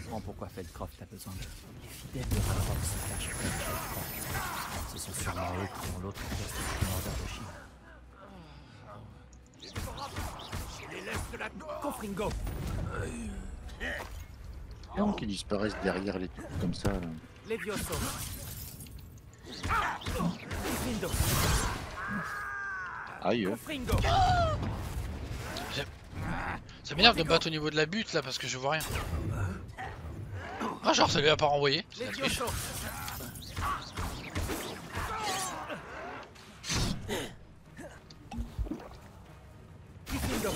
comprends pourquoi Feldcroft a besoin de... Les fidèles de Ranrock se cachent près de Feldcroft. Ce sont sûrement eux qui ont l'autre pièce du commandeur de Chine. J'ai les laisses de la... Confringo. Non, qui disparaissent derrière les trucs comme ça. Là. Levioso. Lindo. Aïe. Confringo. Ça m'énerve de me battre au niveau de la butte là parce que je vois rien. Ah genre ça lui a pas renvoyé. C'est la triche. Levioso. Lindo.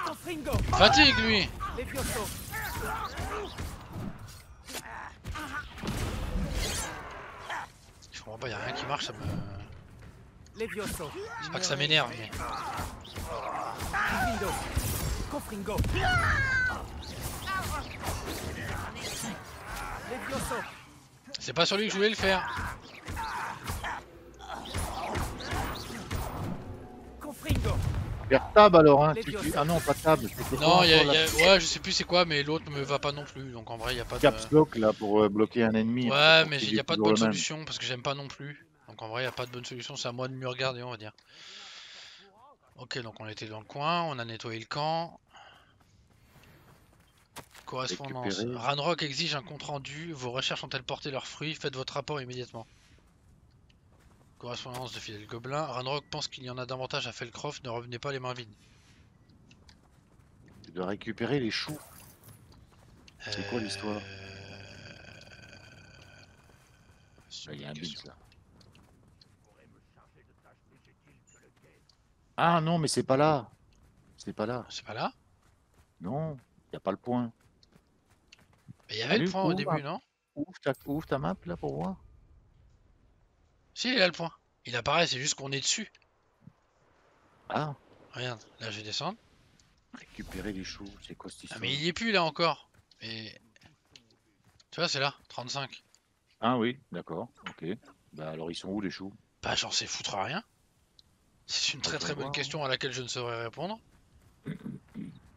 Confringo. Fatigue lui. Levioso. Je comprends pas, y'a rien qui marche, ça me... Levioso. C'est pas que ça m'énerve mais... Lindo. Confringo. Levioso. C'est pas sur lui que je voulais le faire. Confringo. Faire tab alors, hein. Ah non, pas tab. Non, ouais, je sais plus c'est quoi, mais l'autre me va pas non plus, donc en vrai y a pas de... Caps lock là pour bloquer un ennemi. Ouais, mais y a pas de bonne solution parce que j'aime pas non plus. Donc en vrai y a pas de bonne solution, c'est à moi de mieux regarder on va dire. Ok, donc on était dans le coin, on a nettoyé le camp. Correspondance. Récupérer. Ranrock exige un compte rendu, vos recherches ont-elles porté leurs fruits? Faites votre rapport immédiatement. Correspondance de fidèles gobelins. Ranrock pense qu'il y en a davantage à Feldcroft, ne revenez pas les mains vides. Tu dois récupérer les choux. C'est quoi l'histoire? Il y a un bit là. Ah non, mais c'est pas là. C'est pas là. C'est pas là? Non, il n'y a pas le point. Mais il y avait le point au début, non? Ouvre ta map là pour voir. Si, il a le point. Il apparaît, c'est juste qu'on est dessus. Ah, Regarde, là je vais descendre. récupérer les choux, c'est quoi cette Ah histoire? mais il y est plus là encore. Et... Tu vois, c'est là, 35. Ah oui, d'accord, ok. Bah alors ils sont où les choux? Bah j'en sais foutre rien. C'est une très très bonne question à laquelle je ne saurais répondre.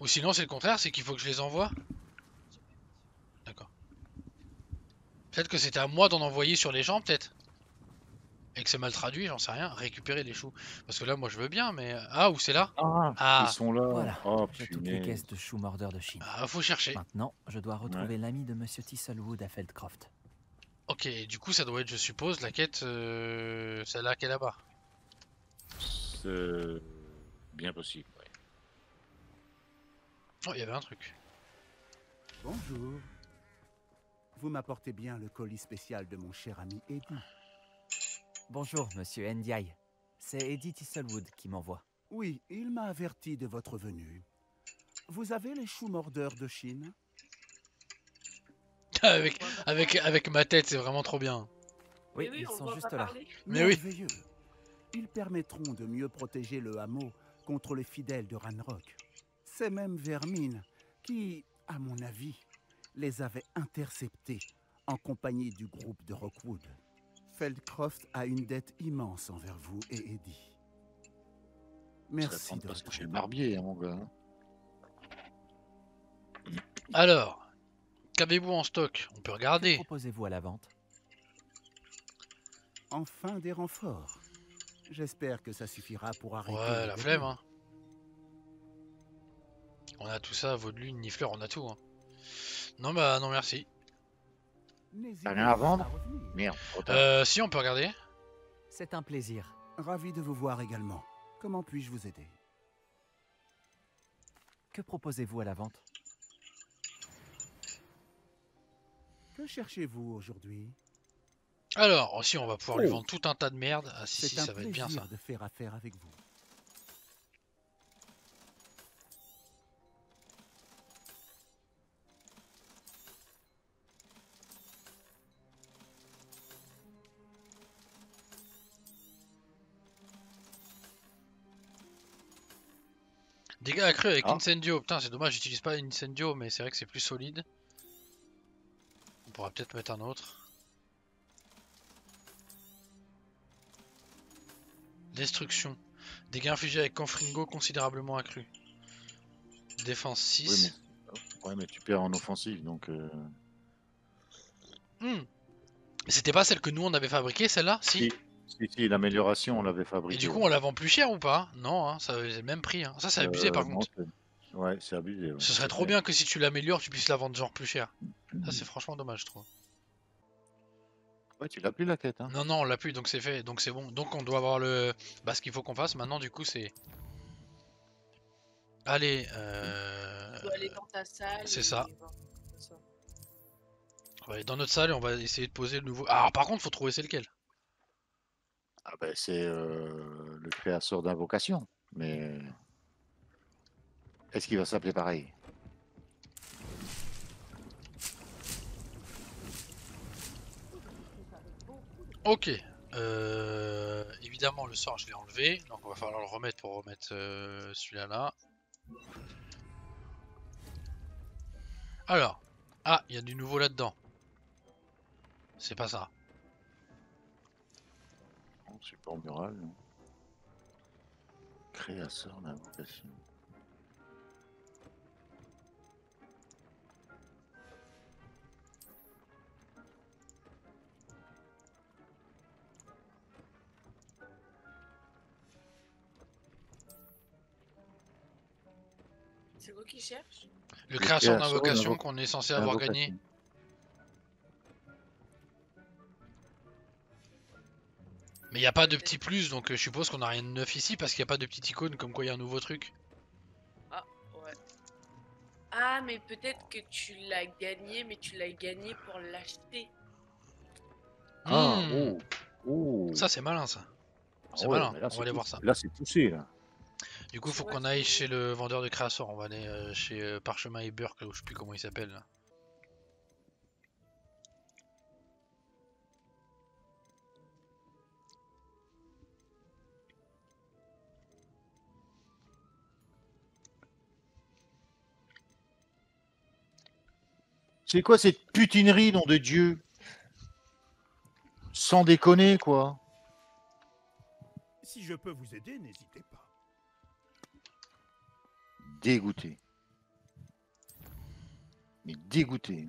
Ou sinon c'est le contraire, c'est qu'il faut que je les envoie. D'accord. Peut-être que c'était à moi d'en envoyer sur les gens, peut-être. Et que c'est mal traduit, j'en sais rien. Récupérer les choux. Parce que là, moi je veux bien, mais... Ah, où c'est là? Ah, ils sont là. Voilà, Oh j'ai toutes les punaise. caisses de choux mordeurs de Chine. Ah, faut chercher. Maintenant, je dois retrouver l'ami de Monsieur Tisselwood à Feldcroft. Ok, du coup ça doit être, je suppose, la quête... celle-là qui est là-bas. C'est bien possible, ouais. Oh, il y avait un truc. Bonjour. Vous m'apportez bien le colis spécial de mon cher ami Eddie. Bonjour, Monsieur Ndiaye. C'est Eddie Tisselwood qui m'envoie. Oui, il m'a averti de votre venue. Vous avez les choux mordeurs de Chine? avec ma tête, c'est vraiment trop bien. Oui, ils sont juste là. Mais oui. Merveilleux. Ils permettront de mieux protéger le hameau contre les fidèles de Ranrock. Ces mêmes vermines qui, à mon avis, les avaient interceptés en compagnie du groupe de Rockwood. Feldcroft a une dette immense envers vous et Eddie. Merci de parce que votre chez le aide. barbier, hein, mon gars. Alors, qu'avez-vous en stock? On peut Que regarder. proposez-vous à la vente? Enfin des renforts. J'espère que ça suffira pour arrêter. Ouais, les la flemme, dégâts. hein. On a tout ça, Vaudelune, Nifleur, on a tout, hein. Non, bah non, merci. N'hésitez T'as rien à pas vendre? revenir. Merde, trop tard. Si, on peut regarder. C'est un plaisir. Ravi de vous voir également. Comment puis-je vous aider? Que proposez-vous à la vente? Que cherchez-vous aujourd'hui? Alors, aussi, on va pouvoir lui vendre tout un tas de merde. Ah si, si, C'est un ça va être bien ça. plaisir de faire affaire avec vous. Dégâts accrus avec Incendio. Putain, c'est dommage, j'utilise pas Incendio, mais c'est vrai que c'est plus solide. On pourra peut-être mettre un autre. Destruction. Dégâts infligés avec Confringo considérablement accrus. Défense 6. Oui, Ouais, mais tu perds en offensive, donc... Hmm. C'était pas celle que nous on avait fabriquée, celle-là? Si. Si, l'amélioration, on l'avait Et fabriquée. du coup, ouais. on la vend plus cher ou pas? Non, hein, ça c'est le même prix. Hein. Ça, c'est abusé par Non, contre. ouais, c'est abusé. Ouais, Ce serait c'est trop clair. bien que si tu l'améliores, tu puisses la vendre genre plus cher. Ça, c'est franchement dommage, je trouve. Ouais, tu l'as plus la tête, hein. Non, non, on l'a plus, donc c'est fait, donc c'est bon. Donc on doit avoir le... Bah, ce qu'il faut qu'on fasse maintenant, du coup, c'est... Allez, Tu dois aller dans ta salle. c'est et ça. voir ça. On va aller dans notre salle et on va essayer de poser le nouveau... Ah, par contre, faut trouver c'est lequel. Ah ben, c'est le créateur d'invocation. Mais est-ce qu'il va s'appeler pareil? Ok. Évidemment, le sort, je l'ai enlevé. Donc on va falloir le remettre pour remettre celui-là là. Alors. Ah, il y a du nouveau là-dedans. C'est pas ça. Support mural. Non. Créateur d'invocation. C'est quoi qui cherche? Le créateur créateur d'invocation qu'on est censé avoir D'invocation. gagné. Mais il n'y a pas de petit plus, donc je suppose qu'on a rien de neuf ici parce qu'il n'y a pas de petite icône comme quoi il y a un nouveau truc. Ah, ouais. Ah, mais peut-être que tu l'as gagné, mais tu l'as gagné pour l'acheter. Ah, Hmm. oh. Ça c'est malin ça. C'est Ah ouais, malin, mais là, on va aller voir ça. Là, c'est poussé, là. Du coup, faut Ouais, qu'on aille chez le vendeur de créateurs. On va aller chez Parchemin et Burke, là où je sais plus comment il s'appelle. Là. C'est quoi cette putinerie, nom de Dieu? Sans déconner, quoi. Si je peux vous aider, n'hésitez pas. Dégoûté. Mais dégoûté.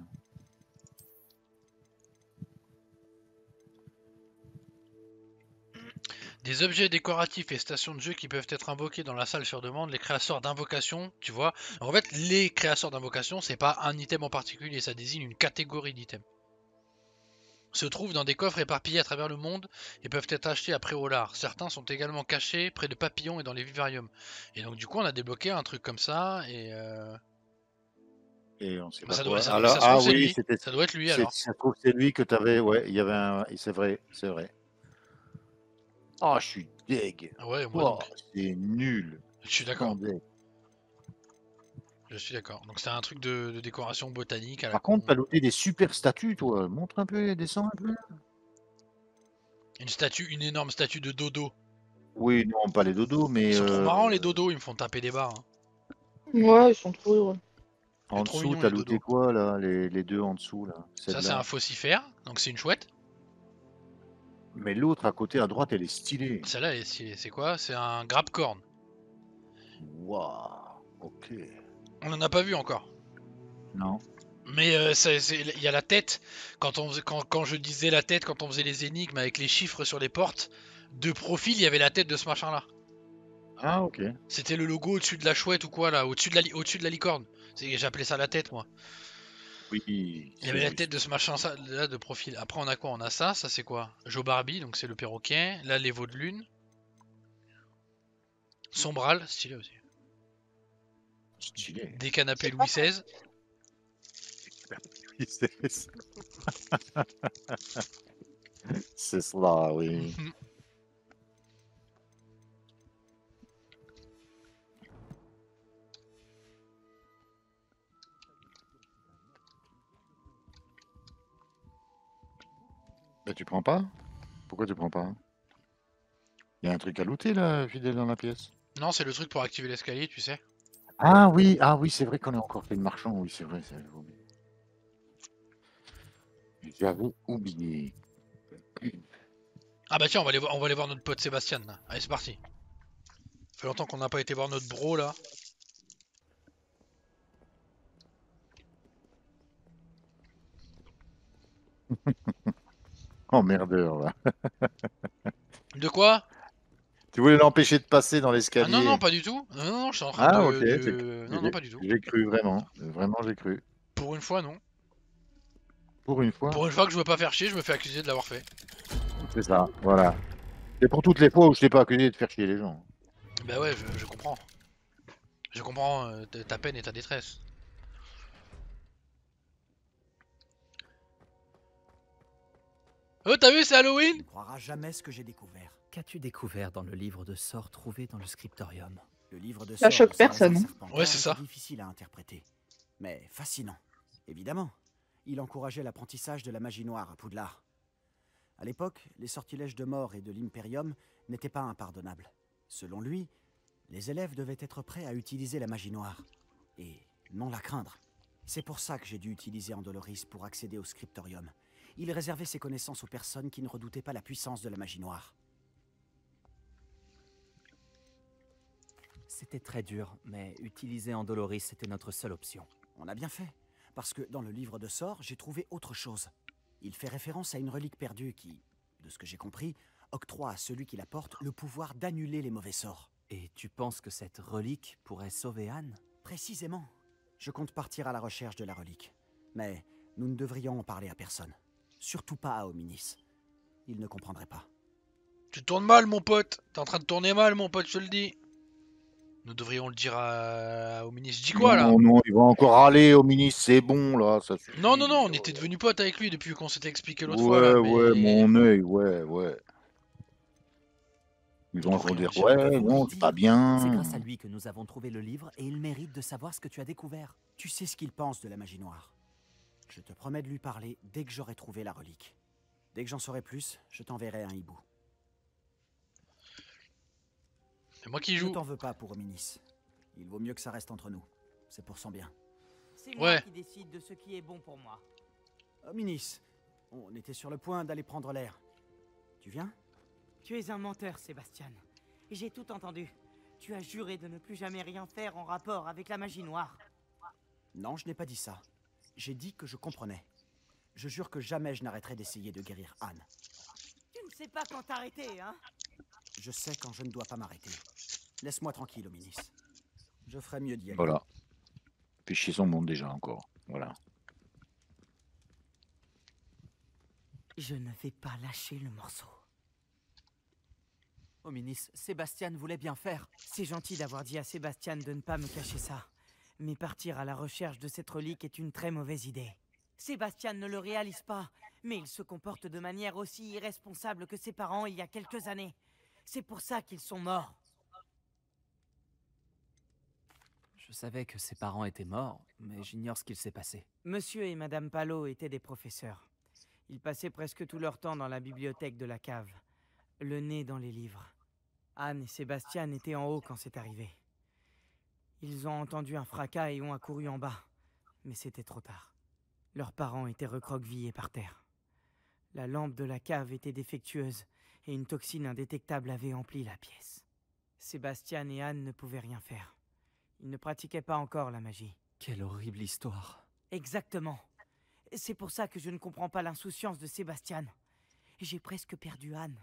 Des objets décoratifs et stations de jeu qui peuvent être invoqués dans la salle sur demande. Les créateurs d'invocation, tu vois. En fait, les créateurs d'invocation, c'est pas un item en particulier, ça désigne une catégorie d'items. Se trouvent dans des coffres éparpillés à travers le monde et peuvent être achetés à Préolard. Certains sont également cachés près de papillons et dans les vivariums. Et donc du coup on a débloqué un truc comme ça et Et on sait bah, pas ça, quoi. doit, ça, Alors, ça se trouve c'est oui, lui. Ça doit être lui alors. ça se trouve c'est lui que t'avais. Ouais, il y avait un. C'est vrai, c'est vrai. Oh, je suis deg. Ouais, moi Oh, donc. c'est nul. Je suis d'accord. Sans deg. Je suis d'accord. Donc c'est un truc de décoration botanique à la Par con. contre, t'as looté des super statues, toi. Montre un peu, descends un peu. Une énorme statue de dodo. Oui, non, pas les dodos, mais. Ils sont trop marrants les dodos, ils me font taper des barres. Hein. Ouais, ils sont trop heureux. En trop dessous, mignon, t'as les looté dodos. quoi, là, les deux en dessous, là? Ça c'est Celle-là. un faucifère, donc c'est une chouette. Mais l'autre à côté à droite, elle est stylée. Celle-là elle est stylée. C'est quoi? C'est un grabcorn. Waouh, ok. On en a pas vu encore. Non. Mais il y a la tête. Quand je disais la tête, quand on faisait les énigmes avec les chiffres sur les portes, de profil, il y avait la tête de ce machin-là. Ah, ok. C'était le logo au-dessus de la chouette ou quoi là, au-dessus de la licorne. J'appelais ça la tête moi. Oui. Il y avait la tête de ce machin là de profil. Après on a quoi? On a ça c'est quoi? Joe Barbie, donc c'est le perroquet. Là les veaux de lune. Sombral, stylé aussi. Stylé. Des canapés Louis XVI. C'est cela, oui. Mhm. Bah, tu prends pas? Pourquoi tu prends pas? Il y a un truc à looter, là, fidèle dans la pièce. Non, c'est le truc pour activer l'escalier, tu sais. Ah oui, c'est vrai qu'on a encore fait le marchand, oui, c'est vrai, j'avais oublié. J'avais oublié. Ah bah tiens, on va aller voir notre pote Sébastien là. Allez, c'est parti. Ça fait longtemps qu'on n'a pas été voir notre bro là. Emmerdeur, là. De quoi? Tu voulais l'empêcher de passer dans Ah l'escalier. non, non, pas du tout. Non, non, je suis en train Ah, ok. Non, non, pas du tout. J'ai cru, vraiment. Vraiment, j'ai cru. Pour une fois, non. Pour une fois. Pour une fois que je veux pas faire chier, je me fais accuser de l'avoir fait. C'est ça, voilà. C'est pour toutes les fois où je t'ai pas accusé de faire chier les gens. Bah ouais, je comprends. Je comprends ta peine et ta détresse. Oh, t'as vu, c'est Halloween? Tu ne croiras jamais ce que j'ai découvert. Qu'as-tu découvert dans le livre de sorts trouvé dans le scriptorium? Le livre de Ça sorts choque de Salazar personne. Serpentard Ouais, c'est ça. était difficile à interpréter, mais fascinant. Évidemment, il encourageait l'apprentissage de la magie noire à Poudlard. À l'époque, les sortilèges de mort et de l'Imperium n'étaient pas impardonnables. Selon lui, les élèves devaient être prêts à utiliser la magie noire, et non la craindre. C'est pour ça que j'ai dû utiliser Andoloris pour accéder au scriptorium. Il réservait ses connaissances aux personnes qui ne redoutaient pas la puissance de la magie noire. C'était très dur, mais utiliser Andoloris était notre seule option. On a bien fait, parce que dans le livre de sorts, j'ai trouvé autre chose. Il fait référence à une relique perdue qui, de ce que j'ai compris, octroie à celui qui la porte le pouvoir d'annuler les mauvais sorts. Et tu penses que cette relique pourrait sauver Anne? Précisément. Je compte partir à la recherche de la relique. Mais nous ne devrions en parler à personne. Surtout pas à Hominis. Il ne comprendrait pas. Tu tournes mal, mon pote. T'es en train de tourner mal, mon pote, je te le dis. Nous devrions le dire au ministre. Je dis quoi, là? Non, non, il va encore râler au ministre, c'est bon, là, ça suffit. Non, non, non, on était devenu potes avec lui depuis qu'on s'était expliqué l'autre Ouais, fois, là. ouais, Mais... mon œil, ouais, ouais. Ils vont encore dire, ouais, non, c'est pas bien. C'est grâce à lui que nous avons trouvé le livre et il mérite de savoir ce que tu as découvert. Tu sais ce qu'il pense de la magie noire. Je te promets de lui parler dès que j'aurai trouvé la relique. Dès que j'en saurai plus, je t'enverrai un hibou. C'est moi qui Je joue. t'en veux pas pour Hominis. Il vaut mieux que ça reste entre nous. C'est pour son bien. C'est Ouais. moi qui décide de ce qui est bon pour moi. Hominis, on était sur le point d'aller prendre l'air. Tu viens? Tu es un menteur, Sébastien. Et j'ai tout entendu. Tu as juré de ne plus jamais rien faire en rapport avec la magie noire. Non, je n'ai pas dit ça. J'ai dit que je comprenais. Je jure que jamais je n'arrêterai d'essayer de guérir Anne. Tu ne sais pas quand t'arrêter, hein? Je sais quand je ne dois pas m'arrêter. Laisse-moi tranquille, Hominis. Je ferai mieux d'y aller. Voilà. Puis chier son monde déjà encore. Voilà. Je ne vais pas lâcher le morceau. Hominis, Sébastien voulait bien faire. C'est gentil d'avoir dit à Sébastien de ne pas me cacher ça. Mais partir à la recherche de cette relique est une très mauvaise idée. Sébastien ne le réalise pas, mais il se comporte de manière aussi irresponsable que ses parents il y a quelques années. C'est pour ça qu'ils sont morts. Je savais que ses parents étaient morts, mais j'ignore ce qu'il s'est passé. Monsieur et Madame Palot étaient des professeurs. Ils passaient presque tout leur temps dans la bibliothèque de la cave, le nez dans les livres. Anne et Sébastien étaient en haut quand c'est arrivé. Ils ont entendu un fracas et ont accouru en bas, mais c'était trop tard. Leurs parents étaient recroquevillés par terre. La lampe de la cave était défectueuse et une toxine indétectable avait empli la pièce. Sébastien et Anne ne pouvaient rien faire. Ils ne pratiquaient pas encore la magie. Quelle horrible histoire. Exactement. C'est pour ça que je ne comprends pas l'insouciance de Sébastien. J'ai presque perdu Anne.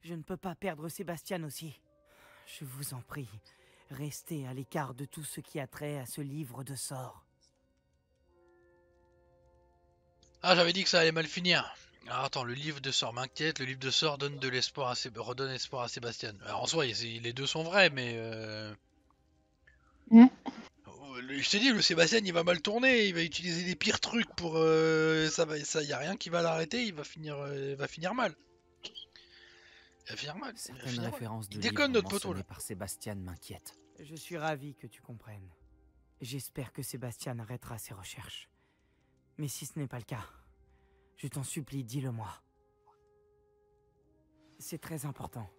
Je ne peux pas perdre Sébastien aussi. Je vous en prie, restez à l'écart de tout ce qui a trait à ce livre de sorts. Ah, j'avais dit que ça allait mal finir. Alors attends, le livre de sort m'inquiète, le livre de sort donne de l'espoir redonne espoir à Sébastien. Alors, en soi, les deux sont vrais, mais... Je t'ai dit, le Sébastien, il va mal tourner, il va utiliser les pires trucs pour... y a rien qui va l'arrêter, il va finir mal. Il va finir mal. Certaines références de Il déconne, livres notre poteau, mentionnées là. par Sébastien m'inquiètent. Je suis ravi que tu comprennes. J'espère que Sébastien arrêtera ses recherches. Mais si ce n'est pas le cas, je t'en supplie, dis-le-moi. C'est très important.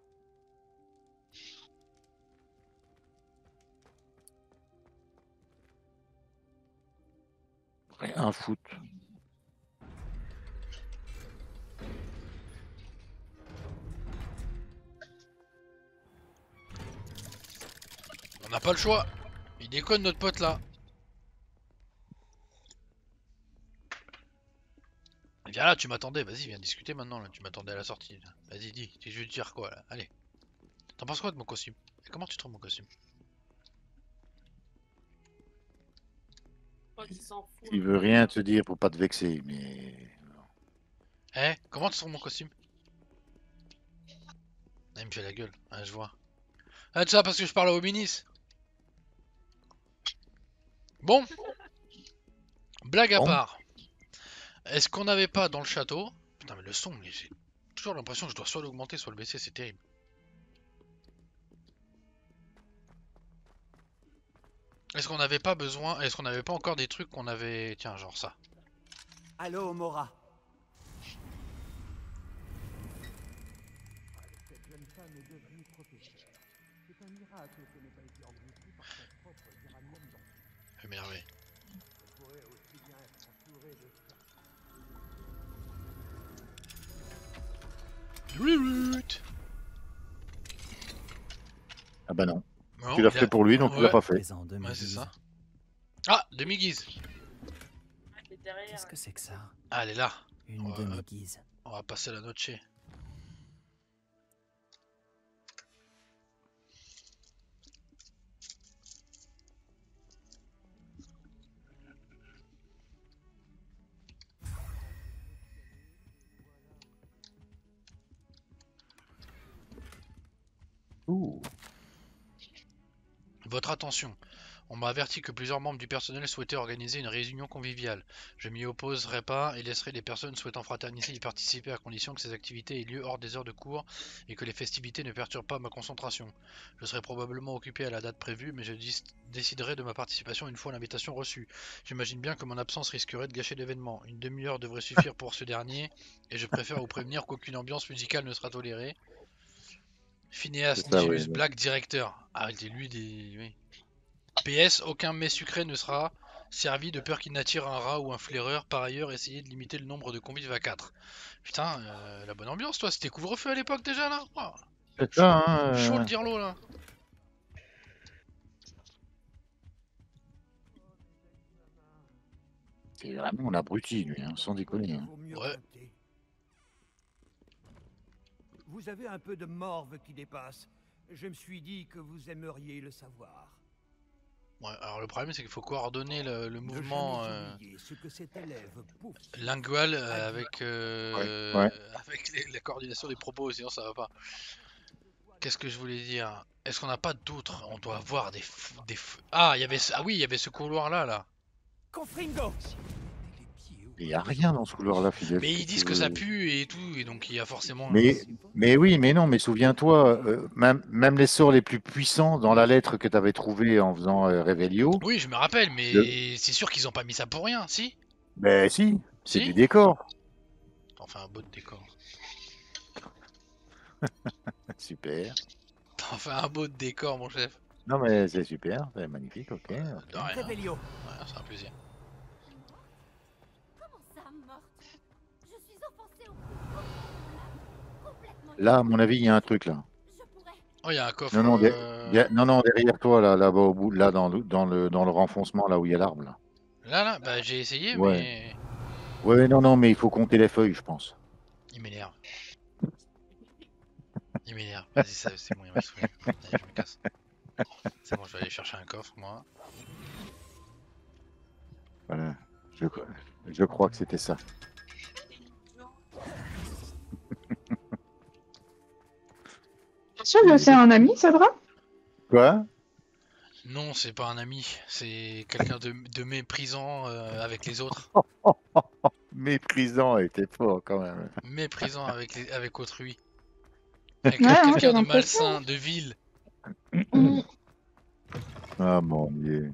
Rien à foutre. On n'a pas le choix. Il déconne, notre pote, là. Viens là, tu m'attendais, vas-y, viens discuter maintenant, là. Tu m'attendais à la sortie. là. Vas-y, dis, je veux te dire quoi, là. Allez. T'en penses quoi de mon costume? Et comment tu trouves mon costume? Je crois qu'il s'en fout. Il veut rien te dire pour pas te vexer, mais... Eh, comment tu trouves mon costume? Ah, il me fait la gueule, ah, je vois. Ah, tout ça parce que je parle au Minis. Bon, blague à Bon. part. Est-ce qu'on n'avait pas dans le château... Putain, mais le son, j'ai toujours l'impression que je dois soit l'augmenter, soit le baisser, c'est terrible. Est-ce qu'on n'avait pas besoin... Est-ce qu'on n'avait pas encore des trucs qu'on avait... Tiens, genre ça. Allô, Mora. Je vais m'énerver. Ah bah non. Non, Tu l'as il a- fait pour lui, donc tu l'as Ouais. pas fait. Présent de Ouais, c'est Mélise. ça. Ah, demi-guise. Ah, t'es derrière. Qu'est-ce que c'est que ça? Ah, elle est là. Une Ouais. demi-guise. On va passer la noche. Ouh. Votre attention. On m'a averti que plusieurs membres du personnel souhaitaient organiser une réunion conviviale. Je m'y opposerai pas et laisserai les personnes souhaitant fraterniser y participer à condition que ces activités aient lieu hors des heures de cours et que les festivités ne perturbent pas ma concentration. Je serai probablement occupé à la date prévue, mais je déciderai de ma participation une fois l'invitation reçue. J'imagine bien que mon absence risquerait de gâcher l'événement. Une demi-heure devrait suffire pour ce dernier, et je préfère vous prévenir qu'aucune ambiance musicale ne sera tolérée. Phineas C'est ça, Nihilus oui. Black Directeur. Ah, c'est lui des... Oui. PS, aucun mets sucré ne sera servi de peur qu'il n'attire un rat ou un flaireur. Par ailleurs, essayez de limiter le nombre de convives à 4. Putain, la bonne ambiance, toi. C'était couvre-feu à l'époque déjà, là. Oh, C'est ça, hein. chaud le dirlo, là. C'est vraiment un abruti, lui, hein, sans déconner. Hein. Ouais. Vous avez un peu de morve qui dépasse. Je me suis dit que vous aimeriez le savoir. Ouais, alors le problème, c'est qu'il faut coordonner le Ne mouvement jamais oublier ce que cet élève pouf. lingual avec, Ouais. avec la coordination des propos, sinon ça va pas. Qu'est-ce que je voulais dire? Est-ce qu'on n'a pas d'autres? On doit avoir Ah, il y avait ah oui, il y avait ce couloir-là, là. Confringo. Il n'y a rien dans ce couloir-là, Fidel. Mais ils disent que ça pue et tout, et donc il y a forcément... Mais oui, mais non, mais souviens-toi, même les sorts les plus puissants dans la lettre que tu avais trouvée en faisant Revelio, Oui, je me rappelle, mais c'est sûr qu'ils ont pas mis ça pour rien, si? ben si, c'est Si du décor. T'en fais un beau décor. Super. T'en fais un beau décor, mon chef. Non, mais c'est super, c'est magnifique, ok. De rien. Revelio. Ouais, c'est un plaisir. Comment ça, morte? Je suis offensée au plus complètement. Là, à mon avis, il y a un truc là. Je pourrais. Oh, il y a un coffre. Non, non, non, derrière toi, là-bas au bout, là, dans le renfoncement, là où il y a l'arbre, là. Là, bah j'ai essayé, Ouais. mais... Ouais, non, mais il faut compter les feuilles, je pense. Il m'énerve. Il m'énerve. Vas-y, c'est bon, il m'a saoulé. Allez, je me casse. C'est bon, je vais aller chercher un coffre, moi. Voilà. Je crois que c'était ça. Bien sûr que c'est un ami, Sadra? Quoi? Non, c'est pas un ami. C'est quelqu'un de méprisant avec les autres. Méprisant était fort quand même. Méprisant avec autrui. Avec Ouais, hein, j'ai quelqu'un de l'impression. malsain, de vil. Mm. Ah mon dieu.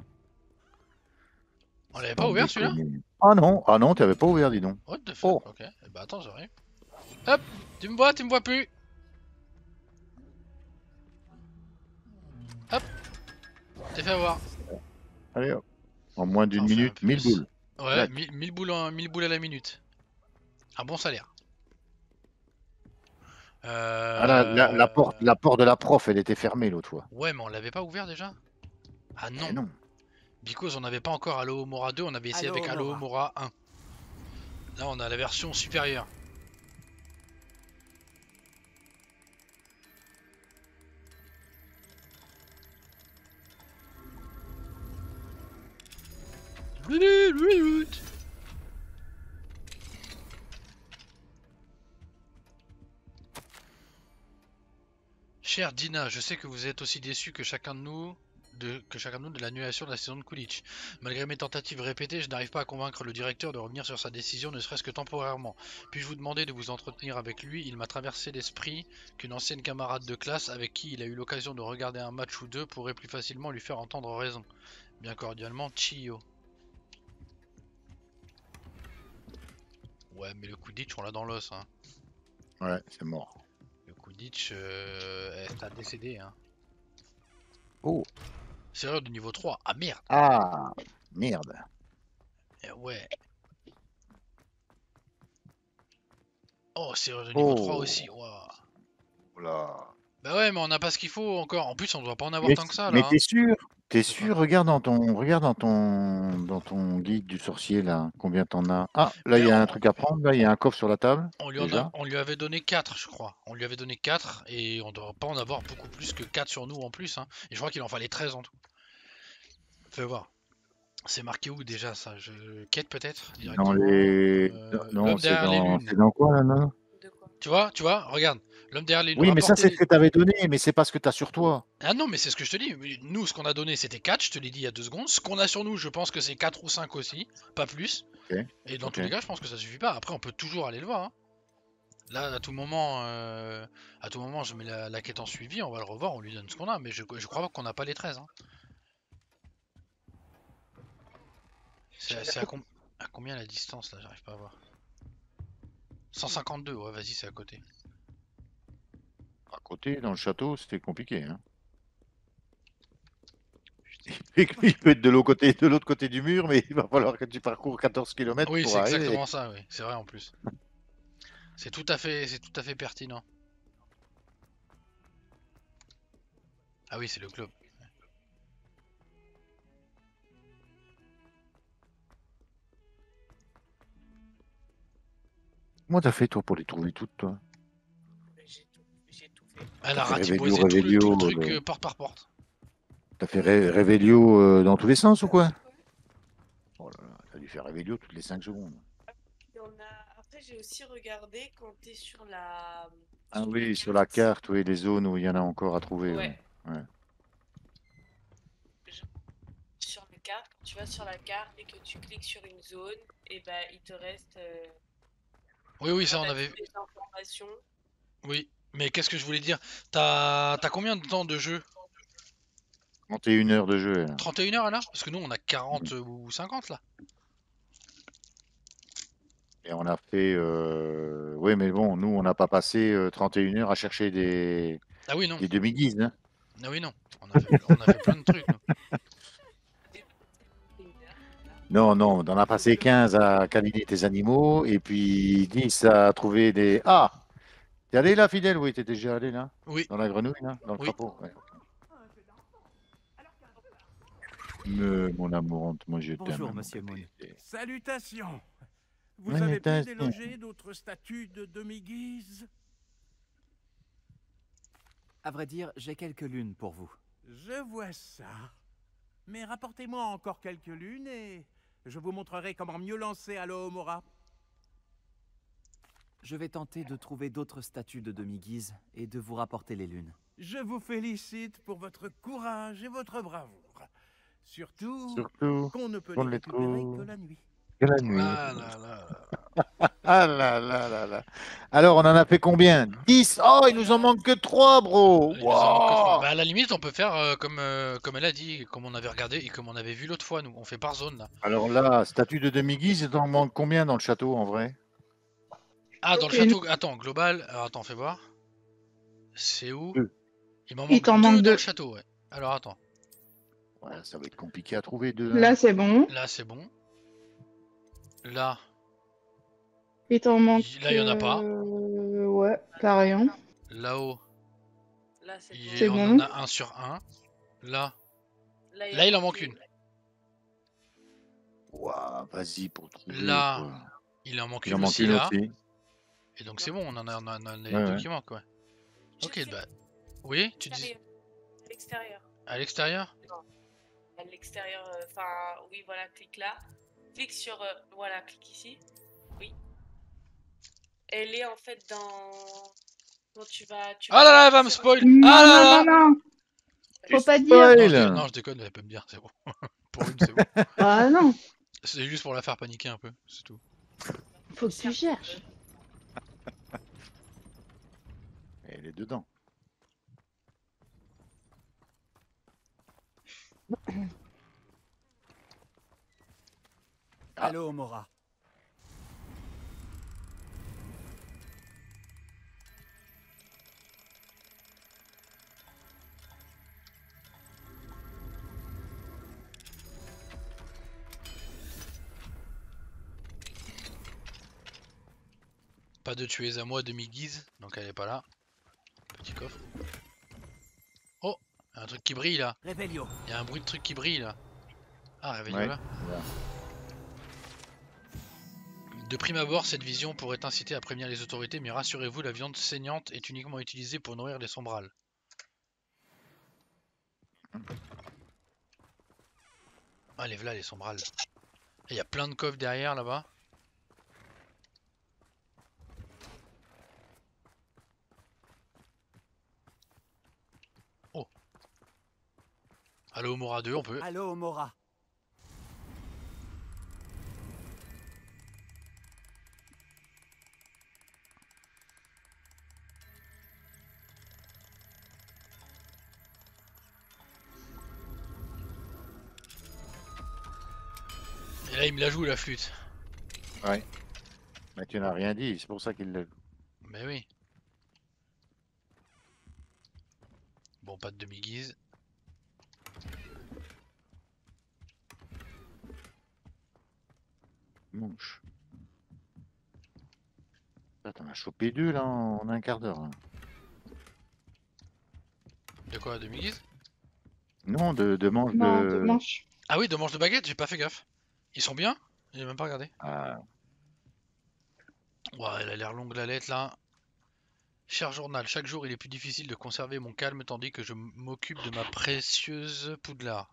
On l'avait pas ouvert celui-là? Ah non, tu avais pas ouvert, dis donc. What the fuck? Oh. Ok, eh bah attends, j'arrive. Hop, tu me vois plus. Hop, t'es fait avoir. Allez hop. En moins d'une Enfin, un minute, peu 1000 plus. boules. Ouais, Clac. 1000 boules à la minute. Un bon salaire. Ah là, la porte de la prof, elle était fermée l'autre fois. Ouais, mais on l'avait pas ouvert déjà? Ah non. Eh non. Because on n'avait pas encore Alohomora 2, on avait essayé avec Alohomora. Alohomora 1. Là, on a la version supérieure. Chère Dina, je sais que vous êtes aussi déçu que chacun de nous de l'annulation de la saison de Coolidge. Malgré mes tentatives répétées, je n'arrive pas à convaincre le directeur de revenir sur sa décision, ne serait-ce que temporairement. Puis-je vous demander de vous entretenir avec lui? Il m'a traversé l'esprit qu'une ancienne camarade de classe avec qui il a eu l'occasion de regarder un match ou deux pourrait plus facilement lui faire entendre raison. Bien cordialement, Chiyo. Ouais, mais le Coolidge, on l'a dans l'os. Hein. Ouais, c'est mort. Le Coolidge, est à décédé. Hein. Oh. Serrure de niveau 3. Ah merde. Ah, merde. Ouais. Oh, serrure de niveau 3 aussi. Wow. Oula. Bah ouais, mais on n'a pas ce qu'il faut encore. En plus, on doit pas en avoir Mais, tant que ça mais là. t'es sûr? T'es sûr? Regarde dans ton guide du sorcier là, combien t'en as? Ah, là il y a un truc à prendre, là il y a un coffre sur la table. On lui avait donné 4, je crois. On lui avait donné 4 et on doit pas en avoir beaucoup plus que 4 sur nous en plus. Hein. Et je crois qu'il en fallait 13 en tout. Fais voir. C'est marqué où déjà ça? Je quête peut-être directement. Dans les. Non, L'homme derrière les lunes. c'est dans quoi là, non? Tu vois, regarde. L'homme derrière les lunes. Oui, mais ça c'est ce que t'avais donné, mais c'est pas ce que t'as sur toi. Ah non, mais c'est ce que je te dis. Nous, ce qu'on a donné, c'était 4, je te l'ai dit il y a 2 secondes. Ce qu'on a sur nous, je pense que c'est 4 ou 5 aussi, pas plus. Okay. Et dans tous les cas, je pense que ça suffit pas. Après, on peut toujours aller le voir. Hein. Là, à tout moment, je mets la quête en suivi, on va le revoir, on lui donne ce qu'on a. Mais je crois qu'on n'a pas les 13. Hein. C'est à combien la distance là? J'arrive pas à voir. 152, ouais, vas-y, c'est à côté. À côté, dans le château, c'était compliqué. Hein. Il peut être de l'autre côté du mur, mais il va falloir que tu parcours 14 km oui, pour arriver. Oui, c'est exactement ça, oui. C'est vrai en plus. C'est tout à fait pertinent. Ah oui, c'est le club. Comment t'as fait toi pour les trouver toutes, toi? J'ai tout fait. Elle a ratiposé tout le truc porte par porte. T'as fait Revelio dans tous les sens ou quoi? Oh là là, t'as dû faire Revelio toutes les 5 secondes. Après, j'ai aussi regardé quand t'es sur la. Ah oui, sur la carte, oui, les zones où il y en a encore à trouver. Ouais. Ouais. Sur la carte, quand tu vas sur la carte et que tu cliques sur une zone, et ben il te reste. Oui, ça on avait. Des informations. Oui, mais qu'est-ce que je voulais dire? T'as combien de temps de jeu? 31 heures de jeu. Là. 31 heures là? Parce que nous on a 40 ou 50 là. Et on a fait. Oui, mais bon, nous on n'a pas passé 31 heures à chercher des demi-guises. Hein. Ah oui, non. On a fait plein de trucs. Non, on en a passé 15 à câliner tes animaux et puis 10 à trouver des. Ah! T'es allé là, Fidèle? Oui, t'es déjà allé là? Oui. Dans la grenouille, là? Dans le crapaud? Ouais. Mon amour, moi je t'aime. Bonjour, monsieur Moon. Salutations. Vous avez pu déloger d'autres statues de demi-guise? À vrai dire, j'ai quelques lunes pour vous. Je vois ça. Mais rapportez-moi encore quelques lunes et je vous montrerai comment mieux lancer Alohomora. Je vais tenter de trouver d'autres statues de demi-guise et de vous rapporter les lunes. Je vous félicite pour votre courage et votre bravoure. Surtout qu'on ne peut les récupérer que la nuit. Que la nuit. Ah là là. Alors, on en a fait combien? 10. Oh, il nous en manque que 3, bro. Wow. Bah, à la limite, on peut faire comme elle a dit, comme on avait regardé et comme on avait vu l'autre fois, nous. On fait par zone, là. Alors là, statue de demi-guise, il t'en manque combien dans le château, en vrai? Ah, dans le château... Attends, global... Alors, attends, fais voir. C'est où? Il m'en manque 2 dans le château, ouais. Alors, attends. Ouais, ça va être compliqué à trouver 2. Là, c'est bon. Là, c'est bon. Là... Il t'en manque... Là, il n'y en a pas. Ouais, t'as rien. Là-haut. Là, c'est bon. On en a 1 sur 1. Là, il en manque une. Ouah, vas-y pour trouver. Là, Il en manque Il en une manque aussi une là. aussi. Et donc c'est bon, on en a les Ouais, deux ouais. qui manquent, ouais. Je Ok, sais bah. Oui, tu dis. à l'extérieur. À l'extérieur? À l'extérieur, enfin, oui, voilà, clique là. Clique sur, voilà, clique ici. Oui. Elle est en fait dans... Quand tu vas... Ah là là, elle va me spoil! Non, Ah là non, là! non, non. Faut pas dire. Spoil. Non, je déconne, elle peut me dire, c'est bon. Pour une, c'est bon. Ah non, C'est juste pour la faire paniquer un peu, c'est tout. faut que tu cherches. Elle est dedans. Allô, Mora. Pas de tuer à moi demi-guise, donc elle est pas là. Petit coffre. Oh, y a un truc qui brille là. Réveillon. Y a un bruit de truc qui brille là. Ah, réveillez Ouais. là. De prime abord, cette vision pourrait inciter à prévenir les autorités, mais rassurez-vous, la viande saignante est uniquement utilisée pour nourrir les sombrales. Ah, les voilà les sombrales. Il y a plein de coffres derrière là-bas. Oh. Allo Mora 2, on peut. Allô, Mora. Et là, il me la joue la flûte. Ouais. Mais tu n'as rien dit, c'est pour ça qu'il l'a. Mais oui. Bon, pas de demi-guise. Mouche. Ah, t'en as chopé deux là en un quart d'heure. Hein. De quoi, demi-guise? Non, de manche Non, de. de manche. Ah oui, de manche de baguette, j'ai pas fait gaffe. Ils sont bien? J'ai même pas regardé. Ah, Ouais, elle a l'air longue la lettre là. Cher journal, chaque jour il est plus difficile de conserver mon calme tandis que je m'occupe de ma précieuse Poudlard.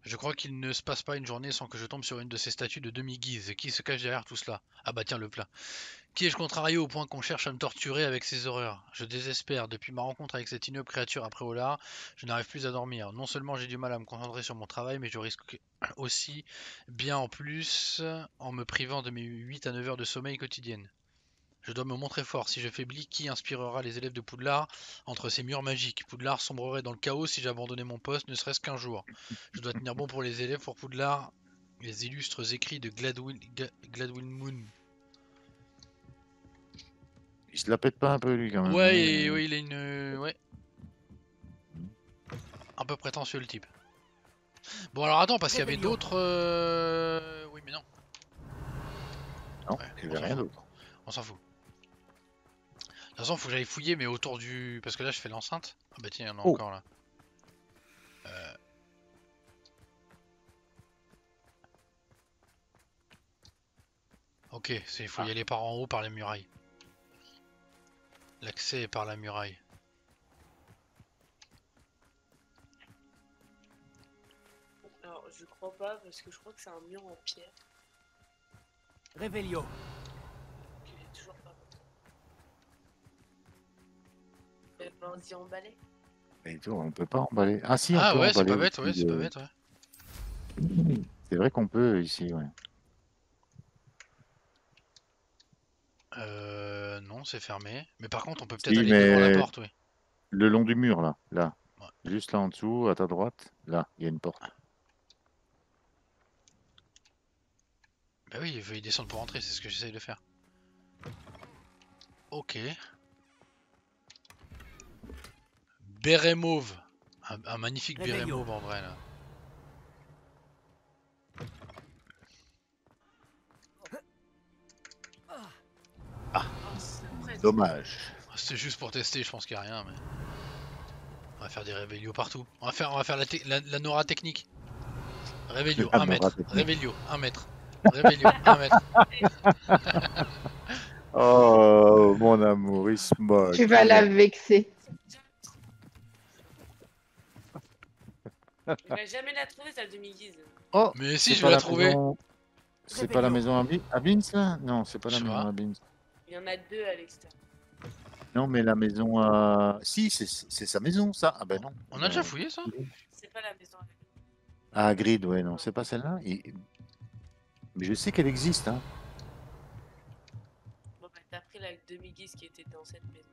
Je crois qu'il ne se passe pas une journée sans que je tombe sur une de ces statues de demi-guise. Qui se cache derrière tout cela? Ah bah tiens, le plat. Qui ai-je contrarié au point qu'on cherche à me torturer avec ces horreurs? Je désespère. Depuis ma rencontre avec cette ignoble créature après Olar, je n'arrive plus à dormir. Non seulement j'ai du mal à me concentrer sur mon travail, mais je risque aussi bien en plus en me privant de mes 8 à 9 heures de sommeil quotidiennes. Je dois me montrer fort. Si je faiblis, qui inspirera les élèves de Poudlard entre ces murs magiques? Poudlard sombrerait dans le chaos si j'abandonnais mon poste, ne serait-ce qu'un jour. Je dois tenir bon pour les élèves, pour Poudlard. Les illustres écrits de Gladwin Moon. il se la pète pas un peu lui quand même. Ouais, oui, il a une... ouais. Un peu prétentieux le type. Bon alors attends, parce qu'il y avait d'autres... Oui mais non. Non, Ouais, il on n'y s'en avait rien fout. d'autre. On s'en fout. De toute façon, faut que j'aille fouiller, mais autour du... Parce que là, je fais l'enceinte. Ah bah tiens, il y en a encore là. Ok, il faut y aller par en haut, par les murailles. L'accès est par la muraille. Alors, je crois pas, parce que je crois que c'est un mur en pierre. Réveillon. Il est toujours pas bon. On s'y emballer. Et tout, on peut pas emballer. Ah si, on Ah peut ouais, c'est emballer pas bête, aussi ouais, c'est pas bête, ouais. C'est vrai qu'on peut ici, ouais. Non, c'est fermé. Mais par contre, on peut peut-être Si, aller devant la mais porte, oui. le long du mur là, là. Ouais. Juste là en dessous, à ta droite, là, il y a une porte. Bah oui, il veut y descendre pour entrer, c'est ce que j'essaye de faire. Ok. Béret mauve. Un magnifique béret Réveillon. mauve en vrai là. Dommage. C'est juste pour tester, je pense qu'il n'y a rien, mais... On va faire des réveillios partout. On va faire la Nora technique. Réveillio, La 1 mètre. Nora technique. Réveillio, 1 mètre. Rébellion, 1 mètre. Oh, mon amour, il se moque. Tu vas la vexer. Il va jamais la trouver, sa demi-guise. Oh, Mais si, c'est je pas vais la la trouver. maison- C'est pas la maison à Vince, là? Non, c'est pas Je la sais maison pas. à Vince. Il y en a 2 à l'extérieur. Non, mais la maison à... Si, c'est sa maison, ça. Ah ben non. On a déjà fouillé ça? C'est pas la maison. Ah, Grid, ouais, non, c'est pas celle-là. Mais je sais qu'elle existe, hein. Bon bah t'as pris la demi-guise qui était dans cette maison.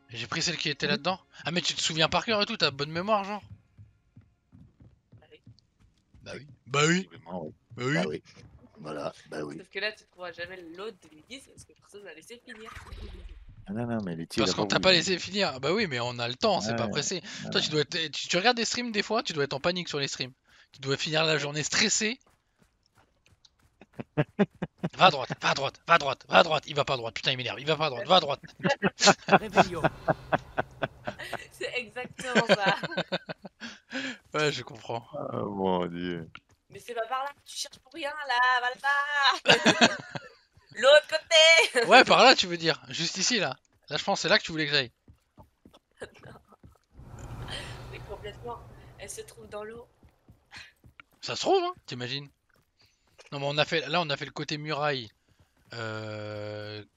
J'ai pris celle qui était là-dedans. Ah mais tu te souviens par cœur et tout, t'as bonne mémoire genre? Bah oui. Bah oui. Bah oui. Vraiment, ouais. Bah oui. Bah oui. Voilà, bah oui. Sauf que là tu trouveras jamais l'autre demi-guise parce que personne va laisser finir. Ah, non, non, mais les tirs. Parce qu'on t'a pas laissé finir. Bah oui, mais on a le temps, c'est pas Ouais, pressé. ouais. Toi, tu dois être... tu regardes des streams des fois, tu dois être en panique sur les streams. Tu dois finir la journée stressé. Va à droite, va à droite, va à droite, va à droite. Il va pas à droite, putain, il m'énerve. Il va pas à droite, va à droite. Rébellion. C'est exactement ça. Ouais, je comprends. Oh mon dieu. Mais c'est pas par là, tu cherches pour rien là, va là-bas. L'autre côté. Ouais, par là, tu veux dire. Juste ici, là. Là, je pense que c'est là que tu voulais que j'aille. Mais complètement, elle se trouve dans l'eau. Ça se trouve, hein, t'imagines? Non, mais on a fait... là, on a fait le côté muraille.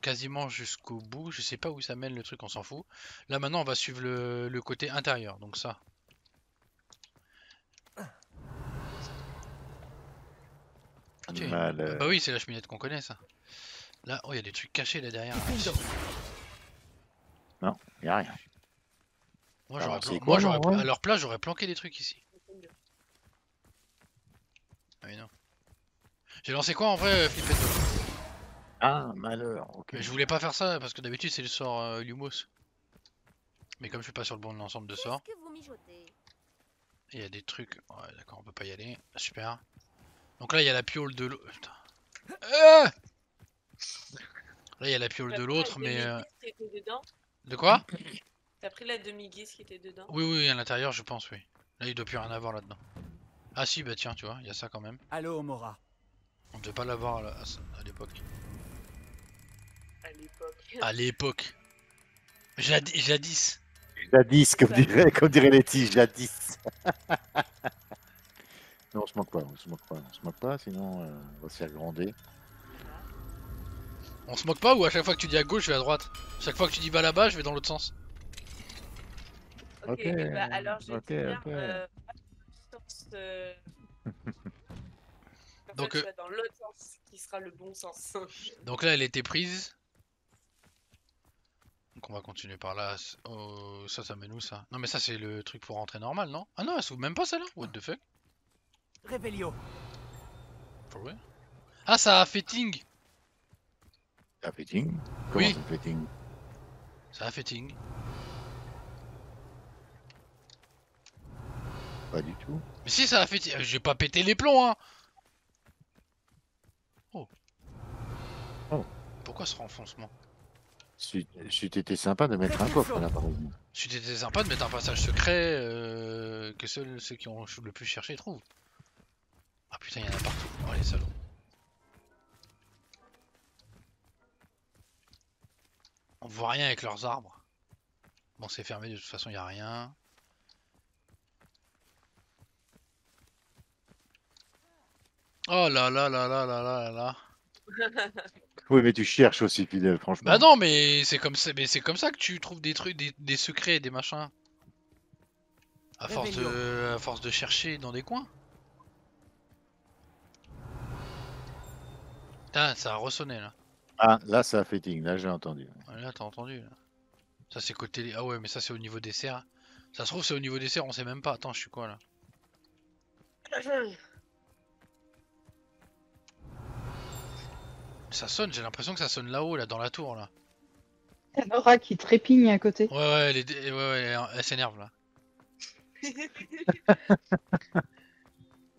Quasiment jusqu'au bout. Je sais pas où ça mène le truc, on s'en fout. Là, maintenant, on va suivre le côté intérieur. Donc ça. Ah, tu... bah oui, c'est la cheminette qu'on connaît, ça. Là, oh, il y a des trucs cachés là derrière. Non, y a rien. Moi, Alors, j'aurais c'est moi, quoi, non, ouais. à leur place, j'aurais planqué des trucs ici. Ah oui, non. J'ai lancé quoi en vrai, Flippetto? Ah, malheur, ok. Mais je voulais pas faire ça parce que d'habitude c'est le sort Lumos. Mais comme je suis pas sur le bon ensemble de sorts, Qu'est-ce que vous mijotez? il y a des trucs. Ouais, d'accord, on peut pas y aller. Super. Donc là, il y a la piole de l'autre. Putain. Là, il y a la piole de l'autre, mais. Qui était dedans. De quoi? T'as pris la demi-guise qui était dedans. Oui, oui, à l'intérieur, je pense, oui. Là, il doit plus rien avoir là-dedans. Ah, si, bah tiens, tu vois, il y a ça quand même. Allô, Mora. On devait pas l'avoir à l'époque. À l'époque. À l'époque. Jadis. Jadis, comme dirait Letty, jadis. Non, on se moque pas, on se moque pas, on se moque pas, sinon on va se faire gronder. On se moque pas ou à chaque fois que tu dis à gauche, je vais à droite? Chaque fois que tu dis va là-bas, je vais dans l'autre sens. Ok, bah alors je vais te dire sens, donc tu vas dans l'autre sens qui sera le bon sens. Donc là elle était prise. Donc on va continuer par là. Oh, ça mène où ça? Non mais ça c'est le truc pour rentrer normal, non? Ah non, elle s'ouvre même pas celle-là. What the fuck? Rébellion. For real? Ah, ça a fitting. Ça a fitting? Oui. Comment ça fitting? Ça a fitting. Pas du tout. Mais si ça a fitting, j'ai pas pété les plombs, hein. Oh. Oh. Pourquoi ce renfoncement? Si t'étais sympa de mettre un coffre là par exemple. Si t'étais sympa de mettre un passage secret que seuls ceux qui ont le plus cherché trouvent. Ah putain, il y en a partout. Oh les salauds. On voit rien avec leurs arbres. Bon, c'est fermé, de toute façon, il n'y a rien. Oh là là là là là là là. Oui, mais tu cherches aussi, fidèle, franchement. Bah non, mais c'est comme ça, que tu trouves des trucs, des secrets, des machins. À force de chercher dans des coins. Putain, ça a ressonné là. Ah, là ça a fitting, là j'ai entendu. Là, t'as entendu là. Ça c'est côté... Ah ouais, mais ça c'est au niveau des serres. Ça se trouve c'est au niveau des serres, on sait même pas. Attends, je suis quoi là? Ça sonne, j'ai l'impression que ça sonne là-haut, là, dans la tour là. T'as Nora qui trépigne à côté. Ouais, elle s'énerve là.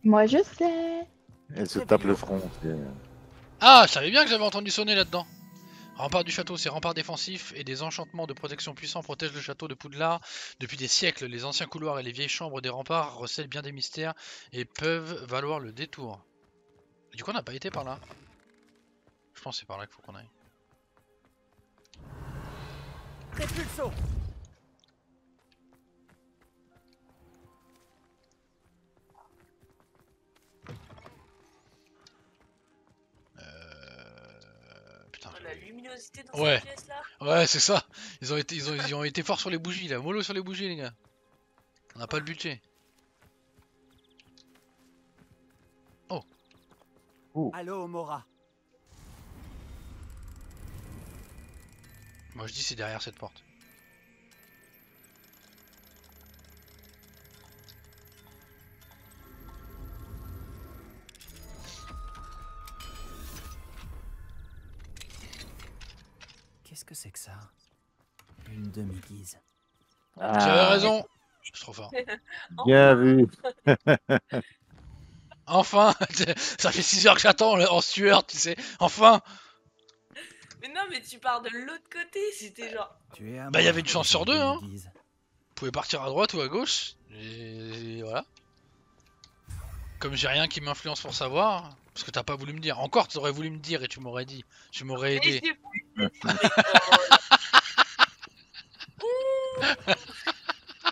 Moi je sais. Elle se tape le front. Ah, je savais bien que j'avais entendu sonner là-dedans. Rempart du château, ces remparts défensifs et des enchantements de protection puissants protègent le château de Poudlard. Depuis des siècles, les anciens couloirs et les vieilles chambres des remparts recèlent bien des mystères et peuvent valoir le détour. Du coup, on n'a pas été par là. Je pense que c'est par là qu'il faut qu'on aille. Répulso. Putain, Oh, la luminosité dans ouais. cette pièce là. Ouais, c'est ça. Ils ont été forts sur les bougies là. Mollo sur les bougies, les gars. On n'a pas le budget. Oh. Allô, Mora. Moi je dis c'est derrière cette porte. Qu'est-ce que c'est que ça? Une demi-guise. J'avais raison. Je suis trop fort. Bien vu. Enfin. Ça fait 6 heures que j'attends en sueur, tu sais. Enfin. Mais non, mais tu pars de l'autre côté, c'était genre. Bah il y avait une chance sur deux, hein. Vous pouvez partir à droite ou à gauche. Et voilà. Comme j'ai rien qui m'influence pour savoir, parce que t'as pas voulu me dire. Encore tu aurais voulu me dire et tu m'aurais dit. Tu m'aurais aidé.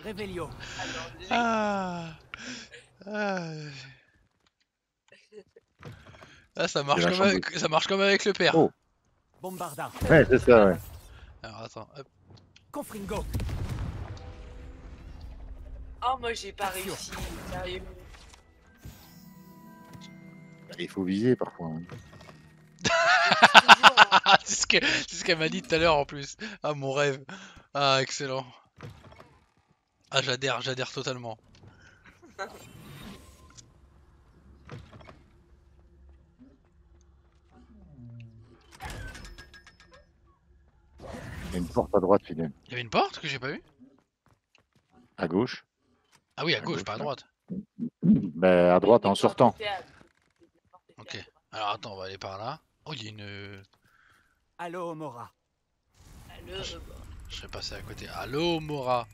Réveillon. Ah, ça marche comme avec le père. Oh. Bombarda. Ouais, c'est ça, ouais. Alors attends, hop. Confringo. Oh, moi j'ai pas réussi, sérieux. Il faut viser parfois. Hein. C'est ce qu'elle m'a dit tout à l'heure en plus. Ah mon rêve. Ah excellent. Ah j'adhère totalement. Il y a une porte à droite, Fidèle. Il y avait une porte que j'ai pas vue? À gauche. Ah oui, à gauche, pas à droite. Ben, à droite en sortant. Ok. Alors attends, on va aller par là. Oh, il y a une... Allô, Mora. Allô, Je serais passé à côté. Allô, Mora.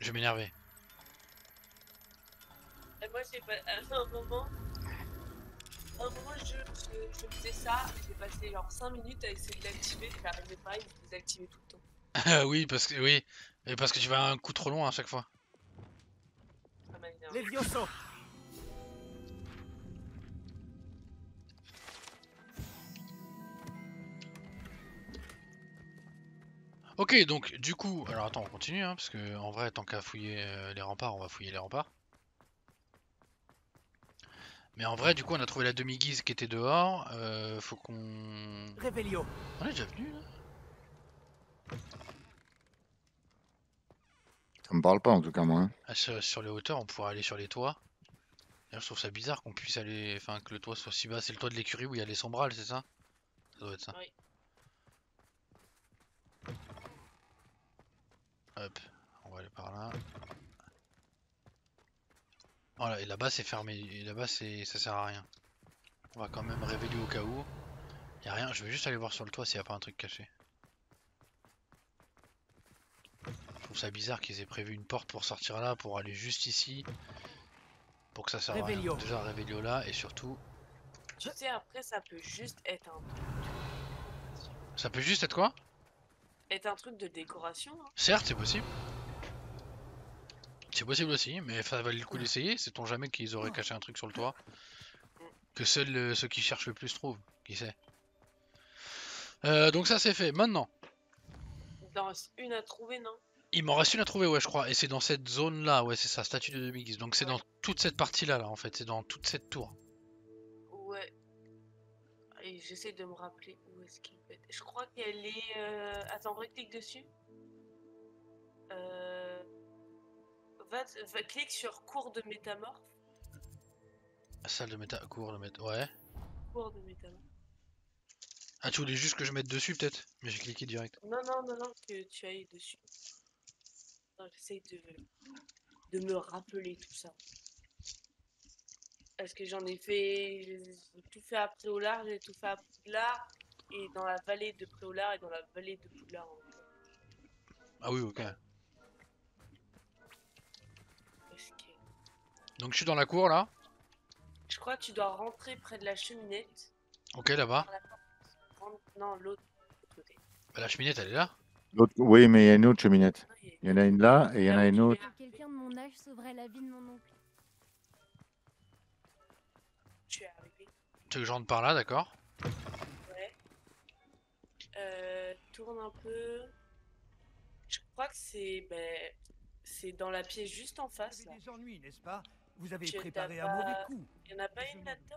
Je vais m'énerver. Et moi j'ai pas. À un moment, je faisais ça, j'ai passé genre 5 minutes à essayer de l'activer, j'arrivais pas, il se désactivait tout le temps. Oui, parce que oui. Et parce que tu vas un coup trop loin à chaque fois. Ça m'a énervé. Levioso. Ok, donc du coup, alors attends, on continue, hein, parce que en vrai, tant qu'à fouiller les remparts, on va fouiller les remparts. Mais en vrai, du coup, on a trouvé la demi-guise qui était dehors. Faut qu'on... Réveillon. On est déjà venu là? Ça me parle pas en tout cas, moi. Hein. Ah, sur les hauteurs, on pourrait aller sur les toits. D'ailleurs, je trouve ça bizarre qu'on puisse aller... Enfin, que le toit soit si bas. C'est le toit de l'écurie où il y a les sombrales, c'est ça? Ça doit être ça. Oui. Hop, on va aller par là. Voilà, et là-bas c'est fermé. Et là-bas ça sert à rien. On va quand même révéler au cas où. Y a rien, je vais juste aller voir sur le toit s'il n'y a pas un truc caché. Je trouve ça bizarre qu'ils aient prévu une porte pour sortir là, pour aller juste ici. Pour que ça serve à rien. Déjà Révélio là, et surtout... Tu sais, après ça peut juste être un truc. Ça peut juste être quoi? Être un truc de décoration. Hein. Certes, c'est possible. C'est possible aussi, mais ça valait le coup d'essayer. Sait-on jamais qu'ils auraient caché un truc sur le toit? Que seuls ceux qui cherchent le plus trouvent. Qui sait? Donc ça c'est fait. Maintenant. Il en reste une à trouver, non? Il m'en reste une à trouver, ouais, je crois. Et c'est dans cette zone là, ouais, c'est ça, statue de demi-guise. Donc c'est dans toute cette partie là, en fait. C'est dans toute cette tour. Ouais. Et j'essaie de me rappeler où est-ce qu'il peut être. Je crois qu'elle est. Attends, reclique dessus. Va clique sur cours de métamorphe. Salle de cours de ouais. Cours de métamorphe. Ah, tu voulais juste que je mette dessus peut-être? Mais j'ai cliqué direct. Non, que tu ailles dessus. J'essaie de me rappeler tout ça. Parce que j'en ai fait. J'ai tout fait à Préolard, j'ai tout fait à Poudlard. Et dans la vallée de Préolard et dans la vallée de Poudlard. Ah oui, ok. Donc je suis dans la cour là. Je crois que tu dois rentrer près de la cheminette. Ok, là-bas. Non, l'autre côté. Bah, la cheminette, elle est là. Oui, mais il y a une autre cheminette. Il y en a une là et il y en a une autre. Quelqu'un de mon âge sauverait la vie de mon oncle. Tu es arrivé. Tu veux que je rentre par là, d'accord. Ouais. Tourne un peu. Je crois que c'est dans la pièce juste en face. Là. Des ennuis, n'est-ce pas? Vous avez Tu préparé t'as un mauvais pas- coup. Il y en a pas une là-dedans?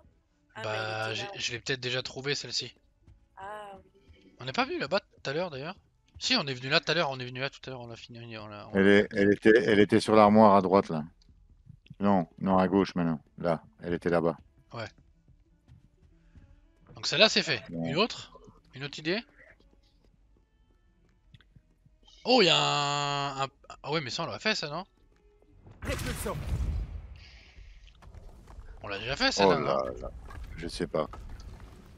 Ah, mais Bah, elle était là. je l'ai peut-être déjà trouvé celle-ci. Ah oui. On n'est pas venu là-bas tout à l'heure d'ailleurs. Si, on est venu là tout à l'heure, on est venu là tout à l'heure, on a fini. Elle était sur l'armoire à droite là. Non, non, à gauche maintenant. Là, elle était là-bas. Ouais. Donc celle-là c'est fait. Ouais. Une autre idée? Oh, il y a un... Ah ouais, mais ça on l'a fait ça, non? Réflexion. On l'a déjà fait Oh celle-là, là non? là, je sais pas.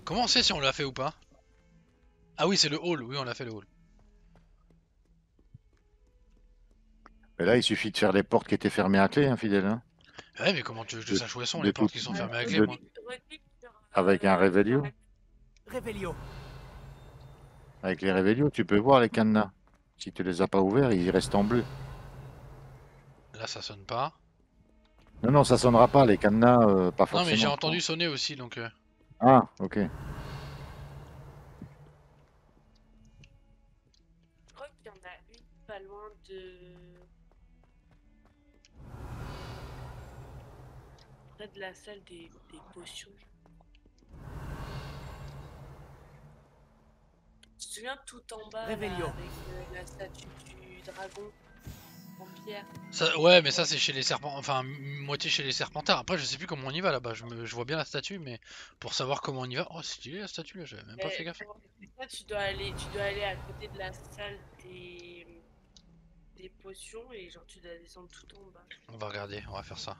Comment on sait si on l'a fait ou pas? Ah oui, c'est le hall, oui on l'a fait le hall. Mais là, il suffit de faire les portes qui étaient fermées à clé, hein, fidèle. Hein. Ouais, mais comment tu veux que je De- sache où elles sont de les portes tout- qui sont fermées à clé, de- moi? Avec un Revelio. Révélio. Avec les Revelio, tu peux voir les cadenas. Si tu les as pas ouverts, ils restent en bleu. Là ça sonne pas. Non, non, ça sonnera pas, les cadenas, pas forcément. Non mais j'ai je entendu pense. sonner aussi donc... Ah, ok. Je crois qu'il y en a une pas loin de... Près de la salle des potions. Tu te souviens tout en bas là, Révélio. avec la statue du dragon en pierre? Ça, ouais, mais ça c'est chez les serpents, enfin moitié chez les serpentards. Après je sais plus comment on y va là-bas, je vois bien la statue, mais pour savoir comment on y va... Oh c'est stylé la statue là, j'avais même pas fait gaffe. Ça, tu dois aller à côté de la salle des potions et genre tu dois descendre tout en bas. On va regarder, on va faire ça.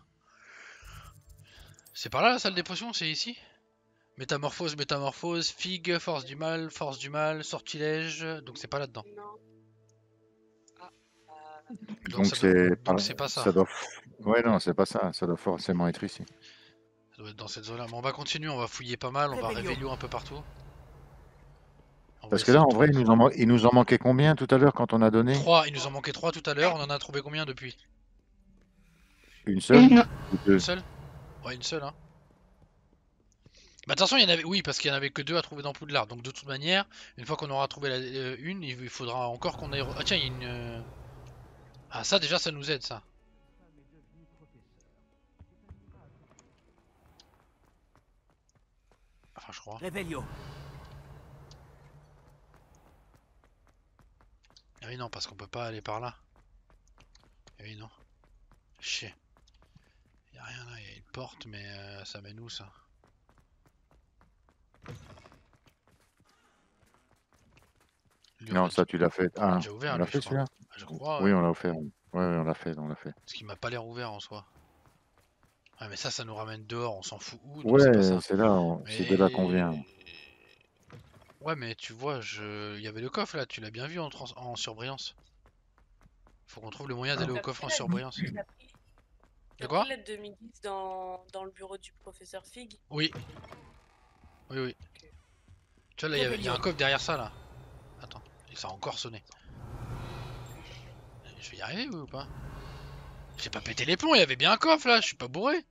C'est par là la salle des potions, c'est ici? Métamorphose, figue, force du mal, sortilège, donc c'est pas là-dedans. Non. Donc c'est pas ça. Ça doit... Ouais, non, c'est pas ça. Ça doit forcément être ici. Ça doit être dans cette zone-là. Mais on va continuer, on va fouiller pas mal, on va révéler un peu partout. Parce que là, en vrai, il nous en manquait combien tout à l'heure quand on a donné? 3, il nous en manquait 3 tout à l'heure, on en a trouvé combien depuis? Une seule? Ou deux? Une seule? Ouais, une seule, hein. Bah, de toute façon, il y en avait... Oui, parce qu'il y en avait que 2 à trouver dans Poudlard. Donc, de toute manière, une fois qu'on aura trouvé une, il faudra encore qu'on aille... Ah, tiens, il y a une... Ah, ça, déjà, ça nous aide, ça. Enfin, je crois. Révélio. Ah oui, non, parce qu'on peut pas aller par là. Ah oui, non. Chier. Y'a rien là, y'a une porte, mais ça mène où, ça? Non, ça tu l'as fait. Ah, déjà ouvert, on l'a lui, fait je crois. celui-là? Je crois, Oui, ouais. on l'a offert. Ouais, on l'a fait, on l'a fait. Parce qu'il m'a pas l'air ouvert en soi. Ouais, mais ça nous ramène dehors, on s'en fout où, donc c'est pas Ouais, ça. c'est là, c'est de là qu'on vient. Ouais, mais tu vois, il y avait le coffre là, tu l'as bien vu en surbrillance. Faut qu'on trouve le moyen d'aller au coffre en surbrillance. De quoi? T'as pris l'aide de Midis dans le bureau du professeur Fig? Oui. Oui, oui. Tu vois, là, il y a un coffre derrière ça là. Attends, ça a encore sonné. Je vais y arriver ou pas? J'ai pas pété les plombs, il y avait bien un coffre là, je suis pas bourré.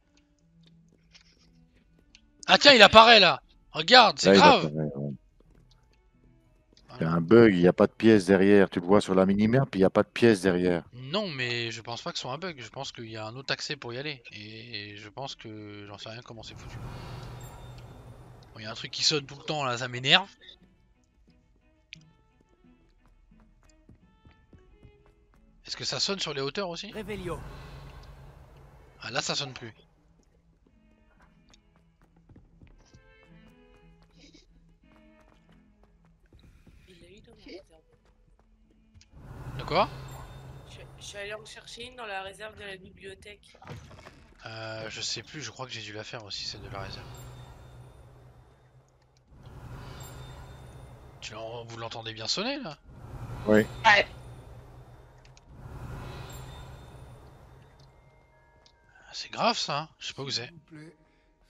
Ah tiens, il apparaît là. Regarde, c'est Là, il grave. apparaît, ouais. Il y a un bug, il n'y a pas de pièce derrière. Tu le vois sur la minimap, puis il n'y a pas de pièce derrière. Non, mais je pense pas que ce soit un bug. Je pense qu'il y a un autre accès pour y aller. Et je pense que j'en sais rien comment c'est foutu. Bon, il y a un truc qui sonne tout le temps là, ça m'énerve. Est-ce que ça sonne sur les hauteurs aussi? Révélio. Ah là, ça sonne plus. De quoi? Je suis allé en chercher une dans la réserve de la bibliothèque. Je sais plus, je crois que j'ai dû la faire aussi, celle de la réserve. Vous l'entendez bien sonner là? Oui. Ouais. C'est grave ça, hein. Je sais pas où c'est. S'il vous plaît,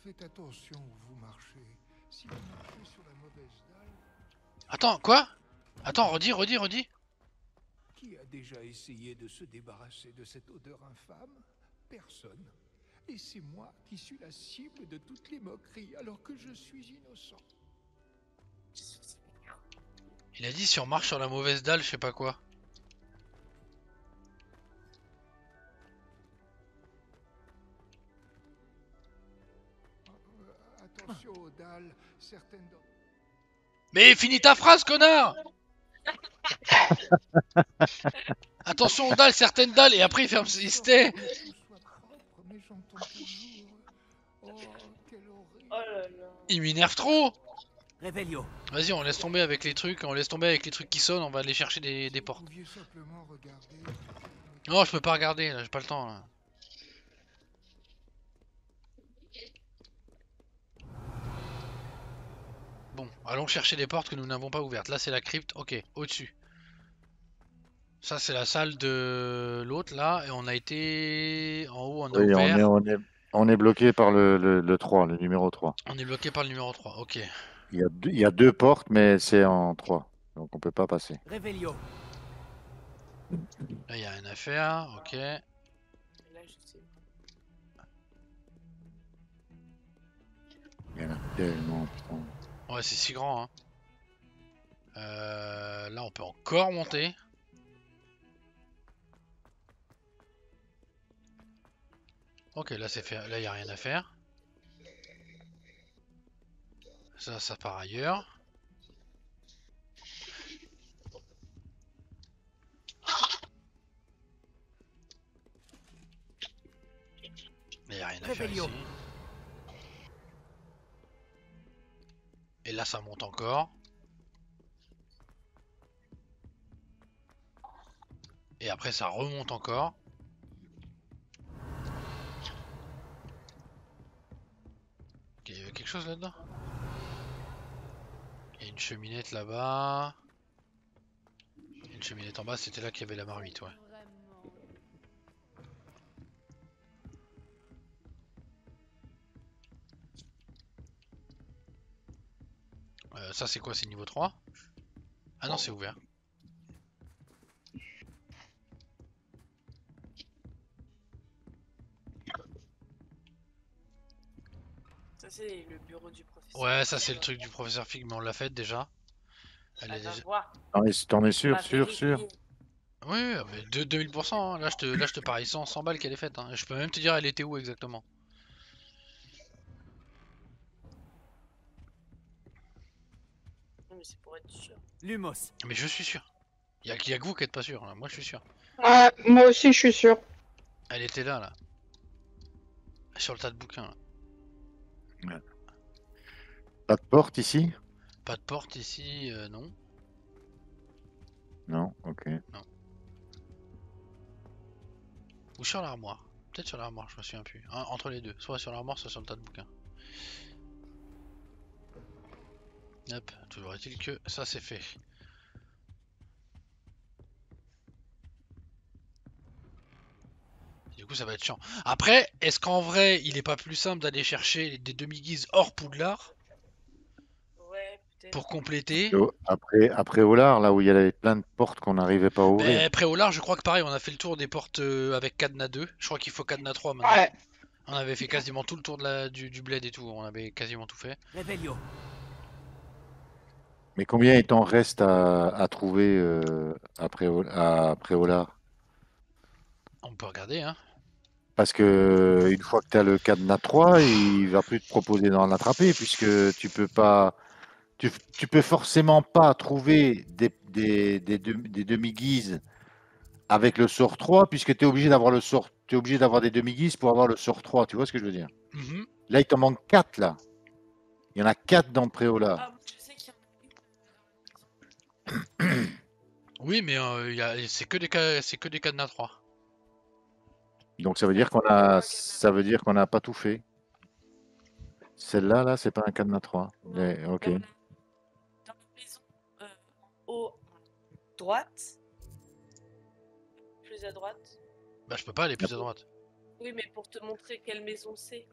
faites attention où vous marchez. Si vous marchez sur la mauvaise dalle... Attends, quoi? Attends, redis. Qui a déjà essayé de se débarrasser de cette odeur infâme? Personne. Et c'est moi qui suis la cible de toutes les moqueries alors que je suis innocent. Il a dit si on marche sur la mauvaise dalle, je sais pas quoi. Attention aux dalles, certaines... Mais finis ta phrase, connard! Attention aux dalles, certaines dalles, et après il ferme ses tait. Mais j'entends toujours... Oh, quelle horrible... Oh là là. Il m'énerve trop. Réveillon. Vas-y, on laisse tomber avec les trucs, qui sonnent, on va aller chercher des portes. Vous pouviez simplement regarder... Non, je peux pas regarder, là, j'ai pas le temps là. Bon, allons chercher des portes que nous n'avons pas ouvertes. Là c'est la crypte, ok, au-dessus. Ça c'est la salle de l'autre là, et on a été en haut, on a Oui, ouvert. on est bloqué par le 3, le numéro 3. On est bloqué par le numéro 3, ok. Il y a deux portes, mais c'est en 3. Donc on peut pas passer. Réveillon. Là il y a rien à faire, ok. Là, je sais. Il y en a tellement, putain. Ouais, c'est si grand, hein. Là on peut encore monter. Ok, là c'est fait, là il y a rien à faire. Ça part ailleurs. Là il y a rien à faire ici. Et là ça monte encore. Et après ça remonte encore. Ok, il y avait quelque chose là-dedans. Il y a une cheminette là-bas. Une cheminette en bas, c'était là qu'il y avait la marmite, ouais. Ça c'est quoi, c'est niveau 3? Ah non, c'est ouvert. Ça, c'est le bureau du professeur. Ouais, ça c'est le truc du professeur Fig, mais on l'a fait déjà. Elle est déjà... T'en es sûr, sûr. Oui, mais 2000%, hein. Là je te parie 100 balles qu'elle est faite, hein. Je peux même te dire elle était où exactement. Non, mais c'est pour être sûr. Lumos. Mais je suis sûr. Y a que vous qui êtes pas sûr, hein. Moi je suis sûr. Ouais, moi aussi, je suis sûr. Elle était là. Sur le tas de bouquins, là. Ouais. Pas de porte ici? Pas de porte ici, non. Non, ok. Non. Ou sur l'armoire. Peut-être sur l'armoire, je me souviens plus. Entre les deux, soit sur l'armoire, soit sur le tas de bouquins. Hop, toujours est-il que ça c'est fait. Du coup ça va être chiant. Après, est-ce qu'en vrai il est pas plus simple d'aller chercher des demi-guises hors Poudlard? Ouais, peut-être. Pour compléter. Après Olar, là où il y avait plein de portes qu'on n'arrivait pas à ouvrir. Après Olar, je crois que pareil, on a fait le tour des portes avec cadenas 2. Je crois qu'il faut cadenas 3 maintenant. Ouais. On avait fait quasiment tout le tour de du bled et tout, on avait quasiment tout fait. Réveillon. Mais combien il t'en reste à trouver après Olar? On peut regarder, hein. Parce que une fois que tu as le cadenas 3, il va plus te proposer d'en attraper, puisque tu peux pas. Tu peux forcément pas trouver des demi-guises avec le sort 3, puisque tu es obligé d'avoir des demi-guises pour avoir le sort 3. Tu vois ce que je veux dire? Là, il t'en manque 4 là. Il y en a 4 dans le Préolar. Ah, je sais qu'il y Oui, mais c'est que des cadenas 3. Donc ça veut dire qu'on n'a pas tout fait. Celle-là, là, c'est pas un cadenas 3. Mais, ok. Dans la maison, haut, droite. Plus à droite. Bah je peux pas aller plus à droite. Oui, mais pour te montrer quelle maison c'est.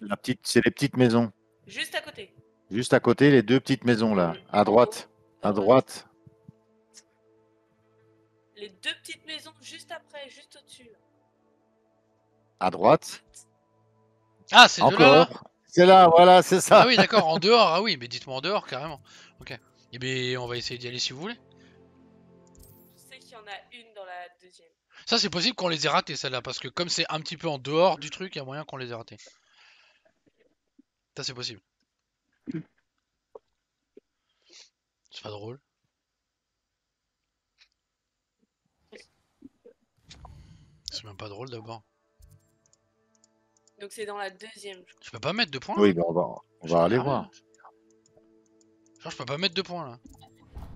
C'est les petites maisons. Juste à côté. Juste à côté, les 2 petites maisons là. À droite. À droite. Les 2 petites maisons juste après, juste au-dessus. À droite. Ah, c'est de là, là. Encore. C'est là, voilà, c'est ça. Ah oui, d'accord, en dehors. Ah oui, mais dites-moi en dehors, carrément. Ok. Et bien, on va essayer d'y aller si vous voulez. Je sais qu'il y en a une dans la deuxième. Ça, c'est possible qu'on les ait ratés, celle-là, parce que comme c'est un petit peu en dehors du truc, il y a moyen qu'on les ait ratés. Ça, c'est possible. C'est pas drôle. C'est même pas drôle d'abord. Donc c'est dans la deuxième, je crois. Je peux pas mettre 2 points? Oui, ben on va aller voir. Genre, je peux pas mettre 2 points là.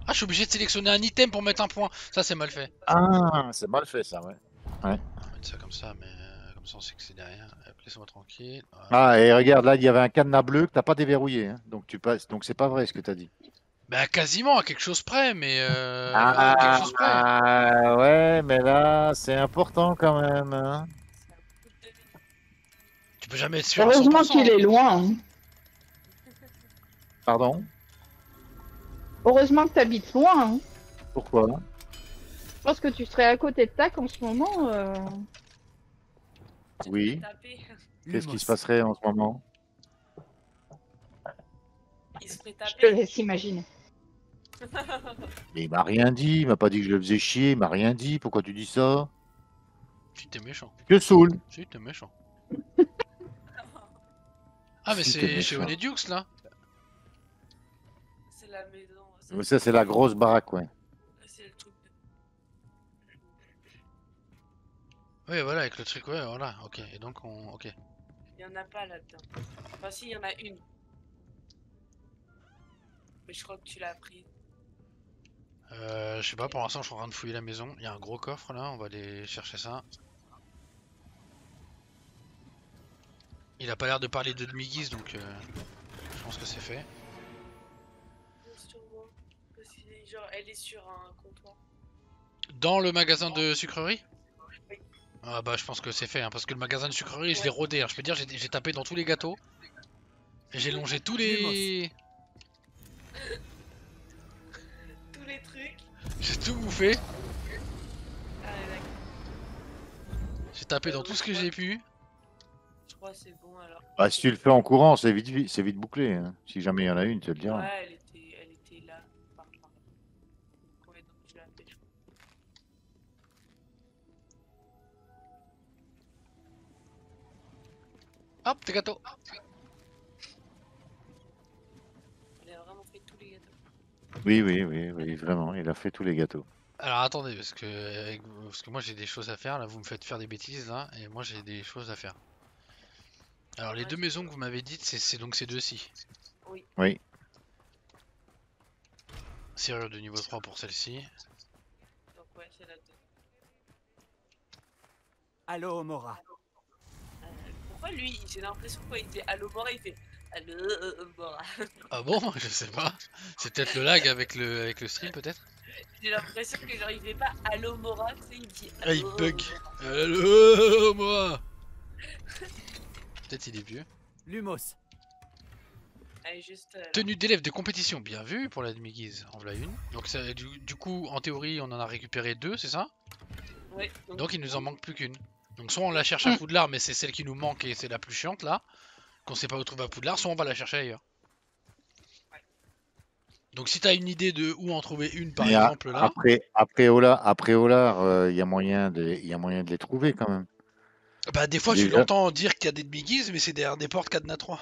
Ah, je suis obligé de sélectionner un item pour mettre un point. Ça, c'est mal fait. Ah, c'est mal fait ça, ouais. On va mettre ça comme ça, mais comme ça, on sait que c'est derrière. Laissez-moi tranquille. Voilà. Ah, et regarde, là, il y avait un cadenas bleu que t'as pas déverrouillé. Hein. Donc, tu passes. Donc, c'est pas vrai ce que t'as dit. Bah, quasiment à quelque chose près, mais. À quelque chose près. Ouais, mais là, c'est important quand même. Hein. Tu peux jamais être sûr à 100%. Heureusement qu'il est loin. Hein. Pardon? Heureusement que tu habites loin. Hein. Pourquoi? Je pense que tu serais à côté de Tac en ce moment. Oui. Qu'est-ce qui se passerait en ce moment? Il se ferait taper. Je te laisse imaginer. Mais il m'a rien dit, il m'a pas dit que je le faisais chier, il m'a rien dit. Pourquoi tu dis ça? Si t'es méchant. Je saoule. Si t'es méchant. Ah, mais Si t'es c'est chez méchant. Onedux là? C'est la maison. Mais ça, c'est la grosse baraque, ouais. C'est le truc de... Ouais, voilà, avec le truc, ouais, voilà, ok. Et donc, on. Ok. Il y en a pas là-dedans. Enfin, si, il y en a une. Mais je crois que tu l'as prise. Je sais pas, pour l'instant, je suis en train de fouiller la maison. Il y a un gros coffre là, on va aller chercher ça. Il a pas l'air de parler de demi-guise, donc je pense que c'est fait. Sûrement. Parce que, genre, elle est sur un comptoir. Dans le magasin de sucrerie? Oui. Ah bah je pense que c'est fait, hein, parce que le magasin de sucrerie, je l'ai rodé. Hein. Je peux dire, j'ai tapé dans tous les gâteaux. Et j'ai longé tous les... Tous les trucs. J'ai tout bouffé. Ah, d'accord. J'ai tapé dans tout ce que j'ai pu. Je crois que c'est bon alors. Bah, si tu le fais en courant, c'est vite bouclé. Hein. Si jamais il y en a une, tu te le diras. Ouais, elle était là. Ouais, donc tu l'as fait, je crois. Hop, tes gâteaux. Il a vraiment fait tous les gâteaux. Oui, vraiment, il a fait tous les gâteaux. Alors attendez, parce que moi j'ai des choses à faire, là vous me faites faire des bêtises là, et moi j'ai des choses à faire. Alors les deux maisons que vous m'avez dites, c'est donc ces deux-ci. Oui. Oui. Serrure de niveau 3 pour celle-ci. Donc ouais, c'est la 2. Allô, Mora. Pourquoi lui, j'ai l'impression que quand il dit Allo Mora, il fait Allo Mora. Ah bon? Je sais pas. C'est peut-être le lag avec le stream peut-être? J'ai l'impression que genre il fait pas Allo Mora, tu sais, il dit Ah il Allo bug. Mora. Allo moi. Peut-être il est vieux. Lumos. Allez, juste là. Tenue d'élève de compétition, bien vu pour la demi-guise, en voilà une. Donc ça, du coup, en théorie, on en a récupéré 2, c'est ça? Ouais. Donc il nous en manque plus qu'une. Donc soit on la cherche à Poudlard, mais c'est celle qui nous manque et c'est la plus chiante là, qu'on sait pas où trouver à Poudlard, soit on va la chercher ailleurs. Ouais. Donc si t'as une idée de où en trouver une par Et exemple là... après Olar, il y a moyen de les trouver quand même. Bah des fois tu Déjà. l'entends dire qu'il y a des demi-guises, mais c'est derrière des portes cadenas 3.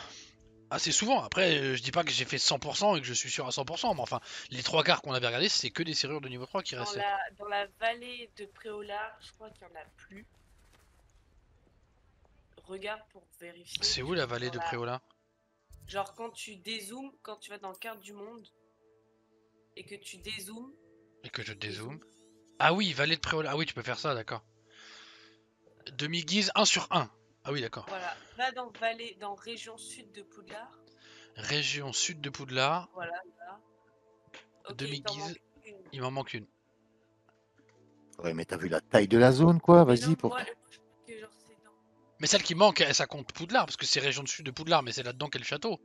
Assez souvent, après je dis pas que j'ai fait 100% et que je suis sûr à 100%, mais enfin les 3 quarts qu'on avait regardé c'est que des serrures de niveau 3 qui restaient. Dans la vallée de Préolard, je crois qu'il y en a plus. Regarde pour vérifier. C'est où la vallée de Préolard? Genre quand tu dézoomes, quand tu vas dans carte du monde et que tu dézoomes. Et que je dézoome. Ah oui, vallée de Préolard. Ah oui, tu peux faire ça, d'accord. Demi-guise 1 sur 1. Ah oui, d'accord. Voilà, va dans vallée, dans région sud de Poudlard. Région sud de Poudlard. Voilà, là. Okay, Demi-guise, il m'en manque une. Ouais, mais t'as vu la taille de la zone, quoi. Vas-y, non, pour. moi, je pense que genre c'est dans... Mais celle qui manque, ça compte Poudlard, parce que c'est région du sud de Poudlard, mais c'est là-dedans qu'est le château.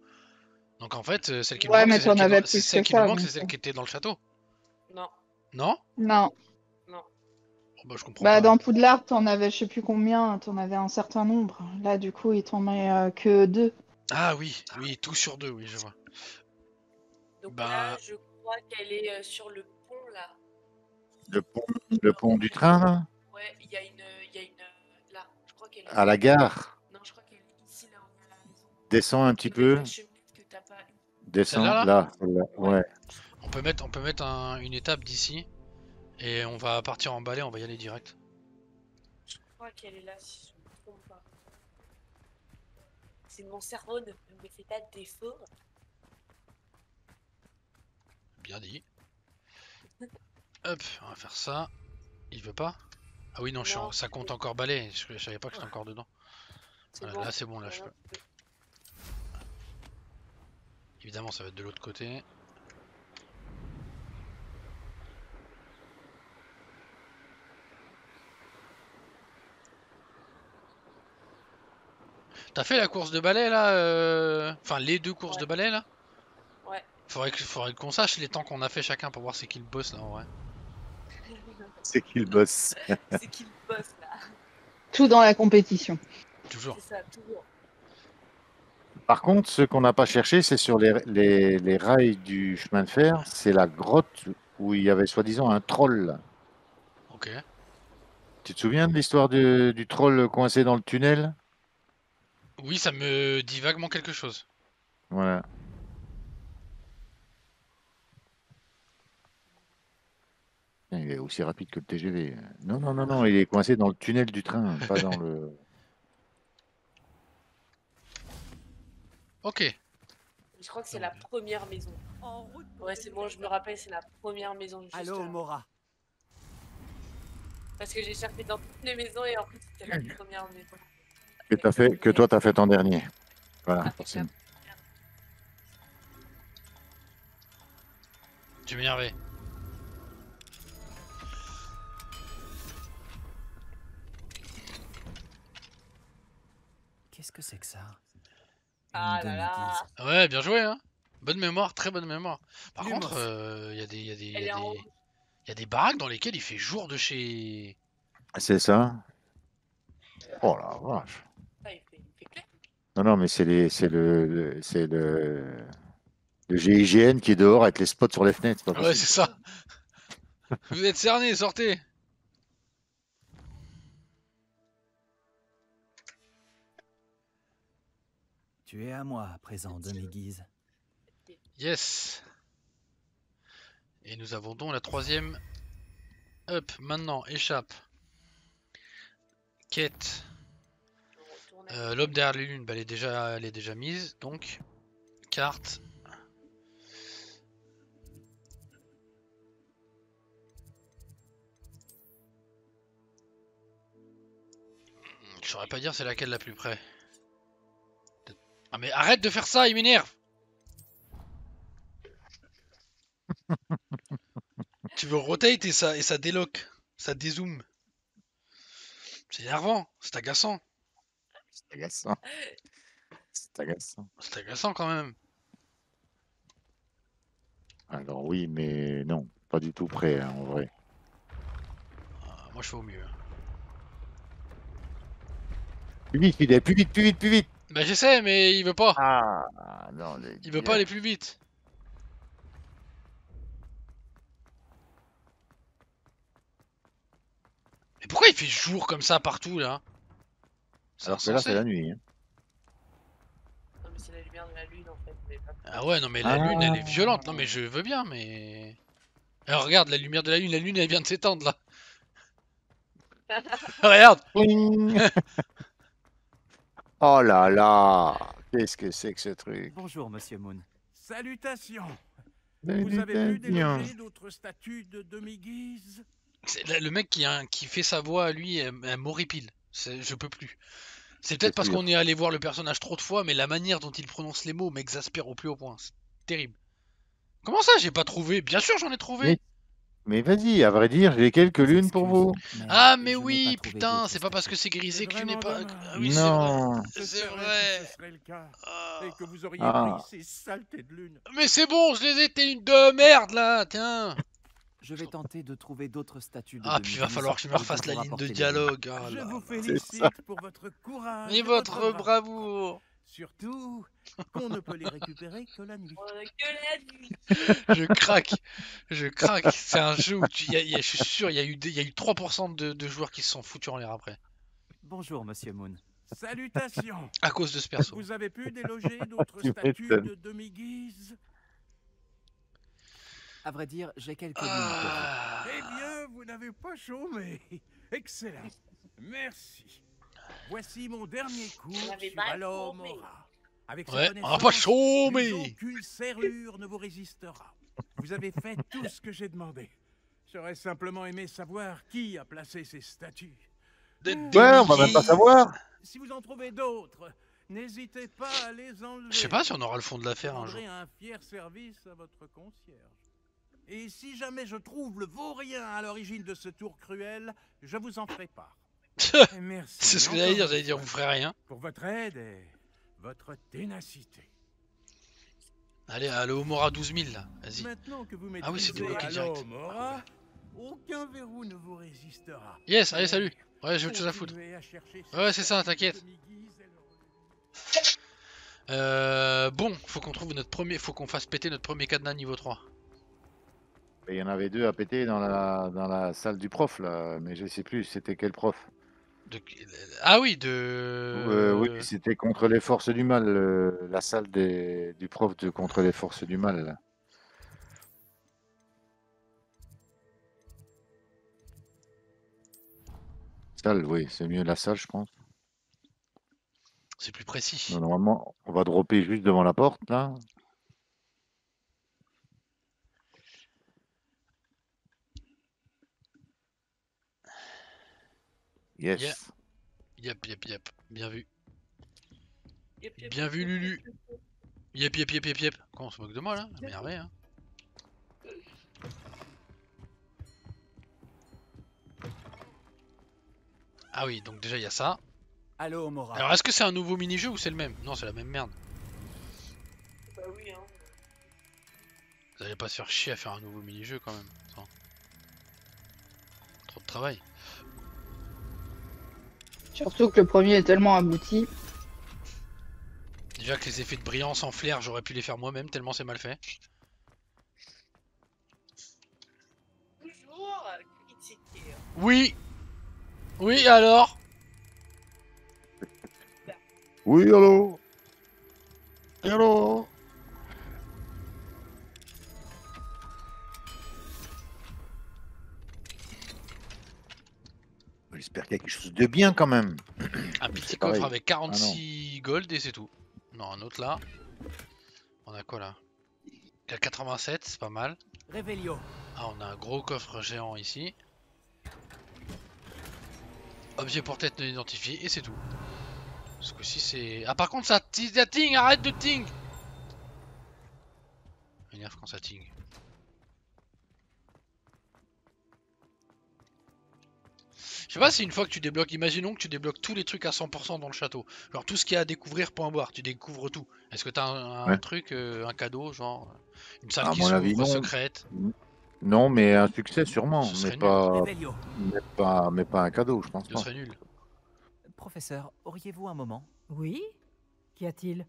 Donc en fait, celle qui nous Ouais, manque, mais c'est celle t'en qui est avais dans... plus celle que qui nous ça. manque, c'est Donc... celle qui était dans le château. Non, Non? Non. non. Oh, bah je comprends Bah, pas. dans Poudlard, t'en avais je sais plus combien, t'en avais un certain nombre. Là, du coup, il t'en met que 2. Ah oui, oui, tout sur 2, oui, je vois. Donc Bah, là, je crois qu'elle est sur le pont, là. Le pont du train, là? Ouais, il y a une... Là, je crois qu'elle est À là. la gare. Non, je crois qu'elle est ici, là où il y a la maison. Descends un petit Avec peu. la cheminette que t'as pas... Descends, celle-là, là? là. Celle-là. Ouais. On peut mettre une étape d'ici. Et on va partir en balai, on va y aller direct. Je crois qu'elle est là, si je ne me trompe pas. C'est mon cerveau ne me fait pas de défaut. Bien dit. Hop, on va faire ça. Il veut pas? Ah oui, non, Non. ça compte encore balai. Je savais pas que j'étais encore dedans. Voilà, Bon. là, c'est bon, là, je peux. Évidemment, ça va être de l'autre côté. T'as fait la course de balai là Enfin, les 2 courses de balai là? Ouais. Faudrait qu'on sache les temps qu'on a fait chacun pour voir c'est qui le boss là en vrai. C'est qui le boss? C'est qui le boss là? Tout dans la compétition. Toujours. C'est ça, toujours. Par contre, ce qu'on n'a pas cherché, c'est sur les rails du chemin de fer. C'est la grotte où il y avait soi-disant un troll. Ok. Tu te souviens de l'histoire du troll coincé dans le tunnel? Oui, ça me dit vaguement quelque chose. Voilà. Il est aussi rapide que le TGV. Non, non, non, non, il est coincé dans le tunnel du train, pas dans le... Ok. Je crois que c'est la première maison. Ouais, c'est bon, je me rappelle, c'est la première maison juste Allô, là. Mora. Parce que j'ai cherché dans toutes les maisons et en fait, c'était la première maison. Que toi, t'as fait en dernier. Voilà, forcément. Tu m'énerves. Qu'est-ce que c'est que ça? Ah là là. Ouais, bien joué hein. Bonne mémoire, très bonne mémoire. Par contre, il y a des baraques dans lesquelles il fait jour de chez... C'est ça. Oh la vache. Ah, il fait clair. Non, non, mais c'est le GIGN qui est dehors avec les spots sur les fenêtres. C'est pas Ouais, possible. c'est ça. Vous êtes cernés, sortez. Tu es à moi à présent, demi-guise. Yes. Et nous avons donc la 3e. Hop, maintenant, échappe. Quête. L'aube derrière les lunes, bah, elle est déjà mise. Donc, carte. Je saurais pas dire c'est laquelle la plus près. Ah mais arrête de faire ça, il m'énerve. Tu veux rotate et ça déloque, ça dézoome. C'est énervant, c'est agaçant. C'est agaçant. C'est agaçant. C'est agaçant quand même. Alors oui, mais non, pas du tout prêt, hein, en vrai. Moi je fais au mieux. Plus vite, Fidel, plus vite, plus vite, plus vite. Bah j'essaie mais il veut pas. Ah non, il veut pas aller plus vite. Mais pourquoi il fait jour comme ça partout là? Alors que là c'est la nuit. Hein. Non mais c'est la lumière de la lune en fait. Mais pas... Ah ouais non mais la lune elle est violente. Non mais je veux bien mais... Alors regarde la lumière de la lune elle vient de s'éteindre là. Regarde. Oh là là, qu'est-ce que c'est que ce truc? Bonjour, monsieur Moon. Salutations. Vous avez vu déloger d'autres statues de demi-guise? Le mec qui fait sa voix à lui, elle m'horripile. Je peux plus. C'est peut-être parce qu'on est allé voir le personnage trop de fois, mais la manière dont il prononce les mots m'exaspère au plus haut point. C'est terrible. Comment ça, j'ai pas trouvé? Bien sûr, j'en ai trouvé. Mais vas-y, à vrai dire, j'ai quelques lunes pour vous. Ah mais oui, putain, c'est pas parce que c'est grisé que tu n'es pas... Ah oui, c'est vrai. Non. C'est Que vrai. ce serait le cas. Et que vous auriez Ah. pris ces saletés de lune. Mais c'est bon, je les ai tes lunes de merde là, tiens. Je vais tenter de trouver d'autres statues de Ah puis il va falloir que je me refasse la ligne de dialogue. Oh Je là vous là. félicite pour votre courage Et votre bravoure. Surtout qu'on ne peut les récupérer que la nuit. Que la nuit. Je craque, je craque. C'est un jeu où je suis sûr, il y a eu 3% de joueurs qui se sont foutus en l'air après. Bonjour, Monsieur Moon. Salutations. À cause de ce perso. Vous avez pu déloger d'autres Tu statues m'étonnes. de demi-guise? À vrai dire, j'ai quelques lunes pour vous. Eh bien, vous n'avez pas chômé. Excellent. Merci. Voici mon dernier cours n'avez sur pas Alohomora. chômé. Avec ces Ouais, on connaissances, va pas chômer. plus aucune serrure ne vous résistera. Vous avez fait tout ce que j'ai demandé. J'aurais simplement aimé savoir qui a placé ces statues. Ouais, on va même pas savoir. Si vous en trouvez d'autres, n'hésitez pas à les enlever. Je sais pas si on aura le fond de Je l'affaire un jour. rendrai un fier service à votre concierge. Et si jamais je trouve le vaurien à l'origine de ce tour cruel, je vous en ferai part. Et merci. C'est ce que encore j'allais dire, une vous fois, ferez rien. pour votre aide et votre ténacité. Allez, à Alohomora 12 000 là, vas-y. Maintenant que vous Ah oui, c'est maîtrisez débloqué direct. Alohomora, aucun verrou ne vous résistera. Yes, allez, salut. Ouais, j'ai autre chose à foutre. Continuez à chercher ces Ouais, c'est ça, statues t'inquiète. demi-guise et le- Bon, faut qu'on trouve notre premier, faut qu'on fasse péter notre premier cadenas niveau 3. Il y en avait deux à péter dans la salle du prof, là, mais je sais plus c'était quel prof. Ah oui, de... Oui, c'était contre les forces du mal, la salle du prof de contre les forces du mal. Là. Salle, oui, c'est mieux la salle, je pense. C'est plus précis. Non, normalement, on va dropper juste devant la porte, là. Yes. Yep, yep, yep. Bien vu. Yep, yep, Bien yep, vu, yep, Lulu. yep, yep. Yep, yep, yep, yep, yep. Quoi, on se moque de moi là? Énervé, hein. Ah oui, donc déjà il y a ça. Alohomora. Alors est-ce que c'est un nouveau mini-jeu ou c'est le même? Non, c'est la même merde. Bah oui, hein. Vous allez pas se faire chier à faire un nouveau mini-jeu quand même. Attends. Trop de travail. Surtout que le premier est tellement abouti. Déjà que les effets de brillance en flair, j'aurais pu les faire moi-même tellement c'est mal fait. Toujours critiquer. Oui. Oui, alors? Oui, allô? Allô? J'espère qu'il y a quelque chose de bien quand même. Un petit C'est coffre pareil. avec 46 gold et c'est tout. Non, un autre là. On a quoi là? Il y a 87, c'est pas mal. Revelio. Ah, on a un gros coffre géant ici. Objet pour tête non identifié et c'est tout. Ce coup-ci c'est... Ah par contre ça ting, arrête de ting. Énerve quand ça ting. Je sais pas si une fois que tu débloques, imaginons que tu débloques tous les trucs à 100% dans le château. Genre tout ce qu'il y a à découvrir, point barre, tu découvres tout. Est-ce que t'as un Ouais. truc, un cadeau, genre une salle À qui mon avis, s'ouvre, non. secrète? Non, mais un succès sûrement, Ce serait mais nul. pas, Revelio. mais pas un cadeau, je pense Ce pas. serait nul. Professeur, auriez-vous un moment? Oui? Qu'y a-t-il?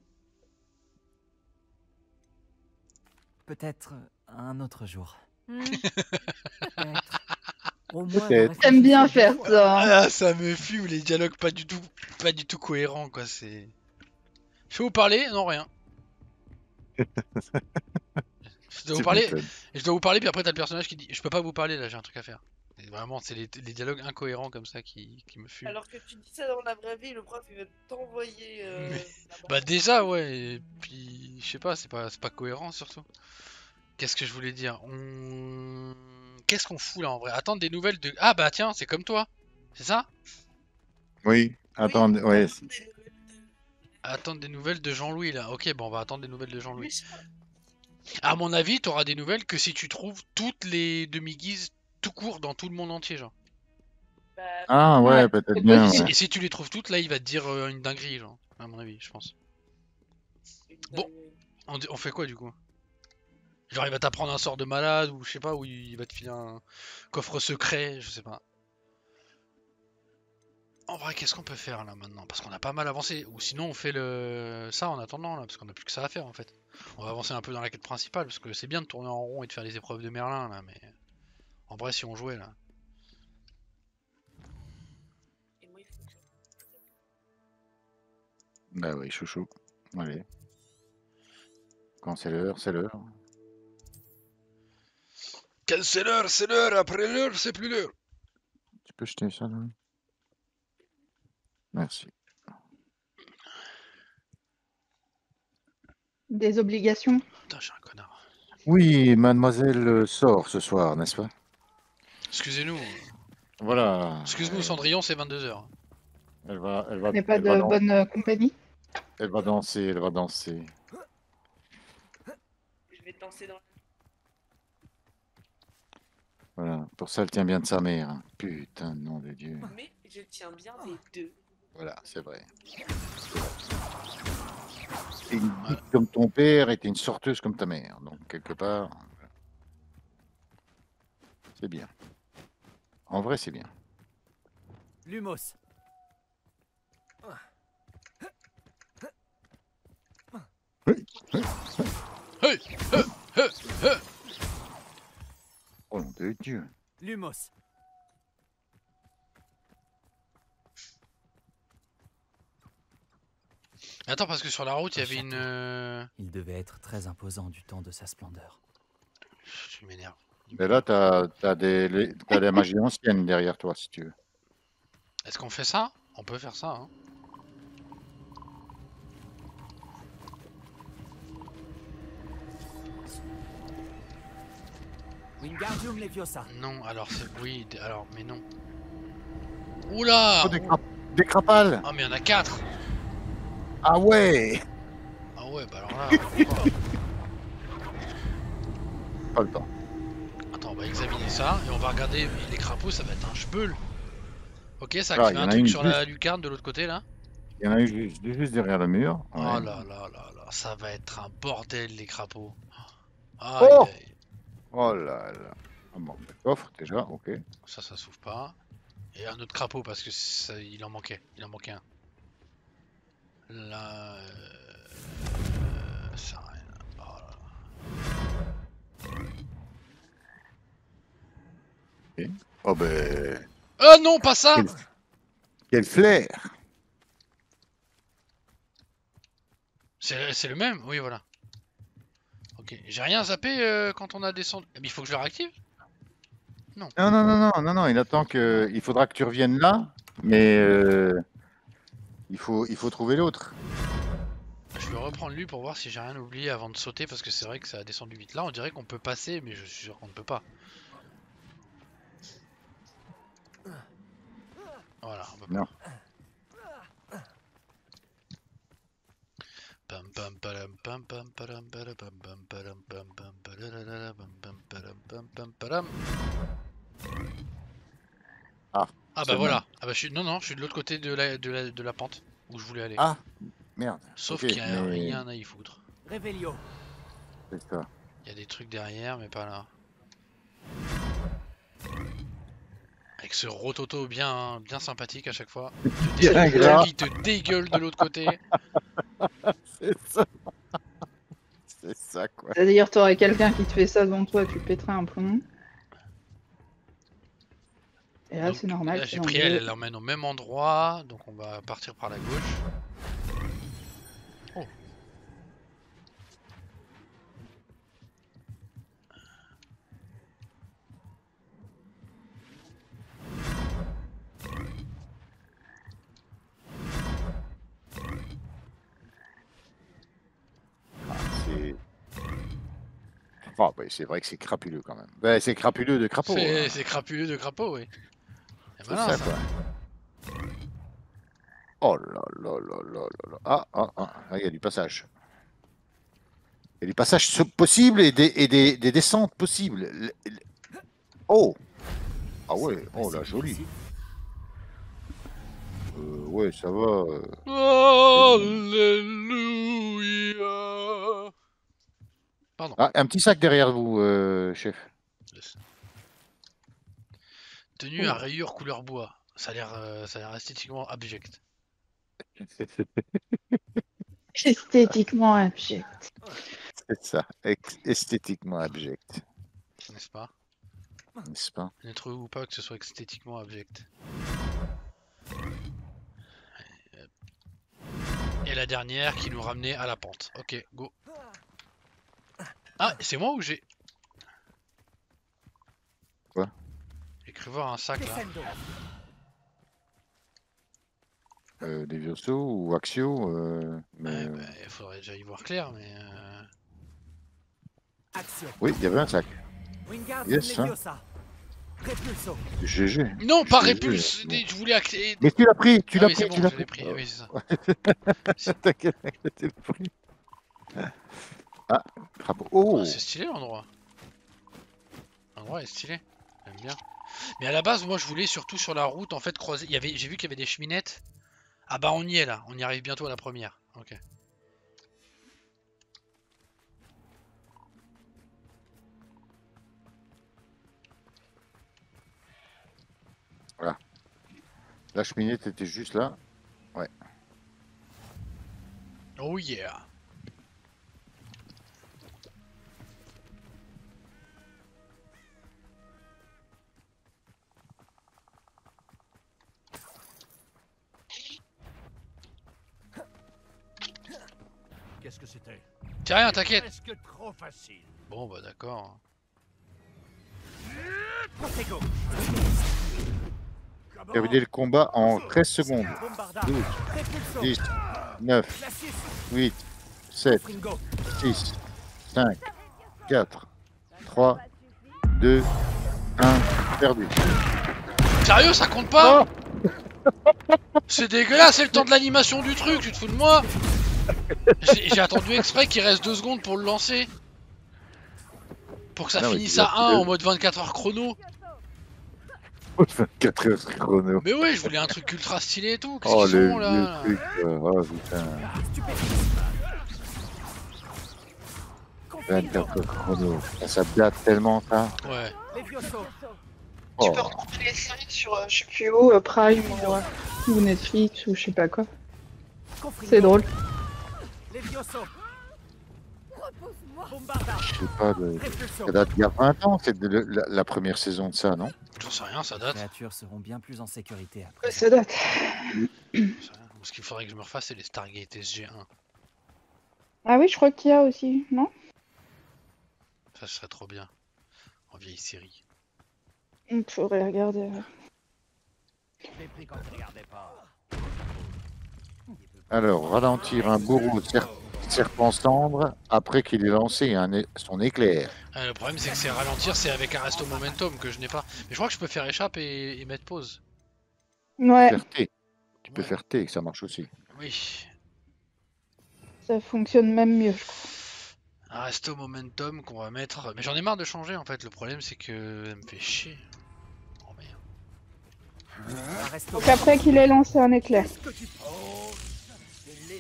Peut-être un autre jour. Peut-être. Au moins, Peut-être. J'aime bien faire ça. Ah, ça me fume les dialogues pas du tout cohérents quoi, c'est... Je vais vous parler? Non, rien. Je dois vous Tu parler, m'étonnes. et je dois vous parler, puis après t'as le personnage qui dit je peux pas vous parler là, j'ai un truc à faire. Et vraiment, c'est les dialogues incohérents comme ça qui me fument. Alors que tu dis ça dans la vraie vie, le prof il va t'envoyer. là-bas. Bah déjà ouais, et puis je sais pas, c'est pas cohérent surtout. Qu'est-ce que je voulais dire? Qu'est-ce qu'on fout là en vrai? Attendre des nouvelles de... Ah bah tiens, c'est comme toi, c'est ça? Oui, attendez, ouais. Attends des nouvelles de- Attendre des nouvelles de Jean-Louis là. Ok, bon on va attendre des nouvelles de Jean-Louis. Méchant. À mon avis, t'auras des nouvelles que si tu trouves toutes les demi-guises tout court dans tout le monde entier, genre. Bah, Ah ouais, Ouais, peut-être c'est bien, possible. ouais. Et si tu les trouves toutes, là, il va te dire une dinguerie, genre. À mon avis, je pense. Bon. On fait quoi, du coup? Genre, il va t'apprendre un sort de malade, ou je sais pas, ou il va te filer un coffre secret, je sais pas. En vrai, qu'est-ce qu'on peut faire, là, maintenant? Parce qu'on a pas mal avancé. Ou sinon, on fait ça en attendant, là, parce qu'on a plus que ça à faire, en fait. On va avancer un peu dans la quête principale, parce que c'est bien de tourner en rond et de faire les épreuves de Merlin, là, mais... En vrai, si on jouait, là... Et moi, il faut que Bah oui, chouchou. Allez. Quand c'est l'heure, c'est l'heure. Quand c'est l'heure, après l'heure, c'est plus l'heure. Tu peux jeter ça, là? Merci. Des obligations. Putain, je suis un connard. Oui, mademoiselle sort ce soir, n'est-ce pas? Excusez-nous. Voilà. Excuse-nous, Cendrillon, c'est 22h. Ce n'est pas de bonne compagnie. Elle va danser, elle va danser. je vais danser dans. Voilà, pour ça, elle tient bien de sa mère. Hein. Putain, nom de Dieu. Mais je tiens bien des deux. Voilà, c'est vrai. T'es une geek comme ton père et t'es une sorteuse comme ta mère. Donc, quelque part, c'est bien. En vrai, c'est bien. Lumos. Oh nom de Dieu. Lumos. Attends, parce que sur la route, il y avait une... Il devait être très imposant du temps de sa splendeur. Tu m'énerves. Mais là, t'as des magies anciennes derrière toi, si tu veux. Est-ce qu'on fait ça? On peut faire ça, hein. Wingardium Leviosa. Non, alors c'est... Oui, alors, mais non. Oula! Oh, des crapales! Ah, mais il y en a 4! Ah ouais! Ah ouais, bah alors là... Pas le temps. Attends, on va examiner ça, et on va regarder les crapauds, ça va être un chbeul. Ok, ça Ah, active y en un a truc une sur la juste- lucarne de l'autre côté, là. Il y en a eu juste derrière le mur. Oh Ouais. là là là là, ça va être un bordel, les crapauds. Oh! Aïe, aïe. Oh là là. Ah bon, le coffre déjà, ok. Ça s'ouvre pas. Et un autre crapaud, parce que ça, il en manquait un. Là... ça a rien. Oh là là. Ok. Oh ben... Ah non, pas ça! Quel flair! C'est le même? Oui, voilà. Ok, j'ai rien zappé quand on a descendu. Mais il faut que je le réactive? Non. Non, il attend que... Il faudra que tu reviennes là, mais il faut trouver l'autre. Je vais reprendre lui pour voir si j'ai rien oublié avant de sauter, parce que c'est vrai que ça a descendu vite. Là, on dirait qu'on peut passer, mais je suis sûr qu'on ne peut pas. Voilà, on peut Non. pas. Pam pam param pam pam param param pam pam param pam pam pararara pam pam param pam pam param. Ah, Ah c'est bah le voilà. même. Ah bah je suis... Non, je suis de l'autre côté de la pente où je voulais aller. Ah, merde. Sauf Ok, qu'il y a mais rien à y foutre. Revelio. c'est ça. Il y a des trucs derrière, mais pas là. Avec ce rototo bien sympathique à chaque fois. Bien ingrat. Qui te dégueule de l'autre côté. C'est ça. C'est ça, quoi. C'est-à-dire, t'aurais quelqu'un qui te fait ça devant toi, tu pèterais un plomb. Et là, Donc, c'est normal. Là c'est j'ai dans pris le elle, jeu. elle l'emmène au même endroit. Donc on va partir par la gauche. Oh. C'est... Ah, bah, c'est vrai que c'est crapuleux quand même. Ben, c'est crapuleux de crapaud. hein. C'est crapuleux de crapaud, oui. C'est C'est malin ça, ça. quoi. Oh là là là là là là. Ah, là, il y a du passage. Et des passages possibles et des descentes possibles. Oh! Ah ouais, oh là, joli. Ouais, ça va. Alléluia. Pardon. Ah, un petit sac derrière vous, chef. Yes. Tenue à rayures couleur bois. Ça a l'air esthétiquement abject. Esthétiquement abject. C'est ça, esthétiquement abject. N'est-ce pas? N'est-ce pas? N'être ou pas que ce soit esthétiquement abject. Et la dernière qui nous ramenait à la pente. Ok, go. Ah, c'est moi ou j'ai... Quoi? J'ai cru voir un sac là. Des Vioso ou Axio, mais... Bah, il faudrait déjà y voir clair, mais... Oui, il y avait un sac. Yes, hein. GG. Non, pas GG. répulse. Je voulais accéder. Mais tu l'as pris, tu Ah l'as oui, pris, c'est bon, tu l'as je l'ai pris. pris. Oui, c'est ça. T'inquiète, tu l'as pris. Ah, crapaud. Oh, Ah, c'est stylé l'endroit. L'endroit est stylé. J'aime bien. Mais à la base, moi, je voulais surtout sur la route, en fait, croiser. J'ai vu qu'il y avait des cheminettes. Ah bah, on y est là. On y arrive bientôt à la première. Ok. Voilà. La cheminette était juste là. Ouais. Oh yeah. Qu'est-ce que c'était? C'est rien, t'inquiète. Presque trop facile. Bon bah d'accord. Terminer le combat en 13 secondes. 12, 10, 9, 8, 7, 6, 5, 4, 3, 2, 1, perdu. Sérieux, ça compte pas? C'est dégueulasse, c'est le temps de l'animation du truc, tu te fous de moi? J'ai attendu exprès qu'il reste 2 secondes pour le lancer. Pour que ça finisse à 1 en mode 24 heures chrono. 24 heures chrono. Mais ouais, je voulais un truc ultra stylé et tout. Qu'est-ce Oh, qu'ils le font là? truc. Oh putain. 24 heures chrono. Ça date tellement ça. Ouais. Oh. Tu peux retrouver les séries sur je sais plus où, Prime ou Netflix ou je sais pas quoi. C'est drôle. Je sais pas, ça date il y a 20 ans, c'est la première saison de ça, non? J'en sais rien, ça date. Les créatures seront bien plus en sécurité après. Ça date. Ce qu'il faudrait que je me refasse, c'est les Stargate SG1. Ah oui, je crois qu'il y a aussi, non? Ça serait trop bien. En vieille série. Il faudrait regarder. Alors, ralentir un bourreau serpent cendre après qu'il ait lancé son éclair. Le problème, c'est que c'est ralentir, c'est avec un resto momentum que je n'ai pas. Mais je crois que je peux faire échappe et mettre pause. Ouais. Faire T. Tu peux faire T, que ça marche aussi. Oui. Ça fonctionne même mieux, je crois. Un resto momentum qu'on va mettre. Mais j'en ai marre de changer en fait. Le problème, c'est que ça me fait chier. Oh merde. Donc après qu'il ait lancé un éclair.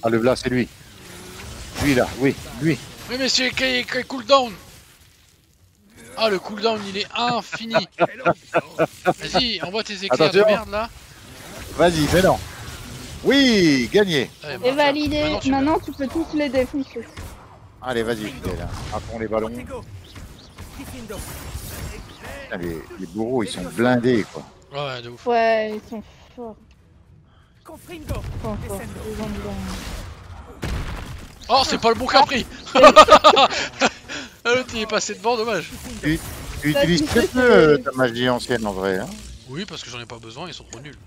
Ah, le là, c'est lui. Lui là, oui, lui. Oui, mais c'est quel cooldown. Ah, le cooldown il est infini. Vas-y, envoie tes éclairs Attention. de merde là. Vas-y, fais non. Oui, gagné. Allez, Et validé. tu Maintenant, tu peux tous les défoncer. Allez, vas-y, fidèle. À fond les ballons. Putain, les bourreaux, ils sont blindés, quoi. Ouais, de ouf. Ouais, ils sont forts. Forts. Ils ont bien. Oh, c'est pas le bon qu'a pris. L'autre il est passé devant, dommage. Tu utilises très peu ta magie ancienne en vrai, hein? Oui, parce que j'en ai pas besoin, ils sont trop nuls.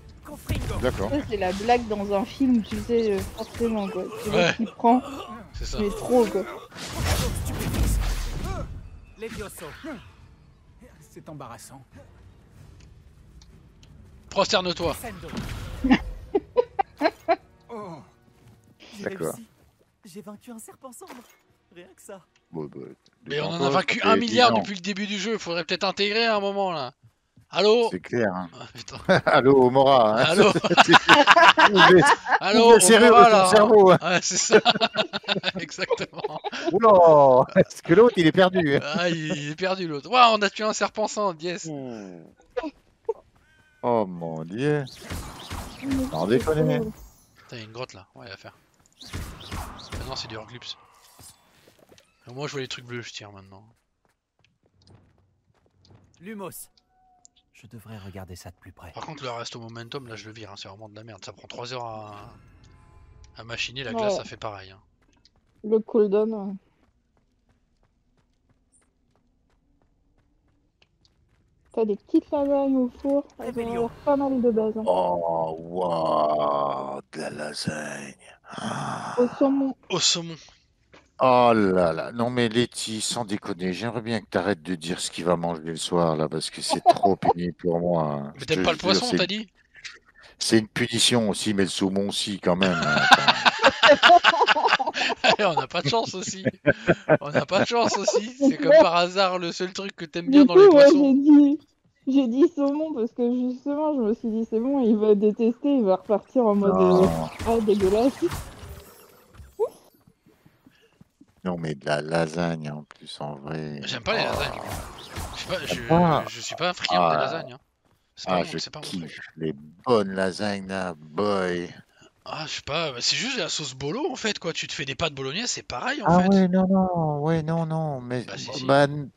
D'accord. Ça, c'est la blague dans un film, tu sais, forcément, quoi. C'est Ouais. l'autre qui prend, C'est ça. mais trop, quoi. C'est embarrassant. Prosterne-toi. Oh, D'accord. j'ai vaincu un serpent sombre. Rien que ça. Bon, bah, Mais on en a détends-toi, vaincu ça 1 fait 10 milliard ans. depuis le début du jeu. Faudrait peut-être intégrer à un moment là. Allô? C'est clair. Hein. Ah, putain. Allô, Mora. Hein. Allô? Allô, serrure Omora, de ton là. cerveau. Hein. Ouais, c'est ça. Exactement. Oula, parce que l'autre, il est perdu. Ah, il est perdu l'autre. Waouh, on a tué un serpent sang, yes. Oh mon dieu. Non, déconner. Putain, il y a une grotte là. Ouais, à faire. Maintenant, c'est du Horglyph. Moi, je vois les trucs bleus, je tire maintenant. Lumos. Je devrais regarder ça de plus près. Par contre, le resto momentum, là, je le vire. Hein, c'est vraiment de la merde. Ça prend 3 heures à machiner. La Ouais. glace, ça fait pareil. Hein. Le cooldown, ouais. T'as des petites lasagnes au four, elles ont l'air pas mal de base. Hein. Oh, waouh, de la lasagne. Ah. Au saumon. Au saumon. Oh là là, non mais Letty, sans déconner, j'aimerais bien que tu arrêtes de dire ce qu'il va manger le soir là, parce que c'est trop pénible pour moi. Hein. Mais Je t'aimes te pas le jure, poisson, t'as dit? C'est une punition aussi, mais le saumon aussi quand même. Hein. On n'a pas de chance aussi. On n'a pas de chance aussi. C'est comme par hasard le seul truc que t'aimes bien dans les poissons. J'ai dit saumon parce que justement, je me suis dit c'est bon, il va détester, il va repartir en mode ah, dégueulasse. Non mais de la lasagne en plus en vrai. J'aime pas les lasagnes. Je suis pas un friand des lasagnes. Hein. Je kiffe les bonnes lasagnes là, boy. Ah, je sais pas, c'est juste la sauce bolo en fait quoi. Tu te fais des pâtes bolognaise, c'est pareil en Ah fait. ouais, non, mais Bah, si.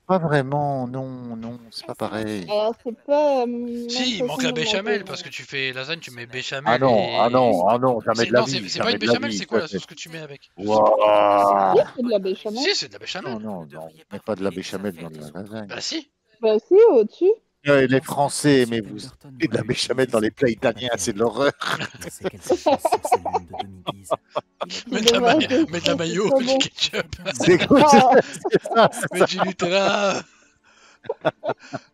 pas vraiment, non, c'est pas pareil. Alors c'est pas. Si, il manque la béchamel parce que tu fais lasagne, tu mets béchamel. Ah non, jamais de la vie. C'est pas une béchamel, c'est quoi la sauce que tu mets avec? Wow. Oui, c'est de la béchamel. Si, c'est de la béchamel. Non, mais pas de la béchamel dans la lasagne. Bah si. Bah si, au-dessus. Les Français, mais vous mettez de la béchamel dans les plats italiens, c'est de l'horreur. Mets de la mayo, du ketchup. C'est quoi ça? Mets du Nutella.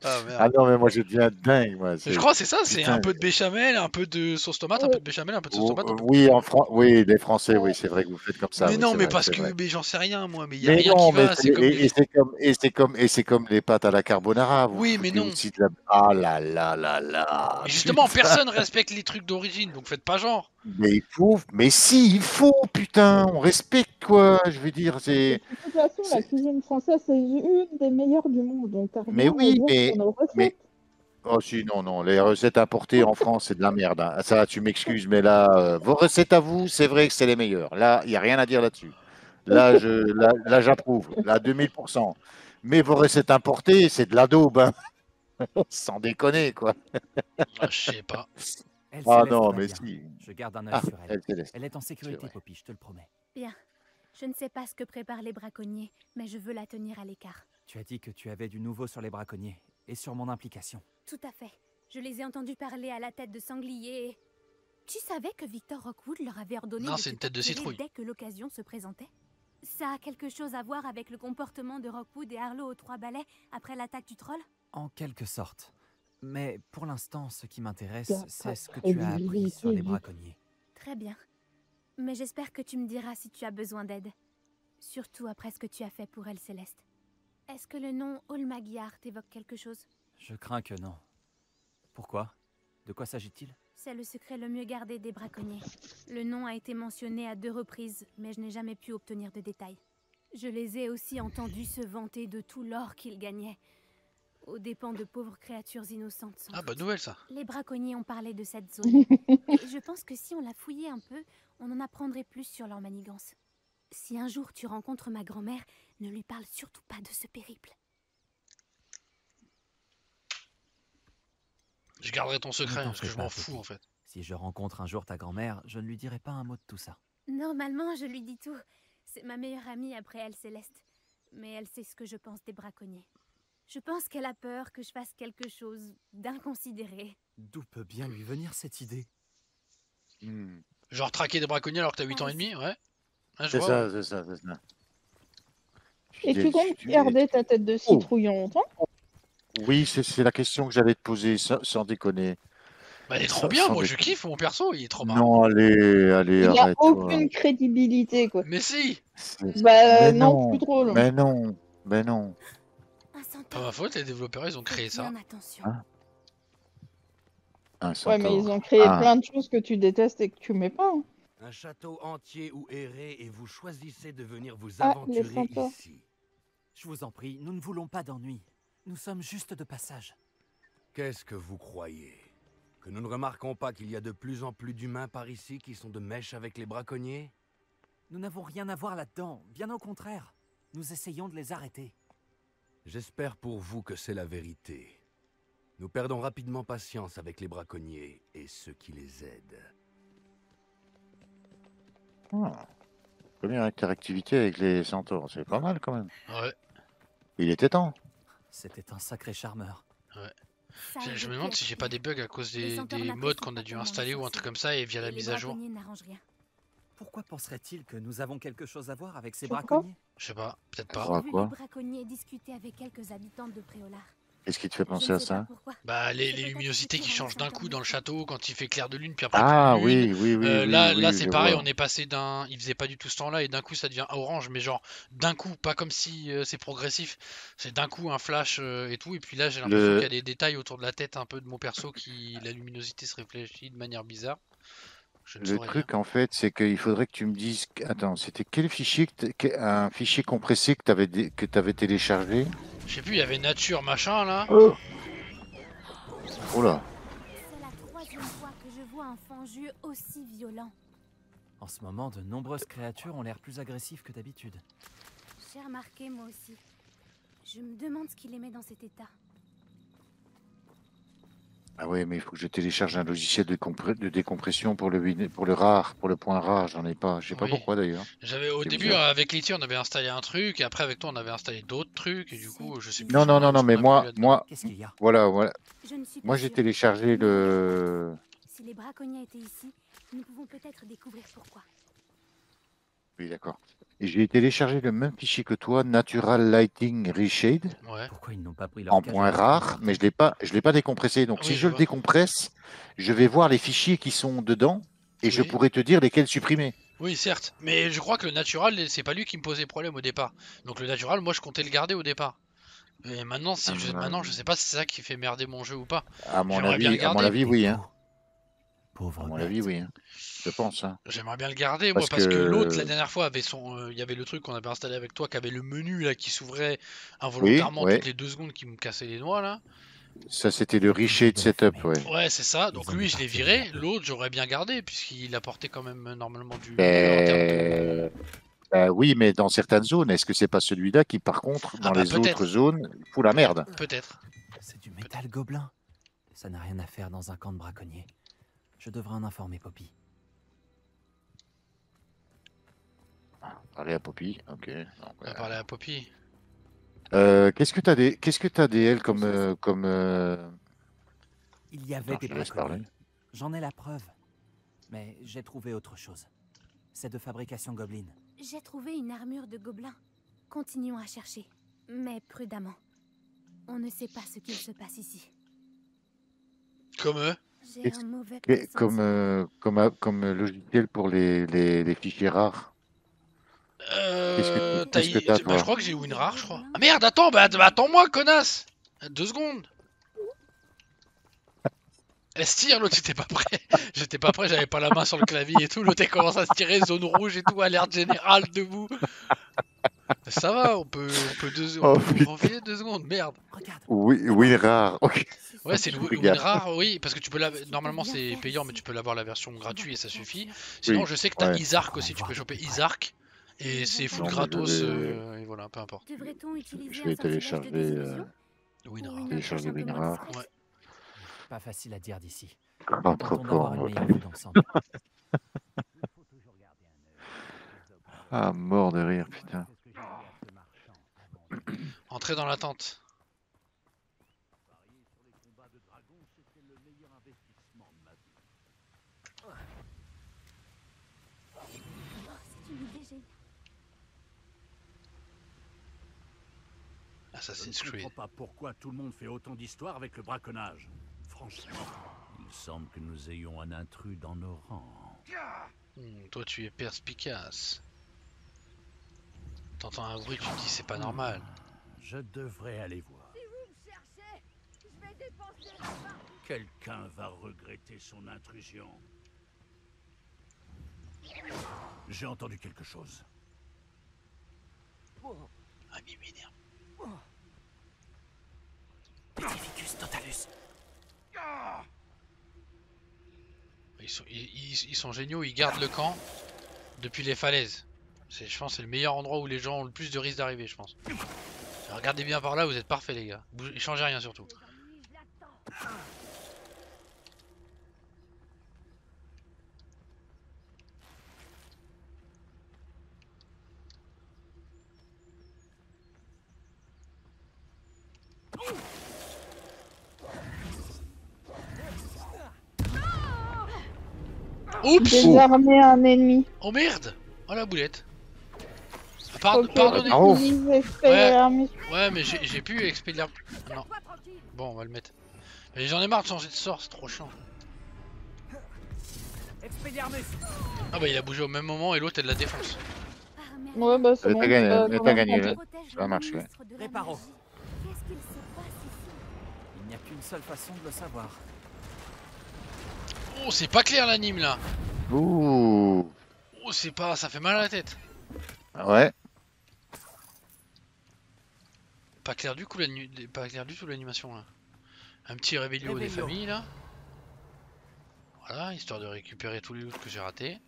Ah non, mais moi je deviens dingue. Moi. Je crois que c'est ça, c'est un peu de béchamel, un peu de sauce tomate, un peu de béchamel, un peu de sauce tomate. Oui, oui, les Français, oui, c'est vrai que vous faites comme ça. Mais oui, non, mais vrai, parce que vrai. mais j'en sais rien, moi, mais il y a rien qui va. C'est comme les pâtes à la carbonara. Oui, mais non. Aussi de la... Ah là là là là. Mais justement, personne respecte les trucs d'origine, donc faites pas genre. Mais si, il faut, putain, on respecte quoi, je veux dire, c'est... De toute façon, la cuisine française, c'est une des meilleures du monde, donc t'as rien Mais oui, à dire sur nos recettes. Oh si, non, les recettes importées en France, c'est de la merde. Hein. Ça, tu m'excuses, mais là, vos recettes à vous, c'est vrai que c'est les meilleures. Là, il n'y a rien à dire là-dessus. Là, j'approuve, là, 2000%. Mais vos recettes importées, c'est de la daube, hein. Sans déconner, quoi. Ah, je sais pas. Ah non, mais si. Je garde un œil sur elle. Céleste. Elle est en sécurité, Poppy, je te le promets. Bien. Je ne sais pas ce que préparent les braconniers, mais je veux la tenir à l'écart. Tu as dit que tu avais du nouveau sur les braconniers et sur mon implication. Tout à fait. Je les ai entendus parler à la tête de sanglier. Et... Tu savais que Victor Rockwood leur avait ordonné Non, de c'est te une tête de capturer citrouille. dès que l'occasion se présentait? Ça a quelque chose à voir avec le comportement de Rockwood et Harlow aux Trois Balais après l'attaque du troll? En quelque sorte. Mais pour l'instant, ce qui m'intéresse, Bien, c'est ce que très tu as appris sur les braconniers. Très bien. Mais j'espère que tu me diras si tu as besoin d'aide. Surtout après ce que tu as fait pour elle, Céleste. Est-ce que le nom Olmagyar t'évoque quelque chose? Je crains que non. Pourquoi? De quoi s'agit-il? C'est le secret le mieux gardé des braconniers. Le nom a été mentionné à 2 reprises, mais je n'ai jamais pu obtenir de détails. Je les ai aussi entendus se vanter de tout l'or qu'ils gagnaient, aux dépens de pauvres créatures innocentes. Ah, bonne nouvelle ça. Les braconniers ont parlé de cette zone. Et je pense que si on la fouillait un peu, on en apprendrait plus sur leur manigance. Si un jour tu rencontres ma grand-mère, ne lui parle surtout pas de ce périple. Je garderai ton secret, Ne t'en parce que fais je m'en pas, fous Poppy. en fait. Si je rencontre un jour ta grand-mère, je ne lui dirai pas un mot de tout ça. Normalement, je lui dis tout. C'est ma meilleure amie après elle, Céleste. Mais elle sait ce que je pense des braconniers. Je pense qu'elle a peur que je fasse quelque chose d'inconsidéré. D'où peut bien lui venir cette idée? Genre traquer des braconniers alors que t'as 8 ans et demi, ouais. Ah, je C'est vois, ça, ouais. c'est ça, c'est ça. Et tu comptes garder ta tête de citrouille longtemps? Oui, c'est la question que j'allais te poser, sans déconner. Bah, il est trop Sans- bien, sans moi je déconner. kiffe mon perso, il est trop marrant. Non, allez, Il a arrête-toi. aucune crédibilité, quoi. Mais si! Bah, Mais non, non, plus drôle. mais non, mais non. Pas ma faute, les développeurs ils ont créé ça. Hein Un Ouais, mais ils centaure. ont créé Ah, plein de choses que tu détestes et que tu mets pas. Hein. Un château entier où errer et vous choisissez de venir vous Ah, les aventurer centaures. ici. Je vous en prie, nous ne voulons pas d'ennui. Nous sommes juste de passage. Qu'est-ce que vous croyez? Que nous ne remarquons pas qu'il y a de plus en plus d'humains par ici qui sont de mèche avec les braconniers? Nous n'avons rien à voir là-dedans, bien au contraire. Nous essayons de les arrêter. J'espère pour vous que c'est la vérité. Nous perdons rapidement patience avec les braconniers et ceux qui les aident. première interactivité avec les centaures, c'est pas mal quand même. Ouais. Il était temps. C'était un sacré charmeur. Ouais. Je me demande si j'ai pas des bugs à cause des mods qu'on a dû installer ou un truc comme ça et via la mise à jour. Pourquoi penserait-il que nous avons quelque chose à voir avec ces Pourquoi braconniers? Je sais pas, peut-être J'ai pas. vu quoi les braconniers discuter avec quelques habitantes de Préolard. Qu'est-ce qui te fait penser Je ne à sais pas ça? pourquoi. Bah les C'est peut-être luminosités qui différent changent d'un des coup dans le centaures. château quand il fait clair de lune puis après Ah plus de lune. oui, Là oui, c'est je pareil, vois. on est passé d'un, il faisait pas du tout ce temps-là et d'un coup ça devient orange, mais genre d'un coup, pas comme si c'est progressif. C'est d'un coup un flash et tout, et puis là j'ai l'impression qu'il y a des détails autour de la tête un peu de mon perso qui la luminosité se réfléchit de manière bizarre. Je ne Le saurais truc, en fait, c'est qu'il faudrait que tu me dises. Attends, c'était quel fichier, un fichier compressé que tu avais téléchargé? Je sais plus, il y avait nature machin là. Oh là. C'est la troisième fois que je vois un fanju aussi violent. En ce moment, de nombreuses créatures ont l'air plus agressives que d'habitude. J'ai remarqué moi aussi. Je me demande ce qui les met dans cet état. Ah ouais, mais il faut que je télécharge un logiciel de décompression pour le rare, pour le point rare. J'en ai pas. Je sais pas Oui. pourquoi d'ailleurs. J'avais au C'est début bizarre. avec Letty on avait installé un truc et après avec toi on avait installé d'autres trucs et du coup je sais plus. Non, non, non, non, mais moi, Qu'est-ce qu'il y a? voilà. Je ne suis pas Moi, j'ai sûre. téléchargé le. Si les braconniers étaient ici, nous pouvons peut-être découvrir pourquoi. Oui, d'accord. Et j'ai téléchargé le même fichier que toi, Natural Lighting Reshade. Ouais. Pourquoi ils n'ont pas pris leur En cage point avec rare, mais je l'ai pas décompressé. Donc Oui, si je je le vois. décompresse, je vais voir les fichiers qui sont dedans et je Oui. pourrai te dire lesquels supprimer. Oui, certes. Mais je crois que le natural, c'est pas lui qui me posait problème au départ. Donc le natural, moi je comptais le garder au départ. Et maintenant, maintenant je sais pas si c'est ça qui fait merder mon jeu ou pas. À mon J'aimerais bien le avis, garder. oui. Hein. Pauvre À mon bête. avis, oui. Hein. Je pense. Hein. J'aimerais bien le garder, Parce moi, parce que l'autre, la que. dernière fois, avait son, il y avait le truc qu'on avait installé avec toi, qui avait le menu là qui s'ouvrait Oui, involontairement ouais. toutes les 2 secondes, qui me cassait les doigts là. Ça, c'était le Reshade Setup, ouais. Ouais, c'est ça. Ils Donc ont lui, dû je l'ai partir viré. il y a peu. L'autre, j'aurais bien gardé, puisqu'il apportait quand même normalement du mieux en termes de. Oui, mais dans certaines zones, est-ce que c'est pas celui-là qui, par contre, dans Ah bah, les autres peut-être. zones, fout la merde? Peut-être. C'est du métal gobelin. Ça n'a rien à faire dans un camp de braconniers. Je devrais en informer Poppy. Parler à Poppy, ok. Donc, On va parler à Poppy. qu'est-ce que t'as DL comme Il y avait Attends, des je te laisse braconniers. parler. J'en ai la preuve. Mais j'ai trouvé autre chose. C'est de fabrication Goblin. J'ai trouvé une armure de gobelin. Continuons à chercher, mais prudemment. On ne sait pas ce qu'il se passe ici. Comme eux. J'ai un mauvais Comme logiciel pour les fichiers rares. Qu'est-ce que t'as, Bah, toi? je crois que j'ai WinRAR, je crois. Ah merde, attends, bah attends-moi, connasse! 2 secondes. Elle se tire, l'autre, j'étais pas prêt. J'étais pas prêt, j'avais pas la main sur le clavier et tout. L'autre, elle commence à se tirer, zone rouge et tout, alerte générale, debout. Ça va, on peut enfiler 2 secondes, merde. Oui, WinRAR, ok. Ouais, c'est le Regarde. WinRAR, oui, parce que tu peux normalement c'est payant, mais tu peux l'avoir la version gratuite et ça suffit. Sinon, Oui, je sais que t'as ouais. Isarc aussi, tu peux choper Isarc. Et c'est full Non, mais gratos, je vais- et voilà, peu importe. Devrait-on utiliser Je un vais sortilège de télécharger, désillusion WinRAR. télécharger WinRAR. Ouais. Pas facile à dire d'ici. Pas trop Tentons fort. d'avoir une Ouais. meilleure vue d'ensemble. Ah, mort de rire, putain. Entrez dans la tente. C'est une idée géniale. Assassin's Je ne Creed. comprends pas pourquoi tout le monde fait autant d'histoires avec le braconnage. Franchement, il semble que nous ayons un intrus dans nos rangs. Toi tu es perspicace. T'entends un bruit, tu te dis c'est pas normal. Je devrais aller voir. Si vous me cherchez, je vais dépenser là-bas. Quelqu'un va regretter son intrusion. J'ai entendu quelque chose. Ah mais m'énerve. Petrificus totalus. Ils sont géniaux, ils gardent le camp depuis les falaises. Je pense que c'est le meilleur endroit où les gens ont le plus de risques d'arriver, je pense. Alors, regardez bien par là, vous êtes parfaits les gars. Changez rien surtout. Oups! Désarmer un ennemi. Oh merde! Oh la boulette! Ok, Pardonnez. Ouais, mais j'ai pu expédier. Non. Bon, on va le mettre. Mais j'en ai marre de changer de sort, c'est trop chiant. Ah bah il a bougé au même moment et l'autre elle la défonce. Ouais, bah c'est bon. T'as gagné, là. Ça va marcher. Réparo. Il n'y a qu'une seule façon de le savoir. Oh, c'est pas clair l'anime là. Ouh. Oh, c'est pas. Ça fait mal à la tête. Ouais. Pas clair du coup pas clair du tout l'animation là. Un petit rébellion des familles là. Voilà, histoire de récupérer tous les loots que j'ai ratés.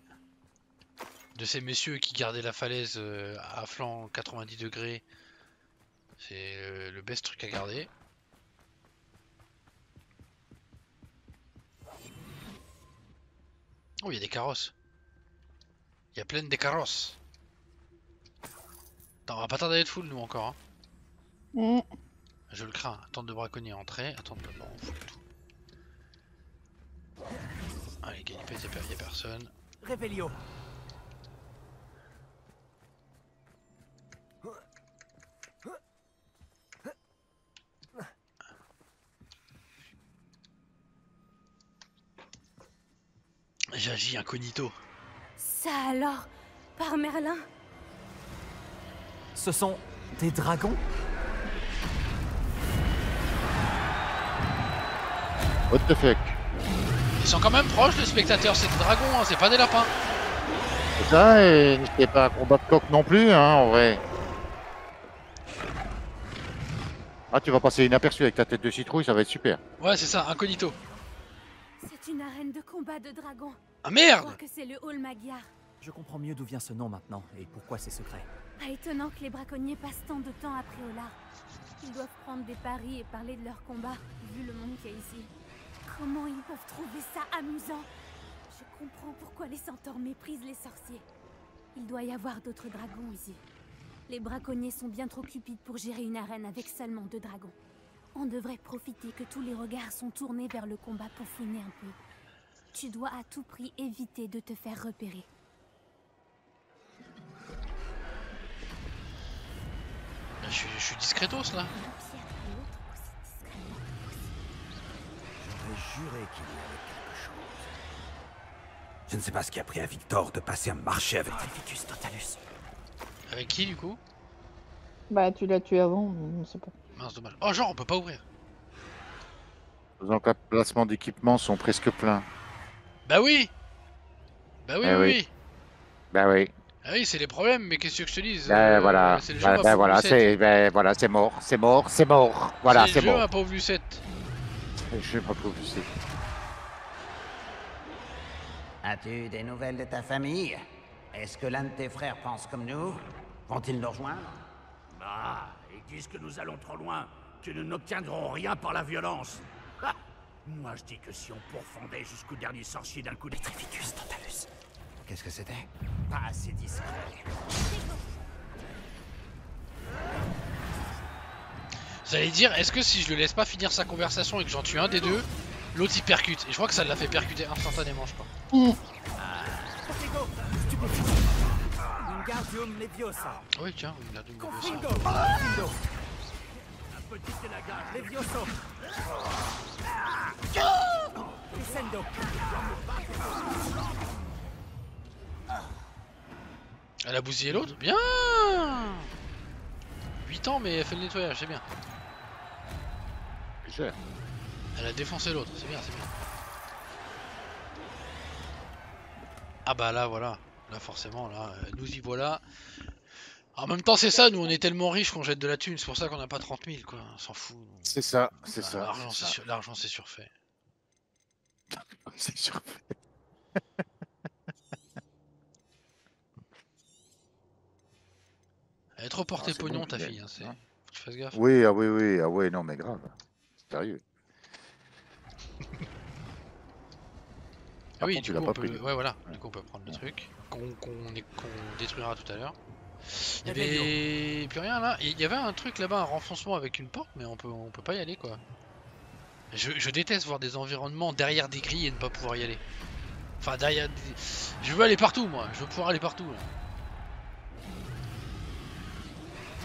De ces messieurs qui gardaient la falaise à flanc 90 degrés. C'est le best truc à garder. Oh, il y a des carrosses. Il y a plein de carrosses. Attends, on va pas tarder à être full nous encore. Hein. Je le crains. Tente de braconnier, entrée. Attends, non, on fout tout. Allez, Ganipet, il y a personne. Réveillon. J'agis incognito. Ça alors, par Merlin? Ce sont des dragons? What the fuck? Ils sont quand même proches, les spectateurs, c'est des dragons, hein, c'est pas des lapins. C'est ça, et c'est pas un combat de coq non plus, hein, en vrai. Ah, tu vas passer inaperçu avec ta tête de citrouille, ça va être super. Ouais, c'est ça, incognito. C'est une arène de combat de dragons. Ah merde! Je crois que c'est le hall Magyar. Je comprends mieux d'où vient ce nom maintenant et pourquoi c'est secret. Pas étonnant que les braconniers passent tant de temps à Préolard. Ils doivent prendre des paris et parler de leur combat, vu le monde qu'il y a ici. Comment ils peuvent trouver ça amusant? Je comprends pourquoi les centaures méprisent les sorciers. Il doit y avoir d'autres dragons ici. Les braconniers sont bien trop cupides pour gérer une arène avec seulement 2 dragons. On devrait profiter que tous les regards sont tournés vers le combat pour fouiner un peu. Tu dois à tout prix éviter de te faire repérer. Je suis discretos là. J'aurais juré qu'il y avait quelque chose. Je ne sais pas ce qui a pris à Victor de passer un marché avec Petrificus totalus. Avec qui du coup? Bah tu l'as tué avant, je sais pas. Mince, dommage. Oh genre on peut pas ouvrir. Les placements d'équipement sont presque pleins. Bah oui. Bah oui, oui. Bah oui. Ah oui, c'est les problèmes, mais qu'est-ce que je te dise? Voilà, c'est le jeu, voilà, c'est mort, c'est mort, c'est mort. Voilà, c'est le jeu, mort. ma pauvre Lucette. Je ma pauvre Lucette. As-tu des nouvelles de ta famille? Est-ce que l'un de tes frères pense comme nous? Vont-ils nous rejoindre? Bah, ils disent que nous allons trop loin, que nous n'obtiendrons rien par la violence. Ha! Moi je dis que si on pourfendait jusqu'au dernier sorcier d'un coup de Petrificus totalus. Qu'est-ce que c'était? Pas assez discret. Vous allez dire, est-ce que si je le laisse pas finir sa conversation et que j'en tue un des deux, l'autre il percute? Et je crois que ça l'a fait percuter instantanément, je crois. Wingardium Leviosa. Oui, tiens, Wingardium Leviosa. Levioso. Elle a bousillé l'autre. Bien. 8 ans mais elle fait le nettoyage, c'est bien. Cher. Elle a défoncé l'autre, c'est bien, c'est bien. Ah bah là voilà, là forcément là, nous y voilà. En même temps c'est ça, nous on est tellement riches qu'on jette de la thune, c'est pour ça qu'on n'a pas 30 000 quoi, on s'en fout. C'est ça, c'est Bah, ça. L'argent c'est surfait. C'est surfait. Elle est trop portée c'est pognon bon, ta bien. fille, hein, faut que tu fasses gaffe. Oui, ah oui, oui, ah ouais, non mais grave. Sérieux. Ah oui, contre, du tu l'as coup, pas on peut... pris. Ouais, voilà. Du coup, on peut prendre le truc qu'on détruira tout à l'heure. Il y avait plus rien là. Il y avait un truc là-bas, un renfoncement avec une porte, mais on peut pas y aller quoi. Je déteste voir des environnements derrière des grilles et ne pas pouvoir y aller. Enfin, derrière des... Je veux aller partout moi. Je veux pouvoir aller partout là.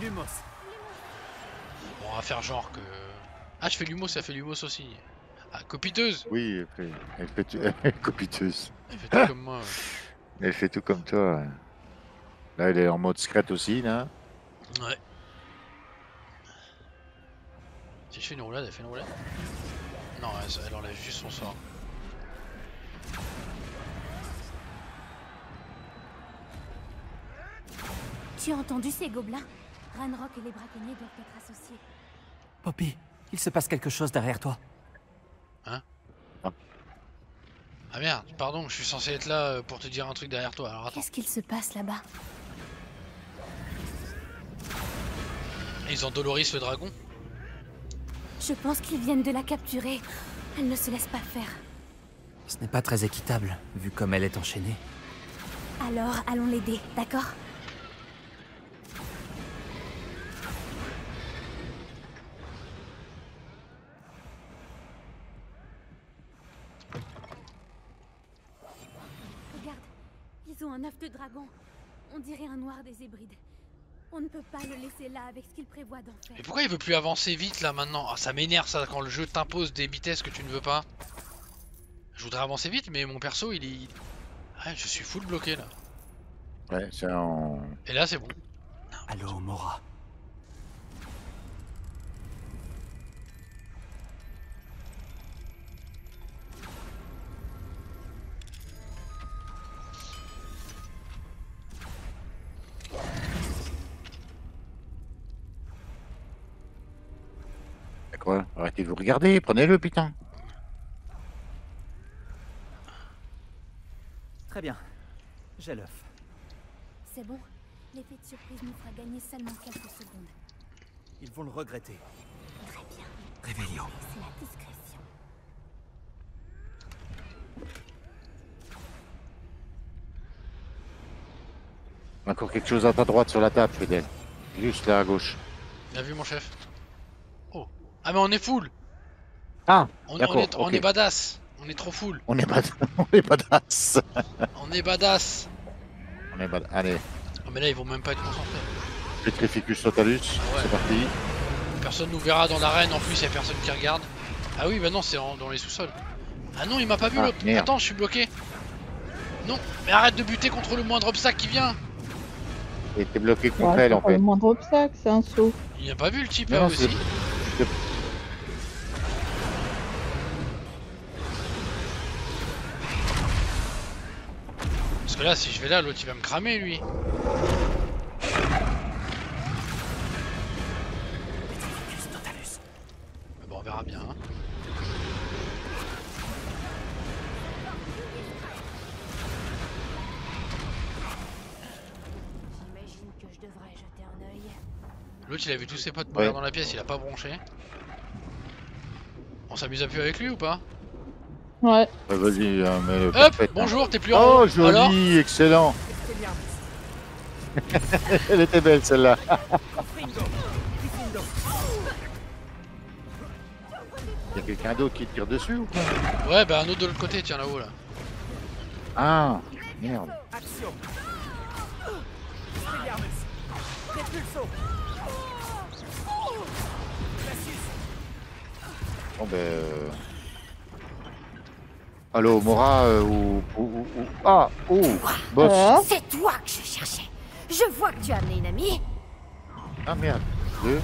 Lumos. Bon, on va faire genre que... Ah, je fais Lumos, ça fait Lumos aussi. Ah, copiteuse. Oui, elle est copiteuse. Elle fait tout comme moi. Ouais. Elle fait tout comme toi. Ouais. Là, elle est en mode secret aussi, là. Ouais. Si je fais une roulade, elle fait une roulade. Non, elle enlève juste son sort. Tu as entendu ces gobelins? Ranrock et les braconniers doivent être associés. Poppy, il se passe quelque chose derrière toi. Hein? Ah merde, pardon, je suis censé être là pour te dire un truc derrière toi, alors attends. Qu'est-ce qu'il se passe là-bas? Ils endolorisent le dragon? Je pense qu'ils viennent de la capturer. Elle ne se laisse pas faire. Ce n'est pas très équitable, vu comme elle est enchaînée. Alors, allons l'aider, d'accord? Regarde, ils ont un œuf de dragon. On dirait un noir des Hébrides. On ne peut pas le laisser là avec ce qu'il prévoit d'en faire. Mais pourquoi il veut plus avancer vite là maintenant? Ah, ça m'énerve ça quand le jeu t'impose des vitesses que tu ne veux pas. Je voudrais avancer vite mais mon perso il est... Ah, je suis full bloqué là. Ouais, c'est en... Et là c'est bon. Allô, Mora. Quoi? Arrêtez de vous regarder, prenez-le, putain. Très bien. J'ai l'œuf. C'est bon. L'effet de surprise nous fera gagner seulement quelques secondes. Ils vont le regretter. Très bien. Réveillons. C'est la discrétion. Encore quelque chose à ta droite sur la table, Fidel. Juste là à gauche. Bien vu mon chef. Oh. Ah mais on est full. Ah, on d'accord, est badass. On est trop full. On est badass. On est badass. On est badass. On est badass. Allez. Ah mais là ils vont même pas être concentrés. Petrificus totalus, Ah ouais. c'est parti. Personne nous verra dans l'arène, en plus y a personne qui regarde. Ah oui bah non c'est dans les sous-sols. Ah non il m'a pas vu l'autre. Attends je suis bloqué. Non mais arrête de buter contre le moindre obstacle qui vient. Et t'es bloqué contre Ouais, elle en c'est pas fait. le moindre obstacle, c'est un saut. Il a pas vu le type Non, là non, aussi. Parce que là si je vais là l'autre il va me cramer lui. Mais bon on verra bien hein. J'imagine que je devrais jeter un œil. L'autre il a vu tous ses potes mourir dans la pièce, il a pas bronché. On s'amuse à plus avec lui ou pas? Ouais. Vas-y, mais hop, parfait, bonjour, hein. t'es plus en haut. Oh, joli, alors excellent. Elle était belle celle-là. Il y a quelqu'un d'autre qui tire dessus ou pas? Ouais, bah un autre de l'autre côté, tiens là-haut là. Ah, merde. Action. Expelliarmus. Repulso. Glacius. Bon ben... Allô, Mora Ah, oh, boss. C'est toi que je cherchais. Je vois que tu as amené une amie. Ah merde. 2.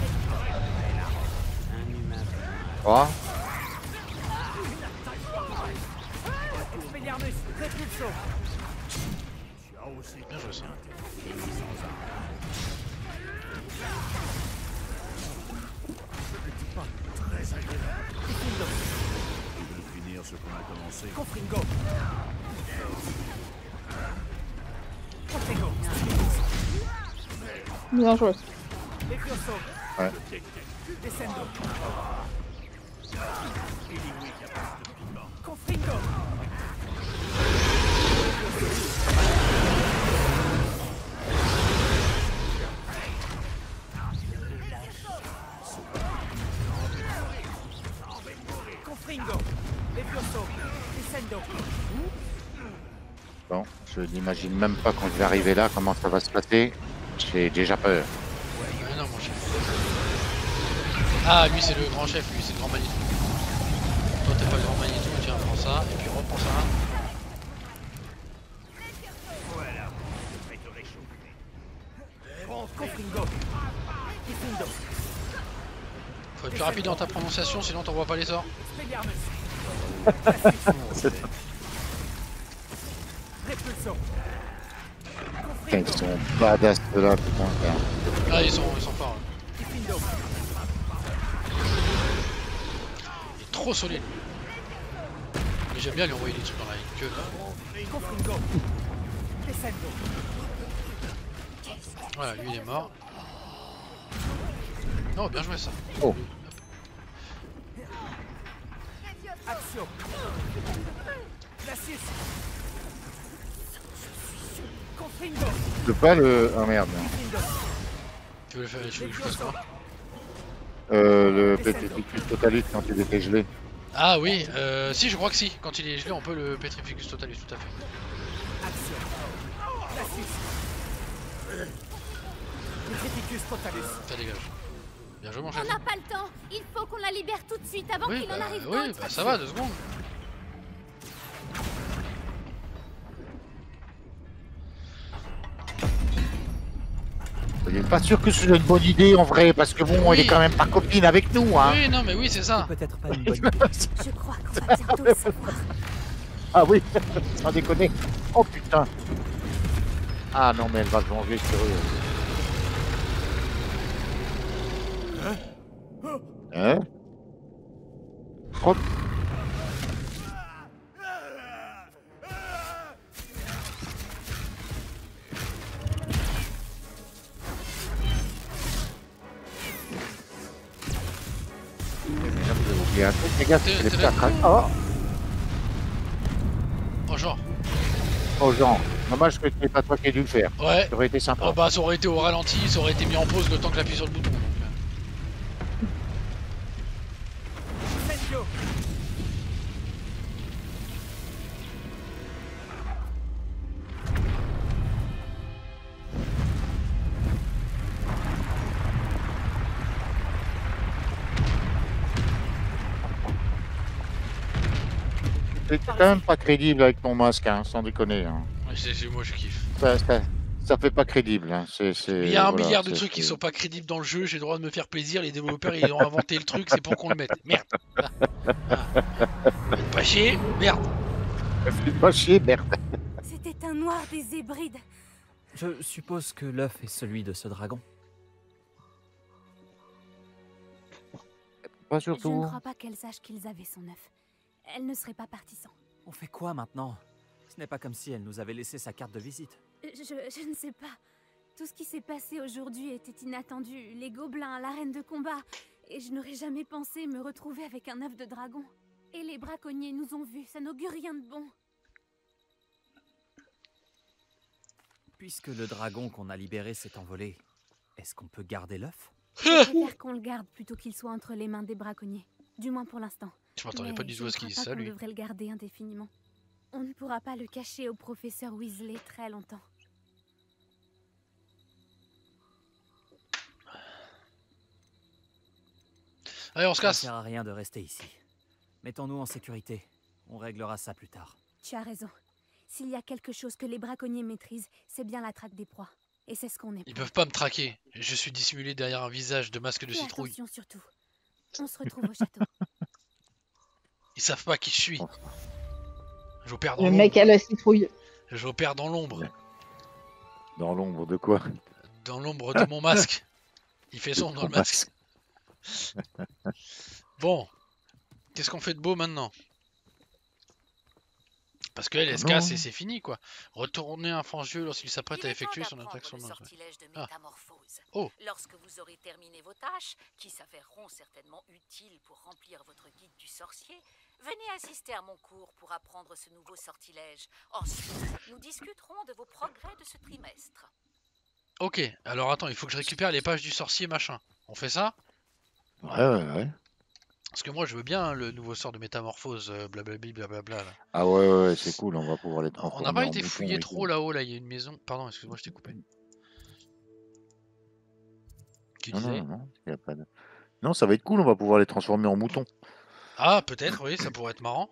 3. Expelliarmus, Repulso. Bien joué ça. Très agréable. Ils veulent finir ce qu'on a commencé. Confringo. Bien joué. Levioso. Ouais. Descendo. Confringo. Confringo. Levioso. Descendo. Bon, je n'imagine même pas quand je vais arriver là comment ça va se passer. J'ai déjà peur. Ouais, non, mon chef. Ah, lui, c'est le grand chef, lui, c'est le grand Manitou. Toi, t'es pas le grand Manitou, tiens, prends ça, et puis reprends ça. Voilà, je vais te réchauffer. Confringo. Diffindo. Faut être plus rapide dans ta prononciation, sinon t'envoies pas les sorts. Expelliarmus. Repulso. Putain, ils sont badass de là, putain. Ah, ils sont forts. Diffindo. Il est trop solide. Mais j'aime bien lui envoyer des trucs dans la queue. Confringo. Descendo. Voilà, lui il est mort. Oh, bien joué ça. Oh. Axio. Glacius. Confringo. Je peux pas le. Ah merde. Tu veux le faire, je veux que je fasse quoi? Le Petrificus Totalus quand il était gelé. Ah oui, si, je crois que si. Quand il est gelé, on peut le Petrificus Totalus, tout à fait. Axio. Glacius. Petrificus Totalus. Ça dégage. Bien joué, mon chef. On n'a pas le temps. Il faut qu'on la libère tout de suite avant Oui, qu'il en arrive oui, d'autres. bah ça va, 2 secondes. Je suis pas sûr que ce soit une bonne idée en vrai, parce que bon, elle est quand même pas copine avec nous, hein. Oui, non, mais oui, c'est ça. Peut-être pas une bonne Je crois qu'on va bientôt le savoir. Ah oui, sans déconner. Oh putain. Ah non, mais elle va se venger sur eux. Hein? Oh. J'ai oublié un truc, les gars, c'est les petits craquer. Oh! Oh, genre. Oh, genre. Dommage que c'est pas toi qui ai dû le faire. Ouais. Ça aurait été sympa. Oh, bah, ça aurait été au ralenti, ça aurait été mis en pause le temps que j'appuie sur le bouton. Donc, Incendio. C'est quand même pas crédible avec ton masque, hein, sans déconner. Hein. moi je kiffe. Ça fait pas crédible. Hein. Il y a un voilà, milliard de trucs qui sont pas crédibles dans le jeu, j'ai le droit de me faire plaisir, les développeurs ils ont inventé le truc, c'est pour qu'on le mette. Merde. Faites pas chier, merde. Faites pas chier, merde. C'était un noir des Hébrides. Je suppose que l'œuf est celui de ce dragon. Pas Je ne surtout. crois pas qu'elle sache qu'ils avaient son œuf. Elle ne serait pas partie sans. On fait quoi maintenant? Ce n'est pas comme si elle nous avait laissé sa carte de visite. Je ne sais pas. Tout ce qui s'est passé aujourd'hui était inattendu. Les gobelins, l'arène de combat. Et je n'aurais jamais pensé me retrouver avec un œuf de dragon. Et les braconniers nous ont vus. Ça n'augure rien de bon. Puisque le dragon qu'on a libéré s'est envolé, est-ce qu'on peut garder l'œuf? Je préfère qu'on le garde plutôt qu'il soit entre les mains des braconniers. Du moins pour l'instant. Je m'attendais pas du tout à ce qu'il dise ça, lui. On devrait le garder indéfiniment. On ne pourra pas le cacher au professeur Weasley très longtemps. Allez, on se casse. Ça ne sert à rien de rester ici. Mettons-nous en sécurité. On réglera ça plus tard. Tu as raison. S'il y a quelque chose que les braconniers maîtrisent, c'est bien la traque des proies. Et c'est ce qu'on est. Ils peuvent pas me traquer. Je suis dissimulé derrière un visage de masque de Fais citrouille. attention surtout. On se retrouve au château. Ils savent pas qui je suis. Je opère dans Le l'ombre. mec à la citrouille. Je opère dans l'ombre. Dans l'ombre de quoi? Dans l'ombre de mon masque. Il fait sombre dans le masque. Bon. Qu'est-ce qu'on fait de beau maintenant? Parce qu'elle, elle se casse et c'est fini quoi. Retourner un franc-jeu lorsqu'il s'apprête à effectuer son attaque sur nos. Ah. Oh. Lorsque vous aurez terminé vos tâches, qui s'avéreront certainement utiles pour remplir votre guide du sorcier, venez assister à mon cours pour apprendre ce nouveau sortilège. Ensuite, nous discuterons de vos progrès de ce trimestre. Ok, alors attends, il faut que je récupère les pages du sorcier machin. On fait ça? Ouais. Parce que moi je veux bien hein, le nouveau sort de métamorphose, blablabli, blablabla. Là. Ah ouais, c'est cool, on va pouvoir les transformer. On n'a pas en été moutons fouillé et trop tout. là-haut, là, il y a une maison. Pardon, excuse-moi, je t'ai coupé. Qui disait? Non, y a pas de... non, ça va être cool, on va pouvoir les transformer en moutons. Ah, peut-être, oui, ça pourrait être marrant.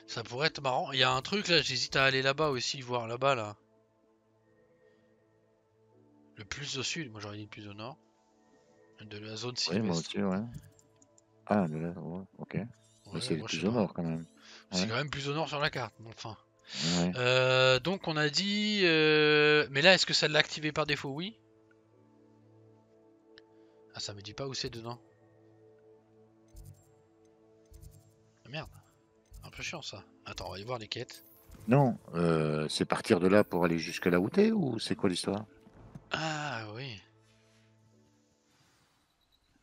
Ça pourrait être marrant. Il y a un truc là, j'hésite à aller là-bas aussi, voir là-bas là. Le plus au sud, moi j'aurais dit le plus au nord. De la zone Oui, moi sylvestre. aussi, ouais. Ah, de là, ouais, ok. Ouais, Mais c'est le moi, je plus sais au pas. nord quand même. C'est Ouais. quand même plus au nord sur la carte, mais enfin. Ouais. Donc on a dit... Mais là, est-ce que ça l'a activé par défaut? Oui. Ah, ça me dit pas où c'est dedans. Ah, merde. Un peu chiant ça. Attends, on va aller voir les quêtes. Non, c'est partir de là pour aller jusque là où t'es ou c'est quoi l'histoire? Ah oui.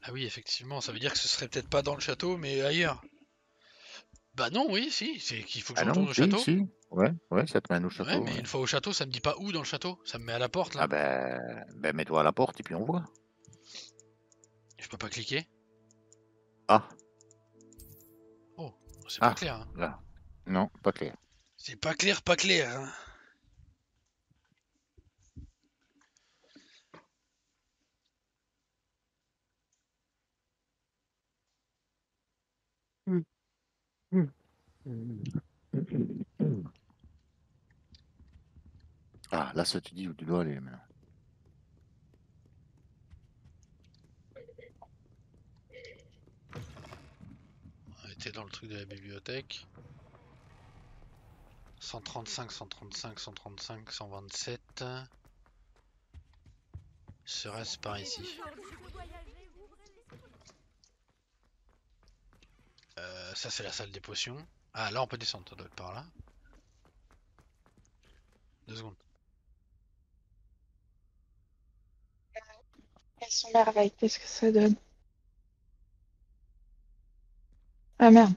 Ah oui, effectivement, ça veut dire que ce serait peut-être pas dans le château, mais ailleurs. Bah non, oui, si, c'est qu'il faut que Ah je non, retourne au château. si. Ouais, ça te mène au Ouais, château. mais Ouais. une fois au château, ça me dit pas où dans le château. Ça me met à la porte là. Ah ben mets-toi à la porte et puis on voit. Je peux pas cliquer. Ah, Oh, c'est pas ah, clair. Hein. là. Non, pas clair. C'est pas clair, pas clair. Hein. Ah, là, ça te dit où tu dois aller maintenant. On était dans le truc de la bibliothèque. 135, 135, 135, 127. Serait-ce par ici? Ça c'est la salle des potions. Ah là on peut descendre, ça doit être par là. 2 secondes. Elles sont merveilles, qu'est-ce que ça donne? Ah merde.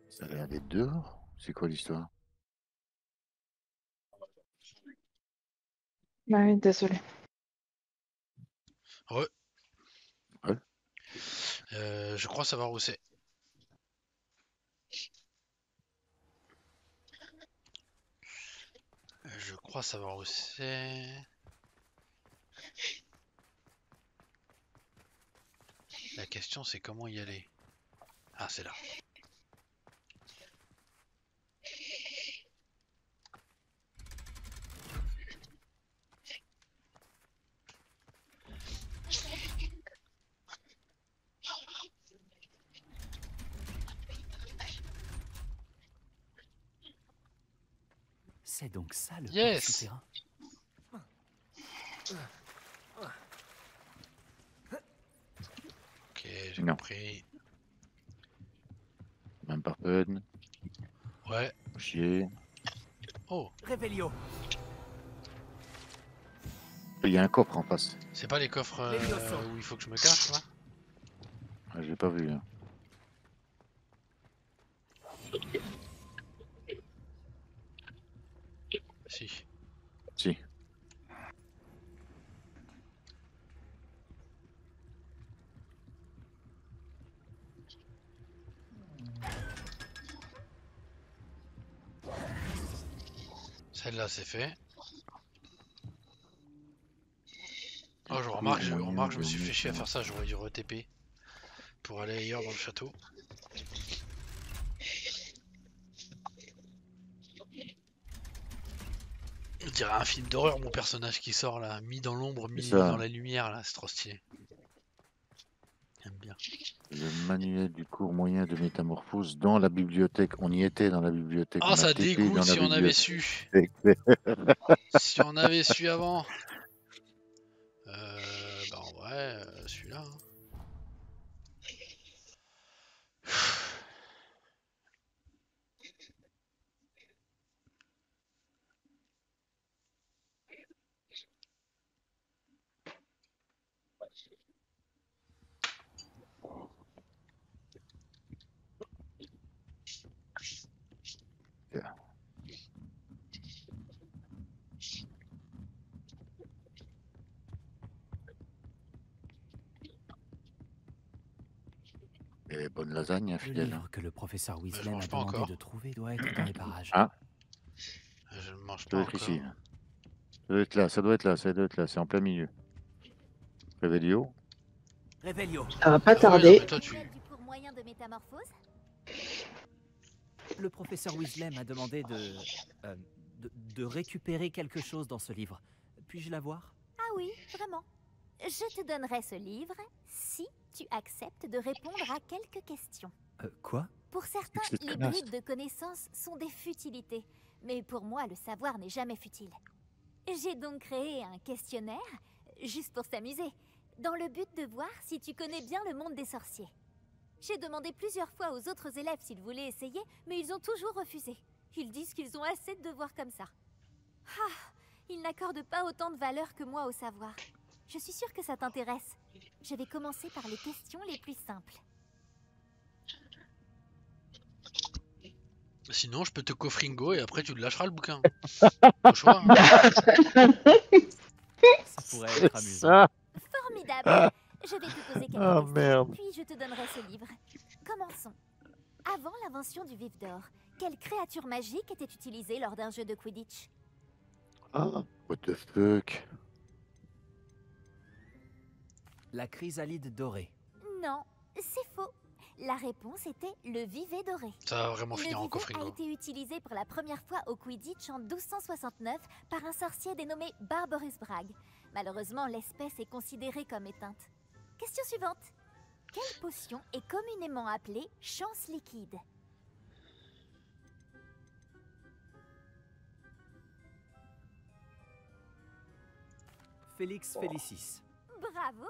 Ça a l'air d'être dehors. C'est quoi l'histoire? Bah oui, désolé. Ouais. Ouais. Je crois savoir où c'est. Je crois savoir où c'est. La question c'est comment y aller. Ah c'est là. C'est donc ça le Yes. port souterrain. Ok, j'ai Non. compris. Même pas peine. Ouais. Chier. Oh. Révélio. Il y a un coffre en face. C'est pas les coffres où il faut que je me cache là? Ah, j'ai pas vu. Hein. Si. Si. Celle-là c'est fait. Oh, je remarque, je me suis fait chier à faire ça, j'aurais dû re-TP pour aller ailleurs dans le château. On dirait un film d'horreur, mon personnage qui sort là, mis dans l'ombre, mis dans la lumière là, c'est trop stylé. J'aime bien. Le manuel du cours moyen de métamorphose dans la bibliothèque. On y était dans la bibliothèque. Ah, ça dégoûte si on avait su. Si on avait su avant. Bah en vrai, celui-là. Hein. Et bonne lasagne, Le fidèle. livre que le professeur Weasley je m'a mange pas demandé encore. de trouver doit être dans les parages. Ah, Je ne mange ça pas doit être encore. ici. Ça doit être là, ça doit être là, ça doit être là. C'est en plein milieu. Revelio. Revelio. Ça va pas Ah tarder. ouais, non, mais toi, tu... Du cours moyen de métamorphose? Le professeur Weasley m'a demandé de récupérer quelque chose dans ce livre. Puis-je l'avoir? Ah oui, vraiment. Je te donnerai ce livre si tu acceptes de répondre à quelques questions. Quoi? Pour certains, C'est les tenace. bribes de connaissances sont des futilités. Mais pour moi, le savoir n'est jamais futile. J'ai donc créé un questionnaire, juste pour s'amuser, dans le but de voir si tu connais bien le monde des sorciers. J'ai demandé plusieurs fois aux autres élèves s'ils voulaient essayer, mais ils ont toujours refusé. Ils disent qu'ils ont assez de devoirs comme ça. Ah, ils n'accordent pas autant de valeur que moi au savoir. Je suis sûre que ça t'intéresse. Je vais commencer par les questions les plus simples. Sinon, je peux te coffringo et après tu le lâcheras le bouquin. Au choix. Hein. Ça pourrait être amusant. Ça. Formidable. Je vais te poser quelques Oh, questions, merde. puis je te donnerai ce livre. Commençons. Avant l'invention du vif d'or, quelle créature magique était utilisée lors d'un jeu de Quidditch? Ah, what the fuck. La chrysalide dorée. Non, c'est faux. La réponse était le vivet doré. Ça va vraiment Le finir en vivet a coffringo. été utilisé pour la première fois au Quidditch en 1269 par un sorcier dénommé Barbarus Bragg. Malheureusement, l'espèce est considérée comme éteinte. Question suivante. Quelle potion est communément appelée chance liquide? Félix Félicis. Bravo!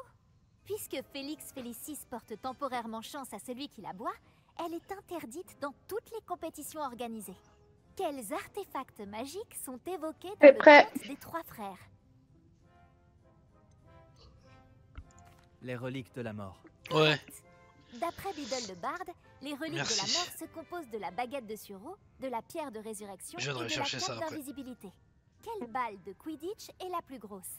Puisque Félix Félicis porte temporairement chance à celui qui la boit, elle est interdite dans toutes les compétitions organisées. Quels artefacts magiques sont évoqués dans C'est le prêt. conte des trois frères? Les reliques de la mort. Ouais. D'après Biddle le Barde, les reliques de Merci. la mort se composent de la baguette de Sureau, de la pierre de résurrection Je et de viendrai la chercher ça cape après. d'invisibilité. Quelle balle de Quidditch est la plus grosse?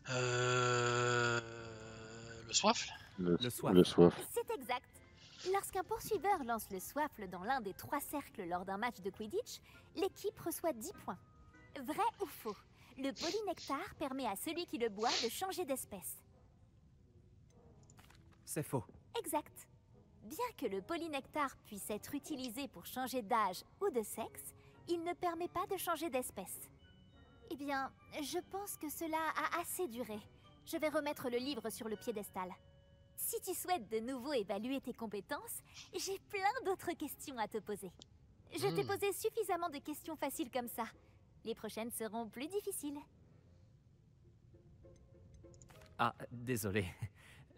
Le soif. Le soif. Le soif. C'est exact. Lorsqu'un poursuiveur lance le soifle dans l'un des 3 cercles lors d'un match de Quidditch, l'équipe reçoit 10 points. Vrai ou faux? Le polynectar permet à celui qui le boit de changer d'espèce. C'est faux. Exact. Bien que le polynectar puisse être utilisé pour changer d'âge ou de sexe, il ne permet pas de changer d'espèce. Eh bien, je pense que cela a assez duré. Je vais remettre le livre sur le piédestal. Si tu souhaites de nouveau évaluer tes compétences, j'ai plein d'autres questions à te poser. Je t'ai posé suffisamment de questions faciles comme ça. Les prochaines seront plus difficiles. Ah, désolé.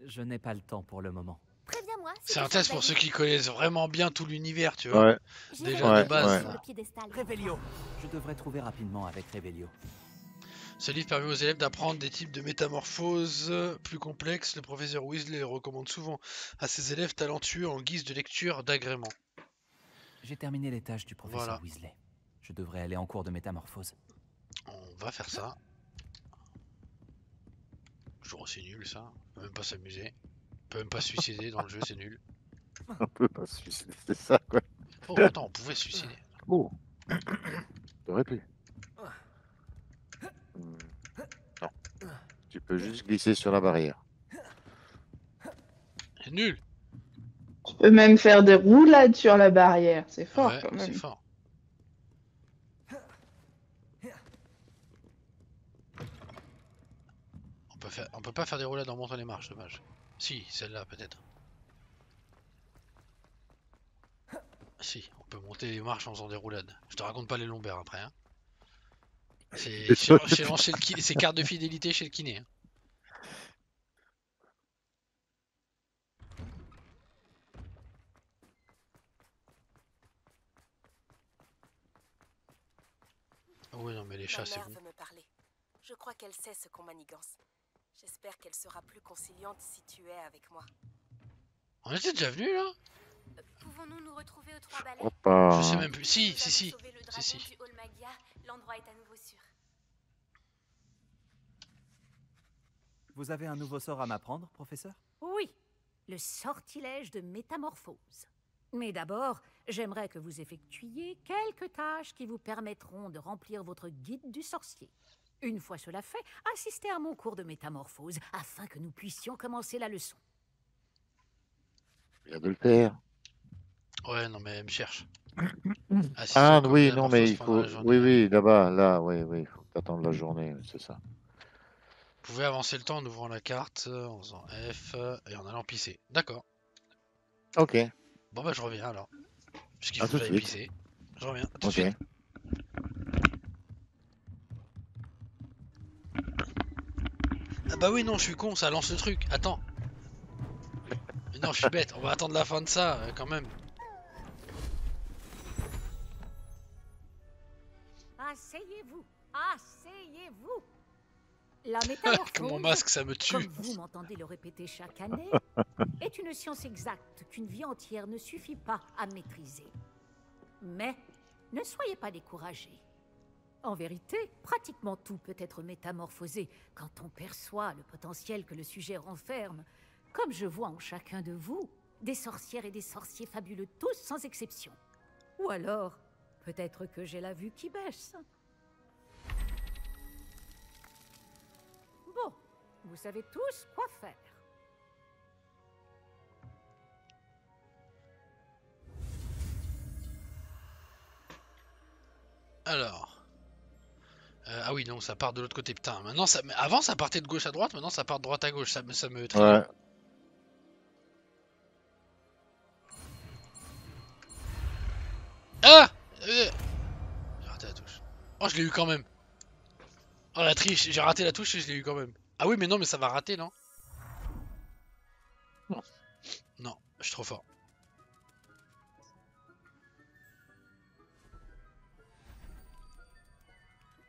Je n'ai pas le temps pour le moment. Préviens-moi. si C'est tu un test changes pour ceux d'avis. qui connaissent vraiment bien tout l'univers, tu vois. Ouais. J'irai Déjà Ouais, de base. ouais. sur le piédestal. Revelio. Je devrais trouver rapidement avec Revelio. Ce livre permet aux élèves d'apprendre des types de métamorphoses plus complexes. Le professeur Weasley recommande souvent à ses élèves talentueux en guise de lecture d'agrément. J'ai terminé les tâches du professeur Voilà. Weasley. Je devrais aller en cours de métamorphose. On va faire ça. Toujours aussi nul ça. On peut même pas s'amuser. On peut même pas se suicider dans le jeu, c'est nul. On peut pas se suicider, c'est ça quoi. Oh attends, on pouvait se suicider. Oh. T'aurais pu. Non. Tu peux juste glisser sur la barrière. C'est nul. Tu peux même faire des roulades sur la barrière. C'est fort Ouais, quand même. c'est fort. On peut pas faire des roulades en montant les marches, dommage. Si, celle-là peut-être. Si, on peut monter les marches en faisant des roulades. Je te raconte pas les lombaires après. Hein. C'est carte de fidélité chez le kiné. Hein. Oh oui, non mais les chats Ma c'est mère bon. veut me parler. Je crois qu'elle sait ce qu'on manigance. J'espère qu'elle sera plus conciliante si tu es avec moi. On était déjà venu là? Pouvons-nous nous retrouver aux Trois Balais? Je crois pas. Je sais même plus. Si. Du Hall Magia, l'endroit est à nouveau sûr. Vous avez un nouveau sort à m'apprendre, professeur? Oui, le sortilège de métamorphose. Mais d'abord, j'aimerais que vous effectuiez quelques tâches qui vous permettront de remplir votre guide du sorcier. Une fois cela fait, assistez à mon cours de métamorphose afin que nous puissions commencer la leçon. Il vient de le faire. Ouais, non mais elle me cherche. Ah oui, non mais il faut. Oui, oui, là-bas, là, oui, oui, il faut t'attendre la journée, c'est ça. Vous pouvez avancer le temps en ouvrant la carte, en faisant F et en allant pisser. D'accord. Ok. Bon bah je reviens alors. Puisqu'il À faut tout que de j'aille suite. pisser. Je reviens. À tout de Ok. suite. Ah bah oui non je suis con, ça lance le truc. Attends. Mais non je suis bête, on va attendre la fin de ça quand même. Asseyez-vous, asseyez-vous. La métamorphose, Comme mon masque, ça me tue. comme vous m'entendez le répéter chaque année, est une science exacte qu'une vie entière ne suffit pas à maîtriser. Mais ne soyez pas découragés. En vérité, pratiquement tout peut être métamorphosé quand on perçoit le potentiel que le sujet renferme, comme je vois en chacun de vous, des sorcières et des sorciers fabuleux tous sans exception. Ou alors, peut-être que j'ai la vue qui baisse. Bon, vous savez tous quoi faire. Alors. Ah oui non ça part de l'autre côté putain. Maintenant ça. Avant ça partait de gauche à droite, maintenant ça part de droite à gauche. Ça me trahit. Ouais. Ah J'ai raté la touche. Oh je l'ai eu quand même. Oh la triche, j'ai raté la touche et je l'ai eu quand même. Ah oui mais non mais ça va rater non? Non, je suis trop fort.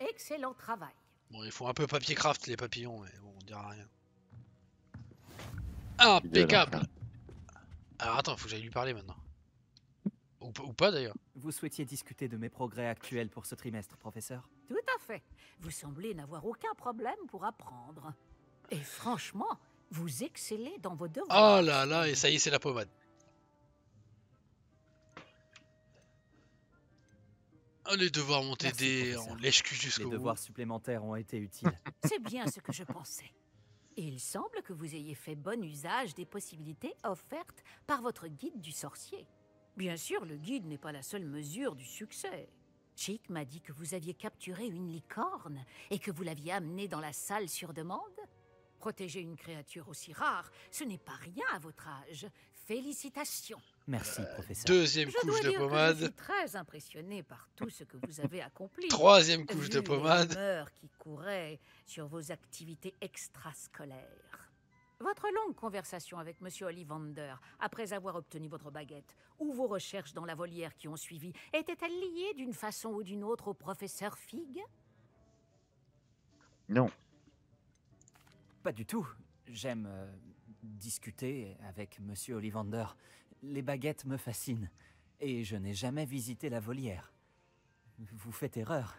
Excellent travail. Bon il faut un peu papier craft les papillons mais bon on dira rien. Impeccable. Alors attends, faut que j'aille lui parler maintenant. Ou pas d'ailleurs. Vous souhaitiez discuter de mes progrès actuels pour ce trimestre, professeur? Tout à fait. Vous semblez n'avoir aucun problème pour apprendre. Et franchement, vous excellez dans vos devoirs. Oh là là, et ça y est, c'est la pommade. Oh, les devoirs m'ont aidé, on lèche-cul jusqu'au bout. Les devoirs supplémentaires ont été utiles. C'est bien ce que je pensais. Et il semble que vous ayez fait bon usage des possibilités offertes par votre guide du sorcier. Bien sûr, le guide n'est pas la seule mesure du succès. Chick m'a dit que vous aviez capturé une licorne et que vous l'aviez amenée dans la salle sur demande. Protéger une créature aussi rare, ce n'est pas rien à votre âge. Félicitations. Merci, professeur. Deuxième couche de pommade. Je suis très impressionné par tout ce que vous avez accompli. Troisième couche vu de pommade. Les rumeurs qui couraient sur vos activités extrascolaires. Votre longue conversation avec Monsieur Ollivander, après avoir obtenu votre baguette, ou vos recherches dans la volière qui ont suivi, étaient-elles liées d'une façon ou d'une autre au professeur Fig? Non. Pas du tout. J'aime discuter avec Monsieur Ollivander. Les baguettes me fascinent. Et je n'ai jamais visité la volière. Vous faites erreur.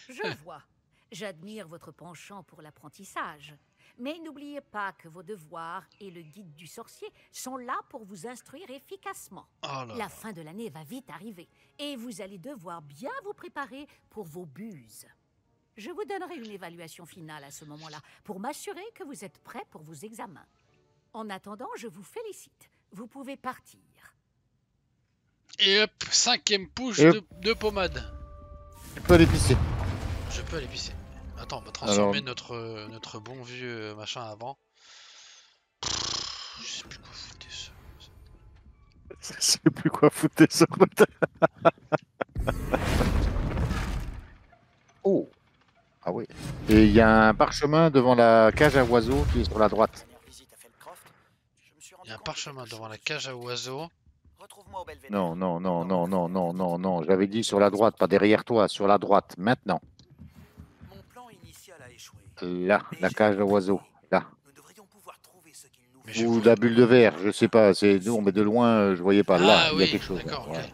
Je vois. J'admire votre penchant pour l'apprentissage. Mais n'oubliez pas que vos devoirs et le guide du sorcier sont là pour vous instruire efficacement. Oh là. La fin de l'année va vite arriver et vous allez devoir bien vous préparer pour vos buses. Je vous donnerai une évaluation finale à ce moment-là pour m'assurer que vous êtes prêts pour vos examens. En attendant, je vous félicite. Vous pouvez partir. Et hop, 5e push de pommade. Tu peux aller pisser. Je peux aller pisser. Attends, on va transformer notre bon vieux machin avant. Je sais plus quoi foutre ça. Je sais plus quoi foutre ça. Oh. Ah oui. Et il y a un parchemin devant la cage à oiseaux qui est sur la droite. Il y a un parchemin devant la cage à oiseaux. Non, non, non, non, non, non, non, non. J'avais dit sur la droite, pas derrière toi, sur la droite, maintenant. Là, la cage à oiseaux, là. Ou la bulle de verre, je sais pas, c'est non, mais de loin, je voyais pas. Là, il y a quelque chose. D'accord, Voilà.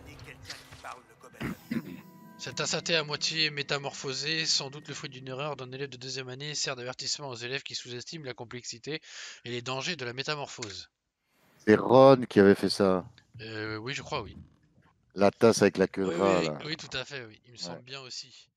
Cet assaté à moitié métamorphosé, sans doute le fruit d'une erreur d'un élève de 2e année, sert d'avertissement aux élèves qui sous-estiment la complexité et les dangers de la métamorphose. C'est Ron qui avait fait ça. Oui, je crois, oui. La tasse avec la queue de rat, Oui, là. oui, tout à fait, oui. Il me semble bien aussi.